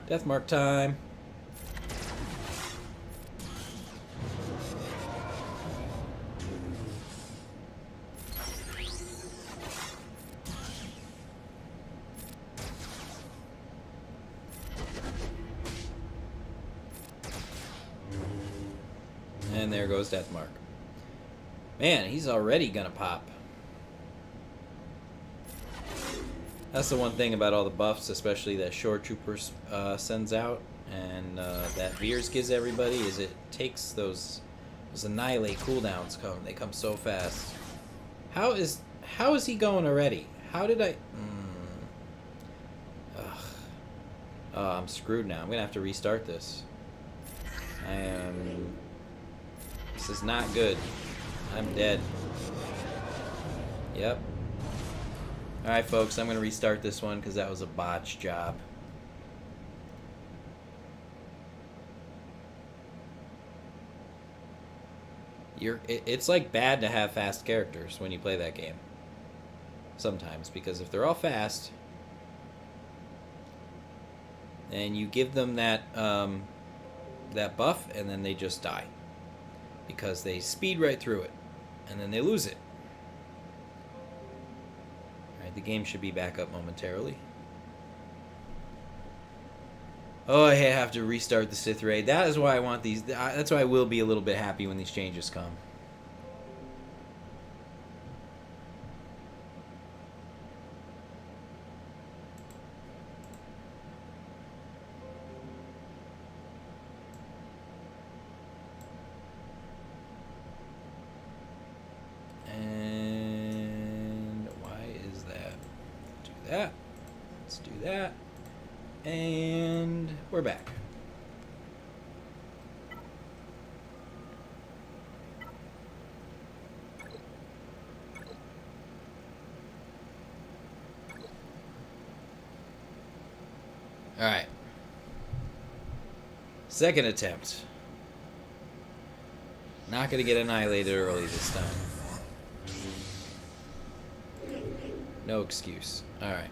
Death mark time. And there goes Death Mark. Man, he's already gonna pop. That's the one thing about all the buffs, especially that Shore Troopers sends out, and that Veers gives everybody, is it takes those Annihilate cooldowns come. They come so fast. How is he going already? How did I... Ugh. Oh, I'm screwed now. I'm gonna have to restart this. I am... This is not good. I'm dead. Yep. Alright, folks, I'm gonna restart this one because that was a botch job. It's like bad to have fast characters when you play that game. Sometimes, because if they're all fast, and you give them that that buff, and then they just die because they speed right through it, and then they lose it. All right, the game should be back up momentarily. Oh, I have to restart the Sith raid. That is why I want these. That's why I will be a little bit happy when these changes come. And why is that? Do that. Let's do that. And we're back. All right. Second attempt. Not going to get annihilated early this time. No excuse. All right.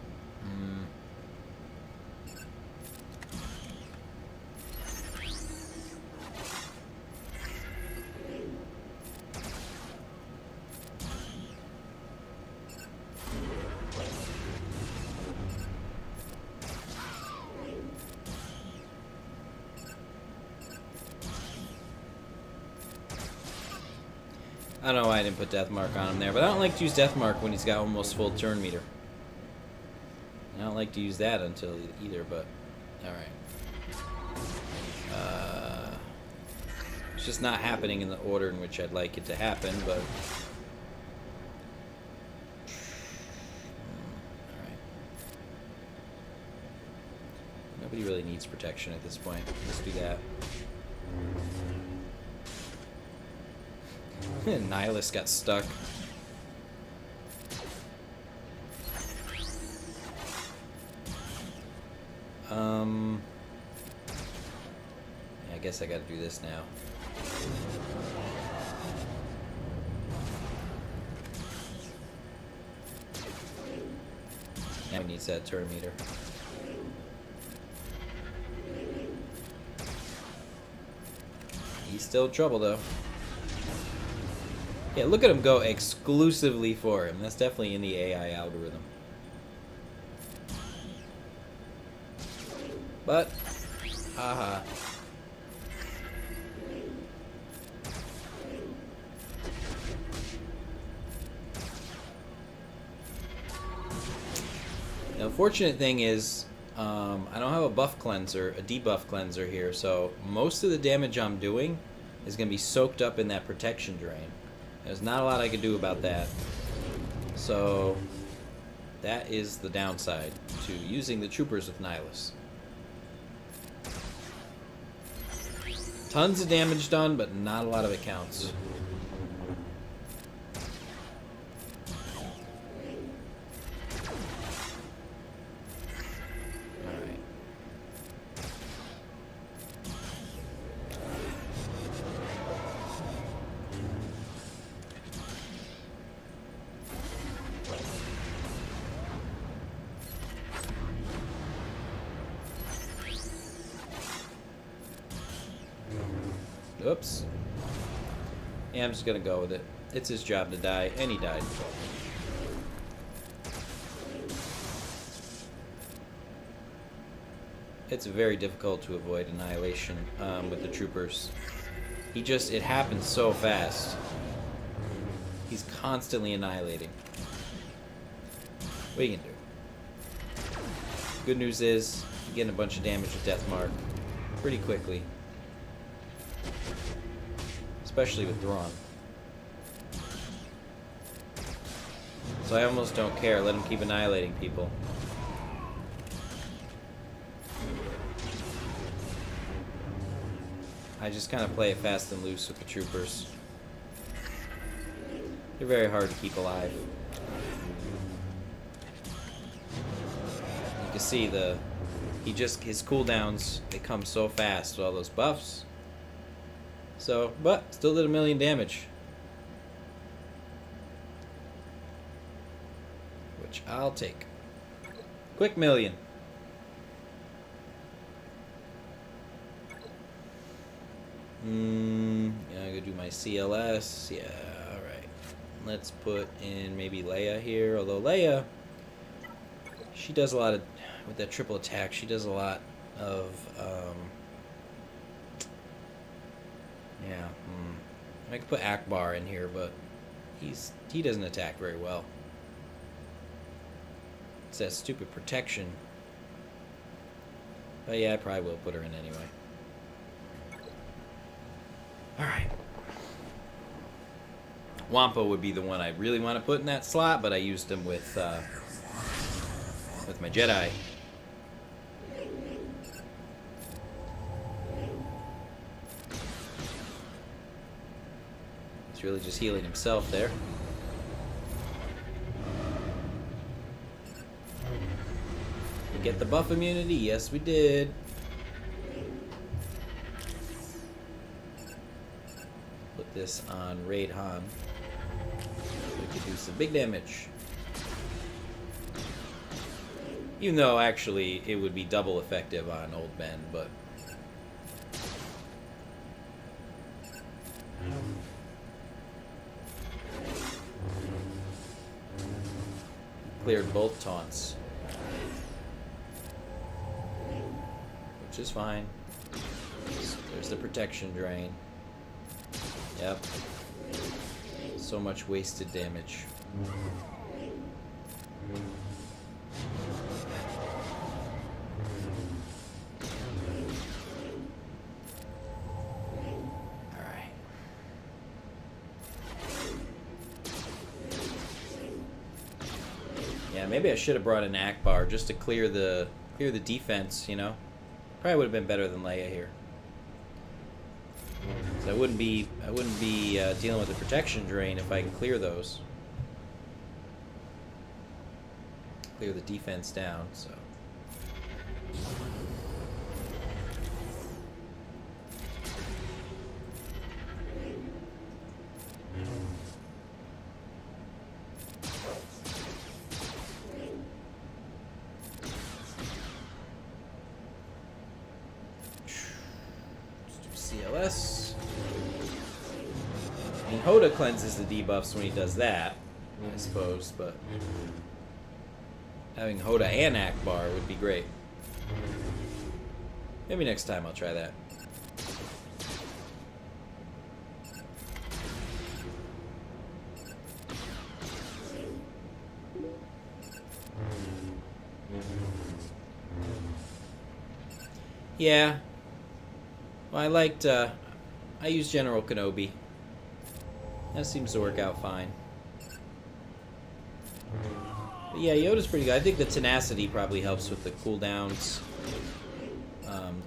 I don't know why I didn't put Death Mark on him there, but I don't like to use Death Mark when he's got almost full turn meter. I don't like to use that until either, but alright. It's just not happening in the order in which I'd like it to happen, but... Alright. Nobody really needs protection at this point. Let's do that. Nihilus got stuck. Yeah, I guess I gotta do this now. Now he needs that turn meter. He's still in trouble though. Yeah, look at him go exclusively for him. That's definitely in the AI algorithm. But, haha. The unfortunate thing is, I don't have a buff cleanser, a debuff cleanser here, so most of the damage I'm doing is going to be soaked up in that protection drain. There's not a lot I can do about that. So, that is the downside to using the troopers with Nihilus. Tons of damage done, but not a lot of it counts. Oops. Yeah, I'm just gonna go with it. It's his job to die, and he died. It's very difficult to avoid annihilation with the troopers. It happens so fast. He's constantly annihilating. What are you gonna do? Good news is, you're getting a bunch of damage with Death Mark pretty quickly. Especially with Thrawn. So I almost don't care. Let him keep annihilating people. I just kind of play it fast and loose with the troopers. They're very hard to keep alive. You can see his cooldowns, they come so fast with all those buffs. So, but still did 1,000,000 damage. Which I'll take. Quick 1,000,000. Yeah, I gotta do my CLS. Yeah, alright. Let's put in maybe Leia here. Although Leia, she does a lot of, with that triple attack, she does a lot of, yeah. I could put Akbar in here, but he doesn't attack very well. It's that stupid protection. But yeah, I probably will put her in anyway. Alright. Wampa would be the one I really want to put in that slot, but I used him with my Jedi. He's really just healing himself there. We get the buff immunity? Yes, we did. Put this on Raid Han. We could do some big damage. Even though, actually, it would be double effective on Old Ben, but... Cleared both taunts. Which is fine. There's the protection drain. Yep. So much wasted damage. Alright. Yeah, maybe I should have brought in Akbar just to clear the defense, you know? Probably would have been better than Leia here. So I wouldn't be dealing with the protection drain if I can clear those. Clear the defense down, so. CLS. I mean, Hoda cleanses the debuffs when he does that, I suppose, but having Hoda and Akbar would be great. Maybe next time I'll try that. Yeah. Well, I used General Kenobi. That seems to work out fine. But yeah, Yoda's pretty good. I think the tenacity probably helps with the cooldowns.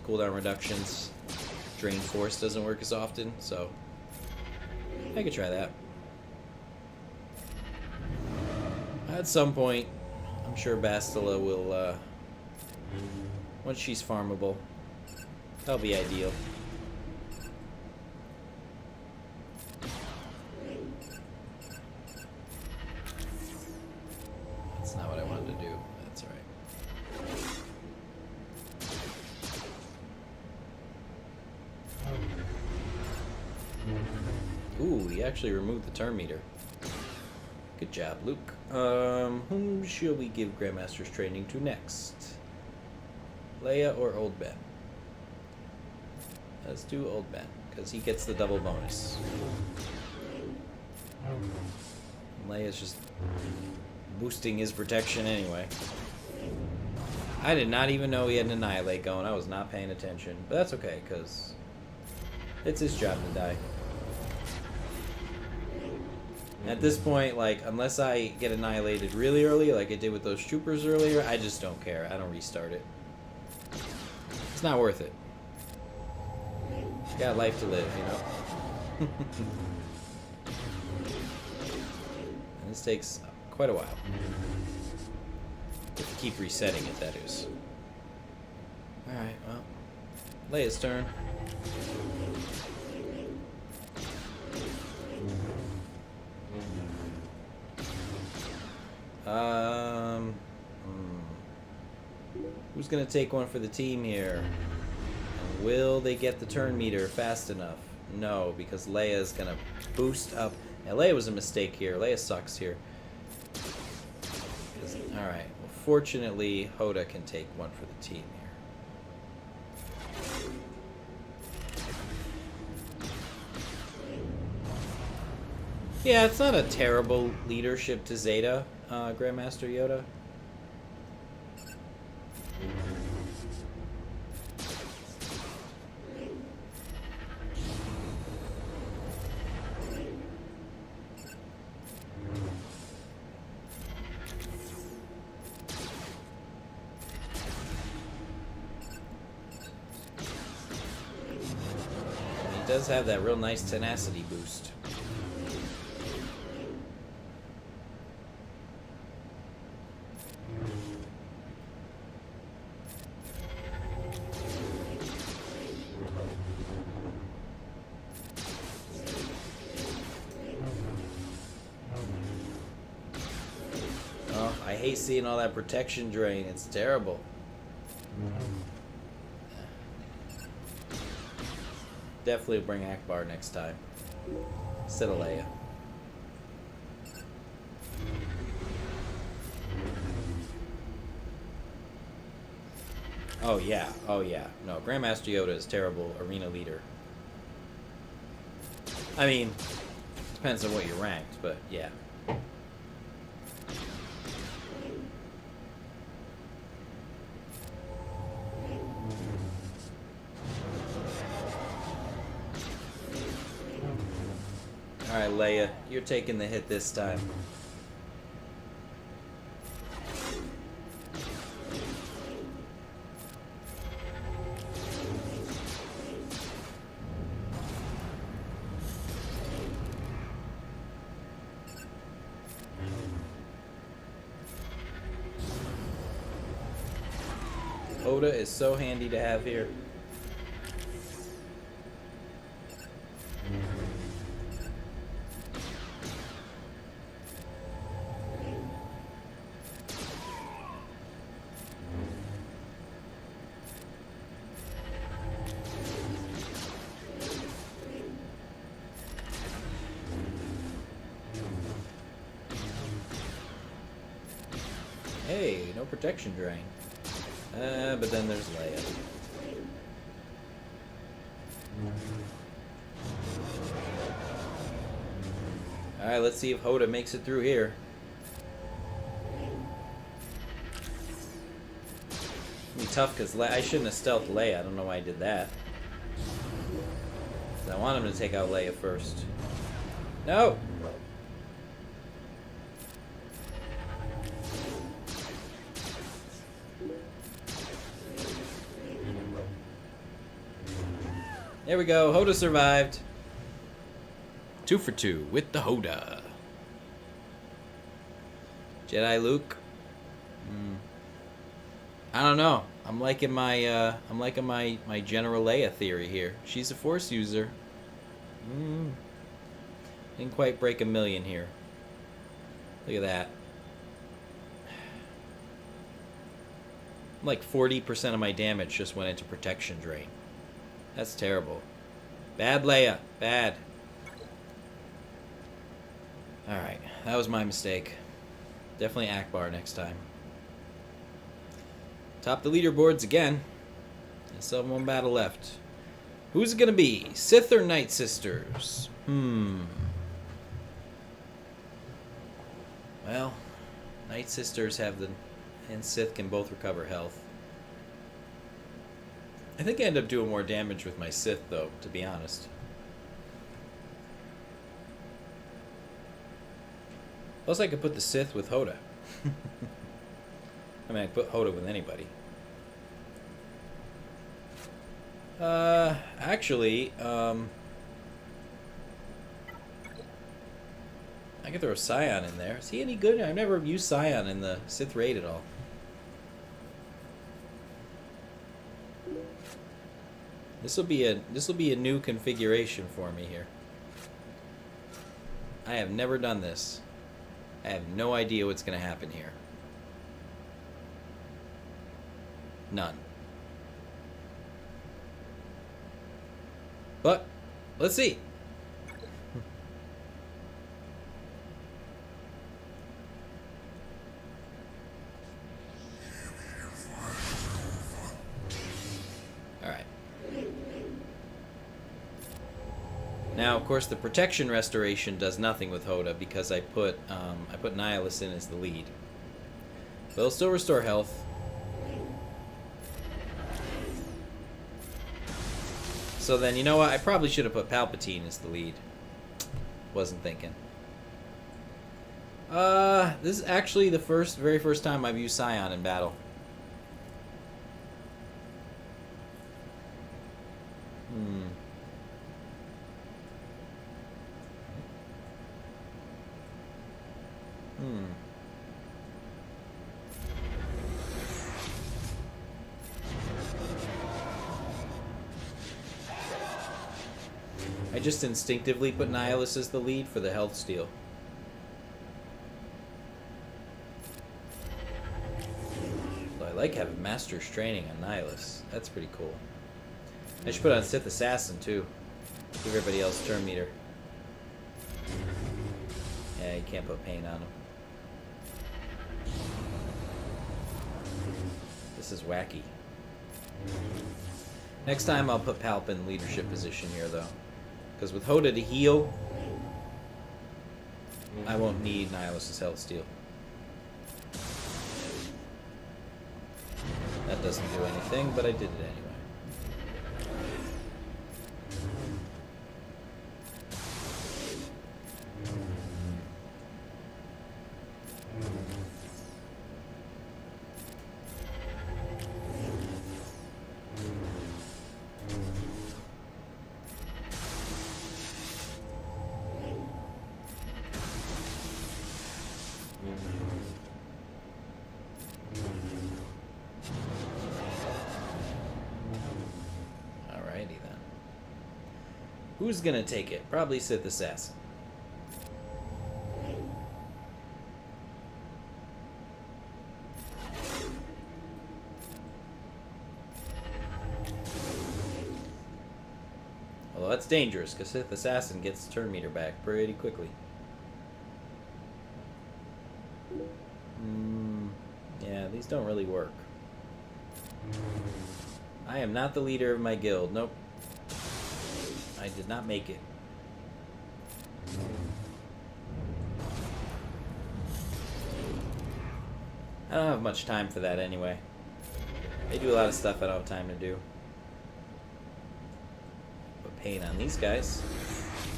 Cooldown reductions. Drain Force doesn't work as often, so I could try that. At some point, I'm sure Bastila will, once she's farmable, that'll be ideal. That's not what I wanted to do. That's alright. Ooh, he actually removed the turn meter. Good job, Luke. Whom shall we give Grandmaster's training to next? Leia or Old Ben? Let's do Old Ben, because he gets the double bonus. Leia's just boosting his protection anyway. I did not even know he had an Annihilate going. I was not paying attention. But that's okay, because it's his job to die. At this point, like, unless I get annihilated really early, like I did with those troopers earlier, I just don't care. I don't restart it. It's not worth it. Got life to live, you know? And this takes quite a while. Have to keep resetting it, that is. Alright, well. Leia's turn. Who's gonna take one for the team here? And will they get the turn meter fast enough? No, because Leia's gonna boost up. Now, Leia was a mistake here. Leia sucks here. Alright, well, fortunately, Hoda can take one for the team here. Yeah, it's not a terrible leadership to Zeta, Grandmaster Yoda. He does have that real nice tenacity boost. Oh, I hate seeing all that protection drain. It's terrible. Definitely bring Akbar next time. Instead of Leia. Oh yeah, oh yeah. No, Grandmaster Yoda is terrible arena leader. I mean, depends on what you're ranked, but yeah. Alright, Leia, you're taking the hit this time. Oda is so handy to have here. Hey, no protection drain. But then there's Leia. Alright, let's see if Hoda makes it through here. It'll be tough because I shouldn't have stealthed Leia. I don't know why I did that. I want him to take out Leia first. No! There we go. Hoda survived. 2 for 2 with the Hoda. Jedi Luke. I don't know. I'm liking my my General Leia theory here. She's a Force user. Didn't quite break 1,000,000 here. Look at that. Like 40% of my damage just went into protection drain. That's terrible. Bad Leia. Bad. Alright. That was my mistake. Definitely Akbar next time. Top the leaderboards again. And still have 1 battle left. Who's it gonna be? Sith or Night Sisters? Well, Night Sisters have the... and Sith can both recover health. I think I end up doing more damage with my Sith, though, to be honest. Plus, I could put the Sith with Hoda. I mean, I could put Hoda with anybody. Actually, I could throw Scion in there. Is he any good? I've never used Scion in the Sith raid at all. This will be a new configuration for me here. I have never done this. I have no idea what's going to happen here. None. But let's see. Now, of course, the protection restoration does nothing with Hoda because I put Nihilus in as the lead. But it'll still restore health. So then, you know what? I probably should have put Palpatine as the lead. Wasn't thinking. This is actually the very first time I've used Scion in battle. I just instinctively put Nihilus as the lead for the health steal. So I like having Master's Training on Nihilus. That's pretty cool. I should put on Sith Assassin too. Give everybody else turn meter. Yeah, you can't put pain on him. This is wacky. Next time I'll put Palp in leadership position here though. Because with Hoda to heal, I won't need Nihilus's health steal. That doesn't do anything, but I did it anyway. Who's gonna take it? Probably Sith Assassin. Although that's dangerous, because Sith Assassin gets the turn meter back pretty quickly. Yeah, these don't really work. I am not the leader of my guild. Nope. I did not make it. I don't have much time for that anyway. They do a lot of stuff I don't have time to do. Put pain on these guys.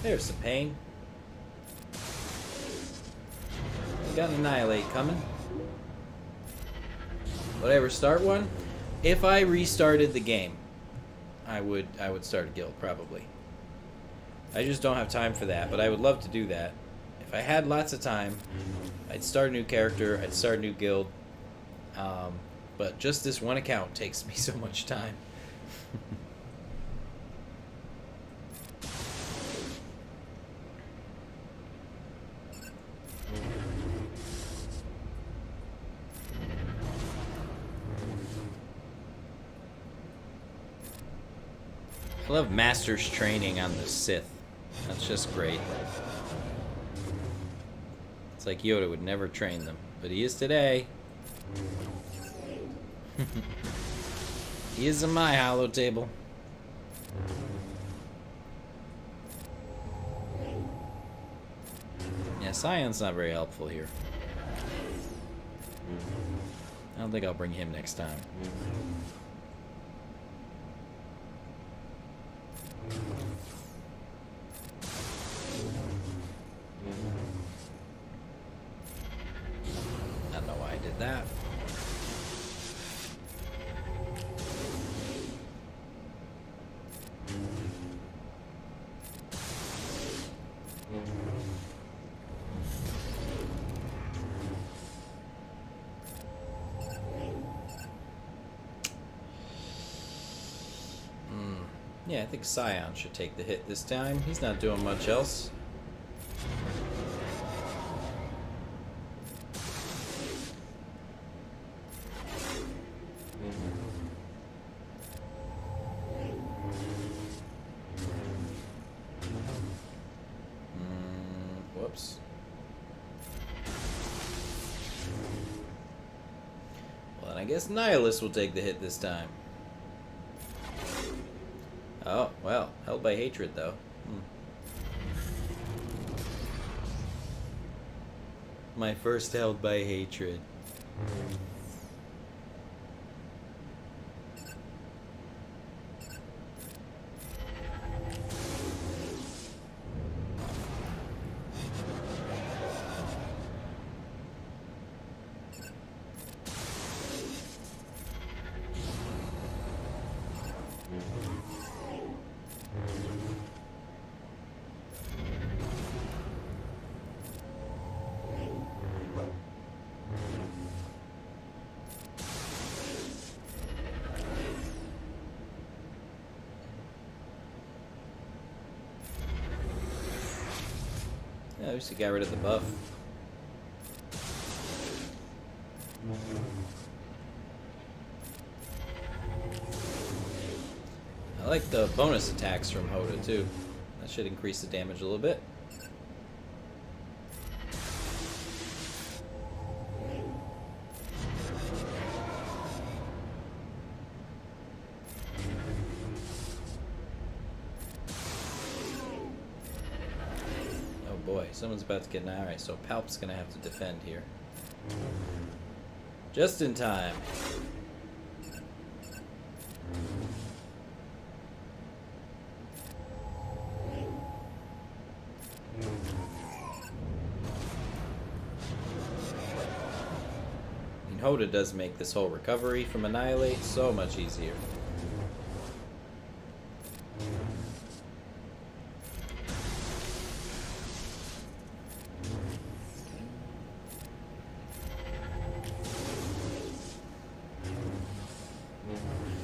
There's some pain. Got an Annihilate coming. Would I ever start one? If I restarted the game, I would start a guild, probably. I just don't have time for that, but I would love to do that. If I had lots of time, I'd start a new character, I'd start a new guild. But just this one account takes me so much time. I love Master's Training on the Sith. That's just great. It's like Yoda would never train them, but he is today. He is in my hollow table. Yeah, Scion's not very helpful here. I don't think I'll bring him next time. I don't know why I did that. Yeah, I think Scion should take the hit this time. He's not doing much else. Whoops. Well, then I guess Nihilus will take the hit this time. Oh, well, held by hatred, though. My first held by hatred. Yeah, at least he got rid of the buff. I like the bonus attacks from Hoda too. That should increase the damage a little bit. Oh boy, someone's about to get an eye. Alright, so Palp's gonna have to defend here. Just in time. Hoda does make this whole recovery from Annihilate so much easier.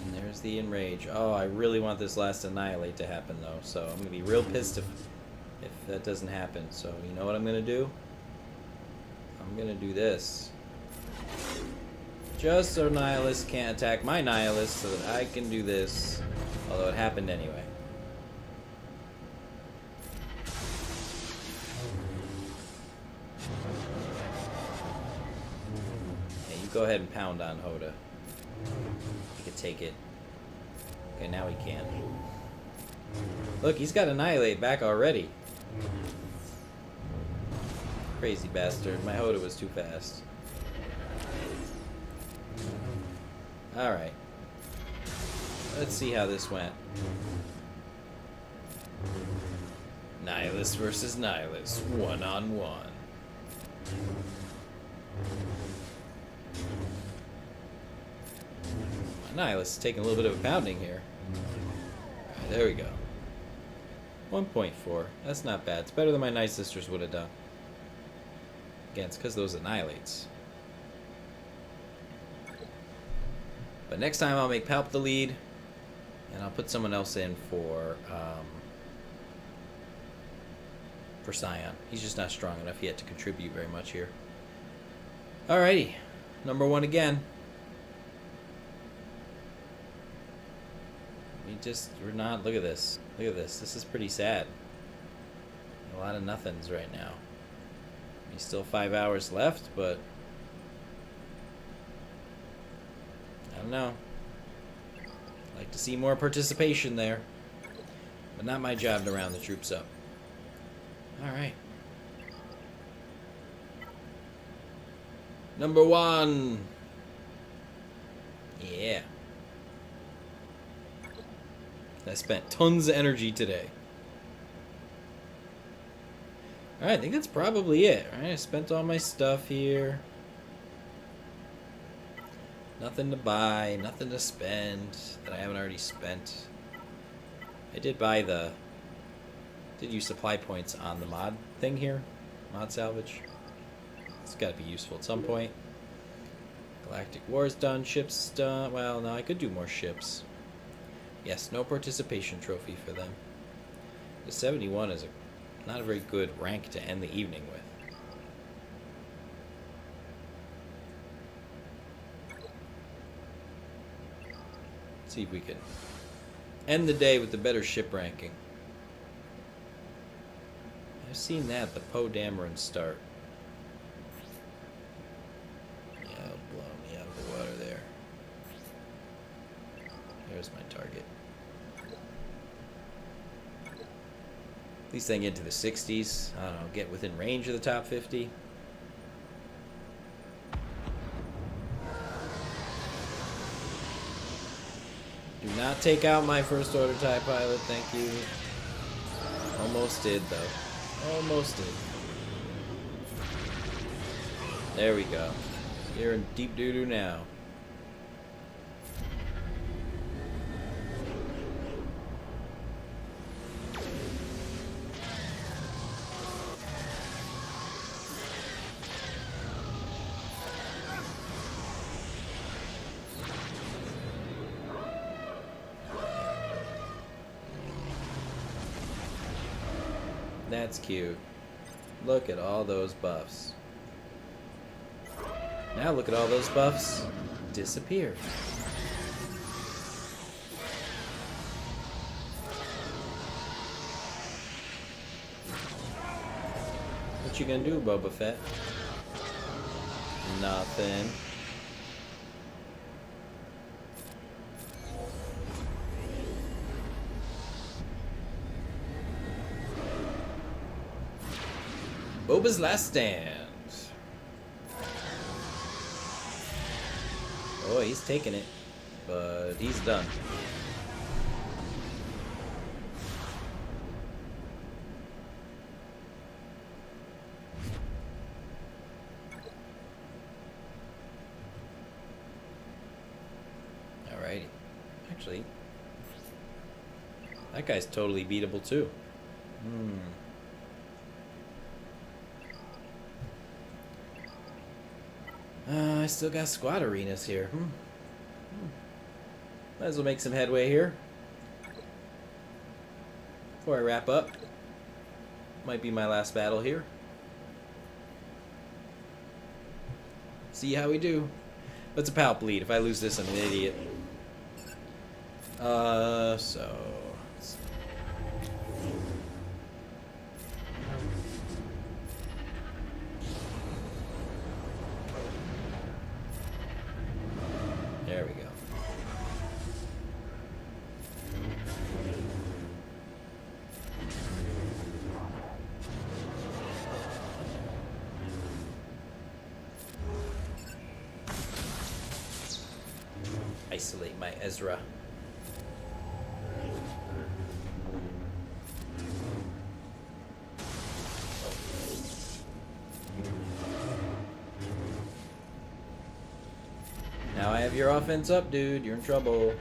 And there's the Enrage. Oh, I really want this last Annihilate to happen though, so I'm gonna be real pissed if that doesn't happen. So you know what I'm gonna do? I'm gonna do this. Just so Nihilus can't attack my Nihilus so that I can do this. Although it happened anyway. Yeah, you go ahead and pound on Hoda. He could take it. Okay, now he can. Look, he's got Annihilate back already. Crazy bastard. My Hoda was too fast. Alright. Let's see how this went. Nihilus versus Nihilus. 1-on-1. Nihilus is taking a little bit of a pounding here. Alright, there we go. 1.4. That's not bad. It's better than my Night Sisters would have done. Again, it's because those Annihilates. But next time I'll make Palp the lead, and I'll put someone else in for Scion. He's just not strong enough yet to contribute very much here. Alrighty, number 1 again. We're not, look at this. Look at this. This is pretty sad. A lot of nothings right now. He's still 5 hours left, but I don't know. I'd like to see more participation there. But not my job to round the troops up. Alright. Number 1. Yeah. I spent tons of energy today. Alright, I think that's probably it. Alright, I spent all my stuff here. Nothing to buy, nothing to spend that I haven't already spent. I did use supply points on the mod thing here. Mod salvage. It's gotta be useful at some point. Galactic War's done, ships done. Well, no, I could do more ships. Yes, no participation trophy for them. The 71 is not a very good rank to end the evening with. Let's see if we can end the day with the better ship ranking. I've seen that, the Poe Dameron start. Yeah, it'll blow me out of the water there. There's my target. At least I can get to the 60s. I don't know, get within range of the top 50. Do not take out my first order TIE pilot, thank you. Almost did, though. Almost did. There we go. You're in deep doo-doo now. That's cute. Look at all those buffs. Now look at all those buffs disappear. What you gonna do, Boba Fett? Nothing. Boba's last stand. Oh, he's taking it, but he's done. Alrighty. Actually, that guy's totally beatable too. I still got squad arenas here. Might as well make some headway here. Before I wrap up. Might be my last battle here. See how we do. But it's a palp bleed. If I lose this, I'm an idiot. So... There we go. Isolate my Ezra. Now I have your offense up, dude. You're in trouble.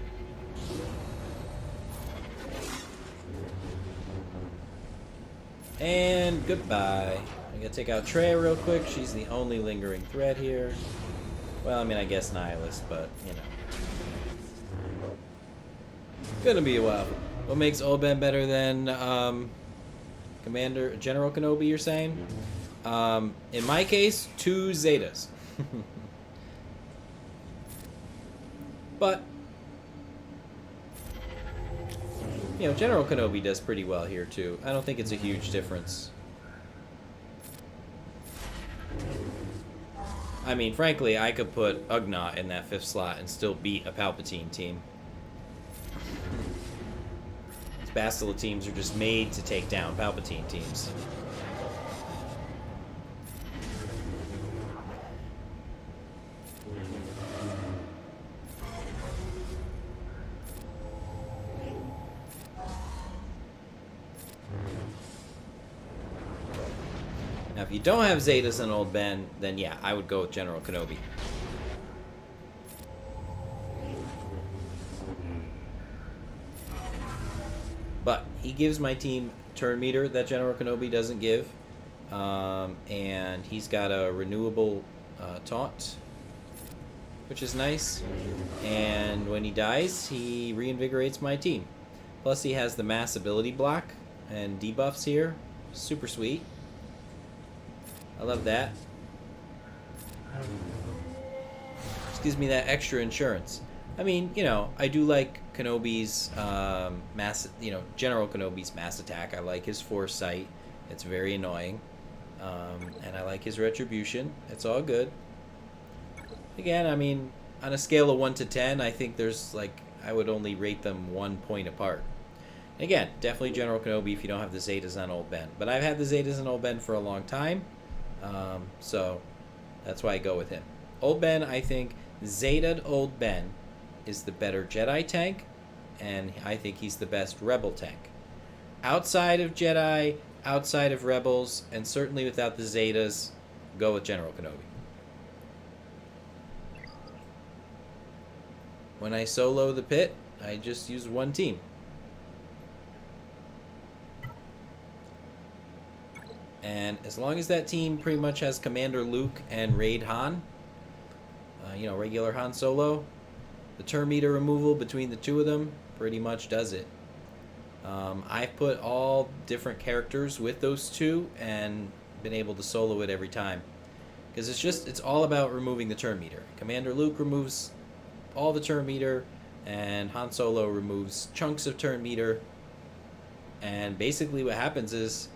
And goodbye. I gotta take out Trey real quick. She's the only lingering threat here. Well, I mean, I guess Nihilist, but, you know. Gonna be a while. What makes Oben better than General Kenobi, you're saying? In my case, 2 Zetas. But, you know, General Kenobi does pretty well here, too. I don't think it's a huge difference. I mean, frankly, I could put Ugnaught in that 5th slot and still beat a Palpatine team. These Bastila teams are just made to take down Palpatine teams. Now, if you don't have Zetas and Old Ben, then yeah, I would go with General Kenobi. But he gives my team turn meter that General Kenobi doesn't give. And he's got a renewable taunt. which is nice. And when he dies, he reinvigorates my team. Plus, he has the mass ability block and debuffs here. Super sweet. I love that. Just gives me that extra insurance. I mean, you know, I do like Kenobi's General Kenobi's mass attack. I like his foresight. It's very annoying. And I like his retribution. It's all good. Again, I mean, on a scale of 1 to 10, I think there's I would only rate them 1 point apart. Again, definitely General Kenobi if you don't have the Zetas on Old Ben. But I've had the Zetas on Old Ben for a long time. So that's why I go with him. Old Ben, I think Zetaed Old Ben is the better Jedi tank, and I think he's the best Rebel tank. Outside of Jedi, outside of Rebels, and certainly without the Zetas, go with General Kenobi. When I solo the pit, I just use one team. And as long as that team pretty much has Commander Luke and Raid Han, regular Han Solo, the turn meter removal between the two of them pretty much does it. I've put all different characters with those two and been able to solo it every time. Because it's all about removing the turn meter. Commander Luke removes all the turn meter, and Han Solo removes chunks of turn meter. And basically what happens is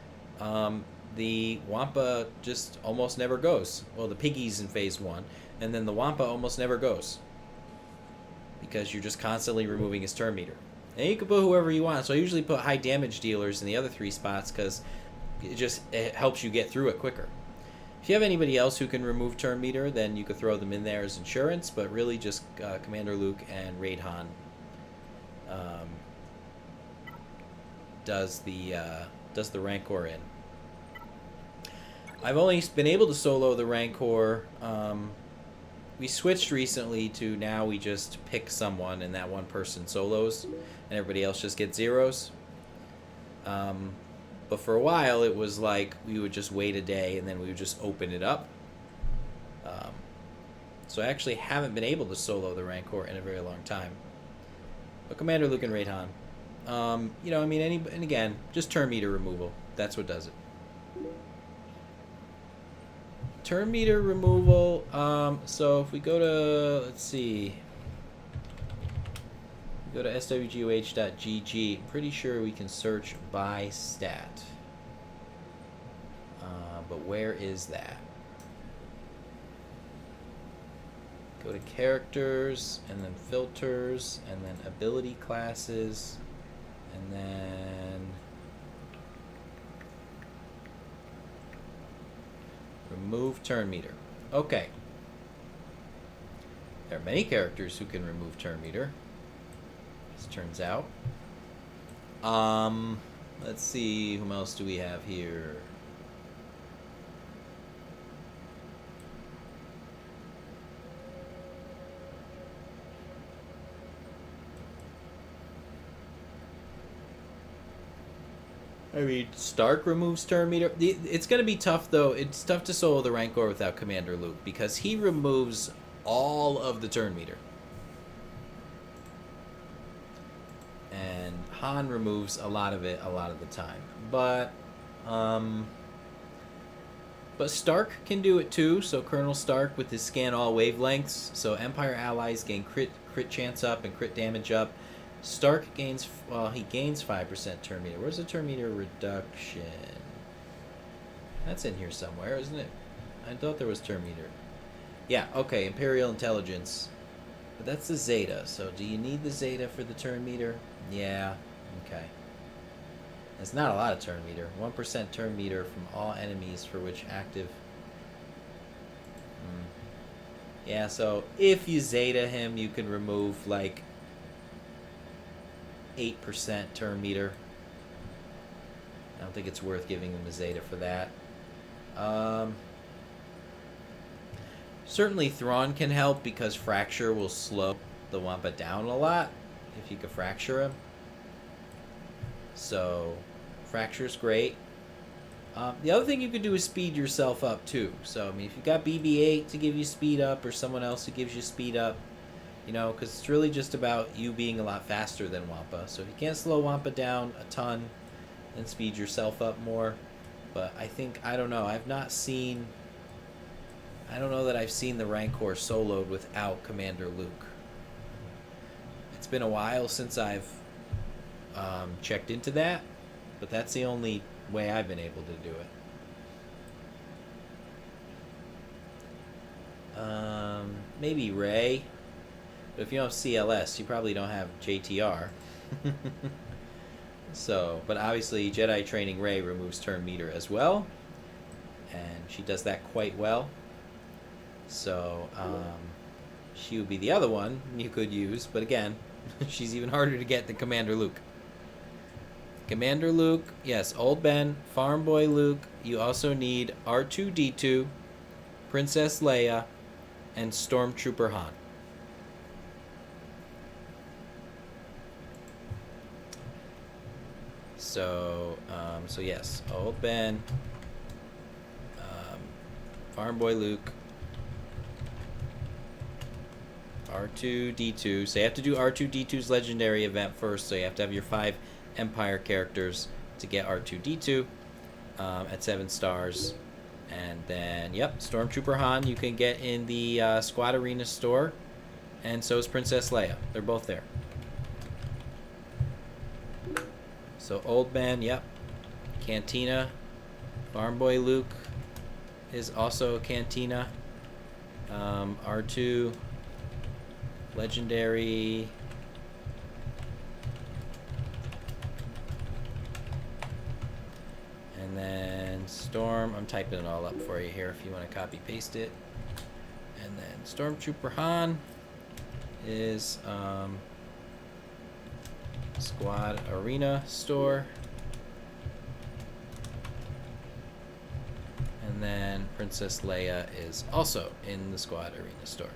the Wampa just almost never goes. Well, the piggies in phase 1, and then the Wampa almost never goes. Because you're just constantly removing his turn meter. And you can put whoever you want. So I usually put high damage dealers in the other 3 spots because it helps you get through it quicker. If you have anybody else who can remove turn meter, then you could throw them in there as insurance, but really just Commander Luke and Raid Han does the Rancor in. I've only been able to solo the Rancor. We switched recently to now we just pick someone and that one person solos and everybody else just gets zeros. But for a while it was like we would just wait a day and then we would just open it up. So I actually haven't been able to solo the Rancor in a very long time. But Commander Luke and Raid Han. And again, just turn meter removal. That's what does it. Turn meter removal, so if we go to, let's see, go to swgoh.gg, I'm pretty sure we can search by stat. But where is that? Go to characters, and then filters, and then ability classes, and then remove turn meter. Okay. There are many characters who can remove turn meter, as it turns out. Let's see, whom else do we have here? I mean, Stark removes turn meter. It's going to be tough, though. It's tough to solo the Rancor without Commander Luke, because he removes all of the turn meter. And Han removes a lot of it a lot of the time. But Stark can do it too, so Colonel Stark with his scan all wavelengths, so Empire allies gain crit chance up and crit damage up. Stark gains, he gains 5% turn meter. Where's the turn meter reduction? That's in here somewhere, isn't it? I thought there was turn meter. Yeah, okay, Imperial Intelligence. But that's the Zeta, so do you need the Zeta for the turn meter? Yeah, okay. It's not a lot of turn meter. 1% turn meter from all enemies for which active... Yeah, so if you Zeta him, you can remove, 8% turn meter. I don't think it's worth giving him a Zeta for that. Certainly Thrawn can help because Fracture will slow the Wampa down a lot if you can Fracture him. So Fracture's great. The other thing you could do is speed yourself up too. So I mean, if you got BB-8 to give you speed up, or someone else who gives you speed up, you know, because it's really just about you being a lot faster than Wampa. So if you can't slow Wampa down a ton, then speed yourself up more. But I think, I don't know, I've not seen, I don't know that I've seen the Rancor soloed without Commander Luke. It's been a while since I've checked into that, but that's the only way I've been able to do it. Maybe Ray, but if you don't have CLS, you probably don't have JTR. So, but obviously Jedi Training Ray removes turn meter as well, and she does that quite well. So, she would be the other one you could use, but again, she's even harder to get than Commander Luke. Commander Luke, yes, Old Ben, Farm Boy Luke. You also need R2-D2, Princess Leia, and Stormtrooper Han. So, so yes, Old Ben, Farm Boy Luke, R2-D2. So you have to do R2-D2's legendary event first. So you have to have your 5 Empire characters to get R2-D2 at 7 stars. And then, yep, Stormtrooper Han you can get in the Squad Arena store. And so is Princess Leia. They're both there. So Old Ben, yep. Cantina. Farm Boy Luke is also a Cantina. R2. Legendary. And then Storm. I'm typing it all up for you here if you want to copy paste it. And then Stormtrooper Han is Squad Arena store. And then Princess Leia is also in the Squad Arena store.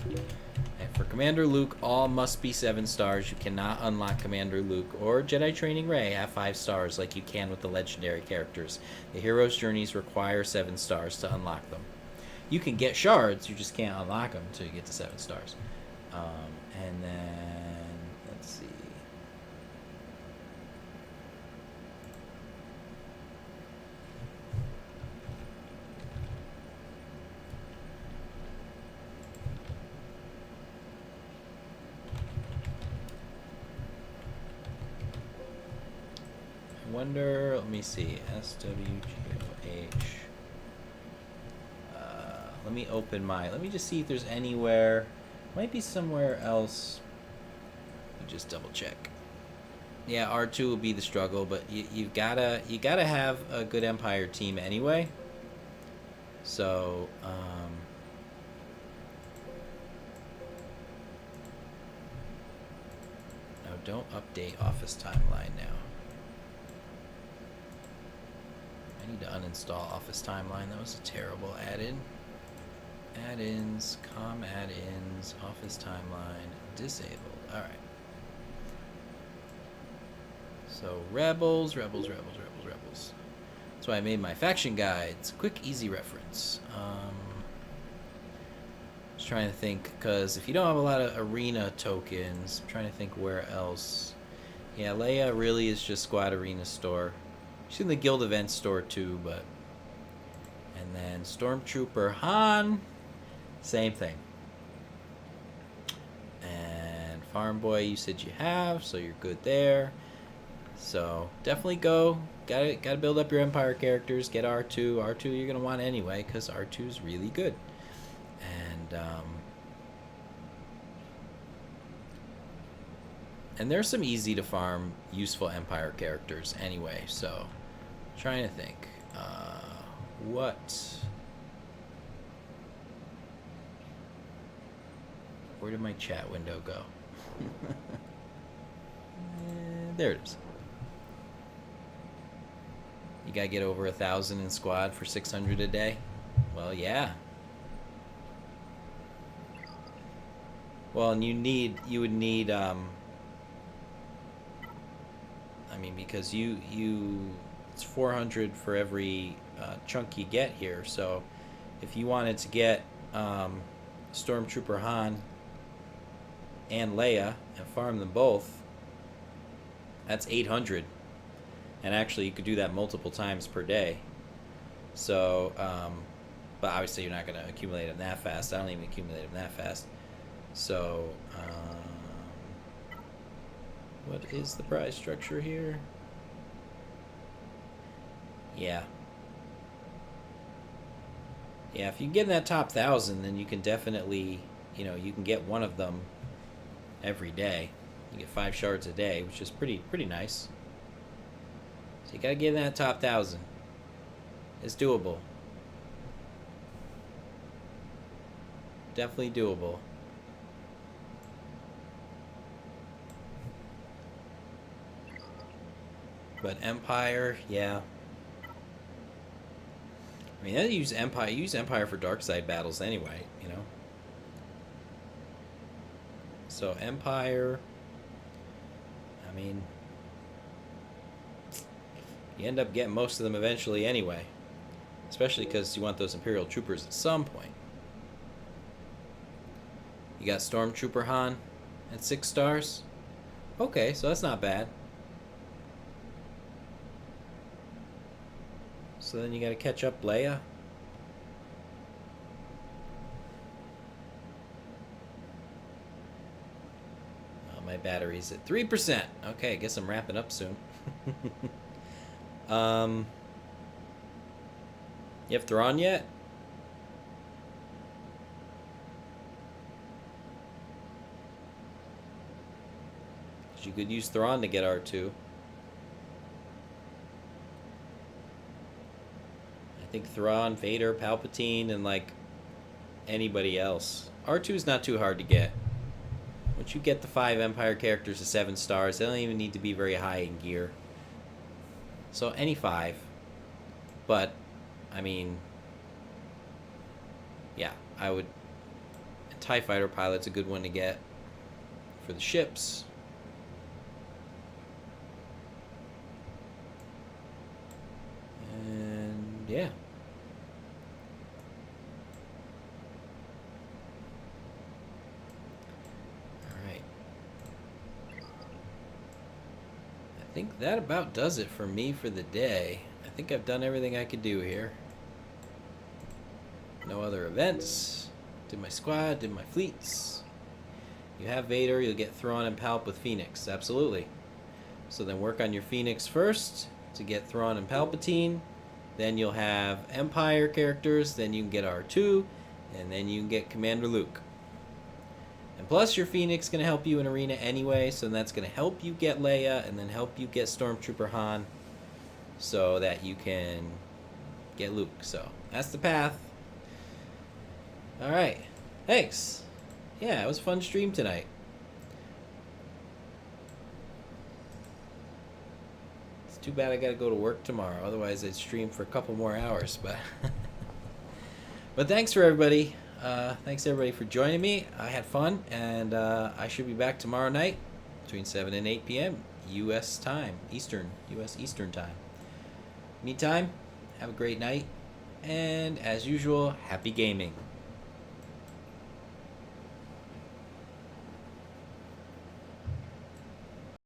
And for Commander Luke, all must be 7 stars. You cannot unlock Commander Luke or Jedi Training Rey at 5 stars like you can with the legendary characters. The hero's journeys require 7 stars to unlock them. You can get shards, you just can't unlock them until you get to 7 stars. And then, let's see. Wonder, let me see, SWGOH. Let me open let me just see if there's anywhere, might be somewhere else. Let me just double check. Yeah, R2 will be the struggle, but you gotta have a good Empire team anyway. So, no, don't update Office Timeline now. I need to uninstall Office Timeline. That was a terrible add-in. Add-ins, add-ins, Office Timeline, disabled. Alright. So, Rebels. That's why I made my faction guides. Quick, easy reference. Just trying to think, because if you don't have a lot of arena tokens, I'm trying to think where else. Yeah, Leia really is just Squad Arena store. She's in the Guild Event store too, but... And then Stormtrooper Han, same thing. And Farm Boy, you said you have, so you're good there. So definitely go. Gotta build up your Empire characters. Get R2. R2 you're gonna want anyway, because R2 is really good. And there's some easy to farm, useful Empire characters anyway. So, trying to think, where did my chat window go? There it is. You gotta get over 1,000 in squad for 600 a day. Well, yeah. Well, and you would need, I mean, because It's 400 for every chunk you get here. So if you wanted to get Stormtrooper Han and Leia and farm them both, that's 800. And actually, you could do that multiple times per day. So, but obviously you're not going to accumulate them that fast. I don't even accumulate them that fast. So, what is the prize structure here? Yeah. Yeah, if you get in that top 1,000, then you can definitely, you can get one of them every day. You get 5 shards a day, which is pretty nice. So you gotta get in that top 1,000. It's doable. Definitely doable. But Empire, yeah. I mean, I use Empire for dark side battles anyway, So Empire, I mean, you end up getting most of them eventually anyway. Especially because you want those Imperial Troopers at some point. You got Stormtrooper Han at 6 stars. Okay, so that's not bad. So then you gotta catch up Leia. Oh, my battery's at 3%. Okay, I guess I'm wrapping up soon. You have Thrawn yet? 'Cause you could use Thrawn to get R2. I think Thrawn, Vader, Palpatine, and like anybody else. R2 is not too hard to get. Once you get the 5 Empire characters to 7 stars, they don't even need to be very high in gear. So any 5. But, I mean, yeah, I would... TIE Fighter Pilot's a good one to get for the ships. And, yeah. I think that about does it for me for the day. I think I've done everything I could do here. No other events. Did my squad, did my fleets. You have Vader, you'll get Thrawn and Palp with Phoenix. Absolutely. So then work on your Phoenix first to get Thrawn and Palpatine. Then you'll have Empire characters. Then you can get R2. And then you can get Commander Luke. And plus, your Phoenix is going to help you in Arena anyway, so that's going to help you get Leia, and then help you get Stormtrooper Han, so that you can get Luke. So, that's the path. Alright. Thanks. Yeah, it was a fun stream tonight. It's too bad I got to go to work tomorrow, otherwise I'd stream for a couple more hours, but... But thanks for everybody. Thanks everybody for joining me. I had fun, and I should be back tomorrow night between 7 and 8 p.m. U.S. time, U.S. Eastern time. Meantime, have a great night, and as usual, happy gaming.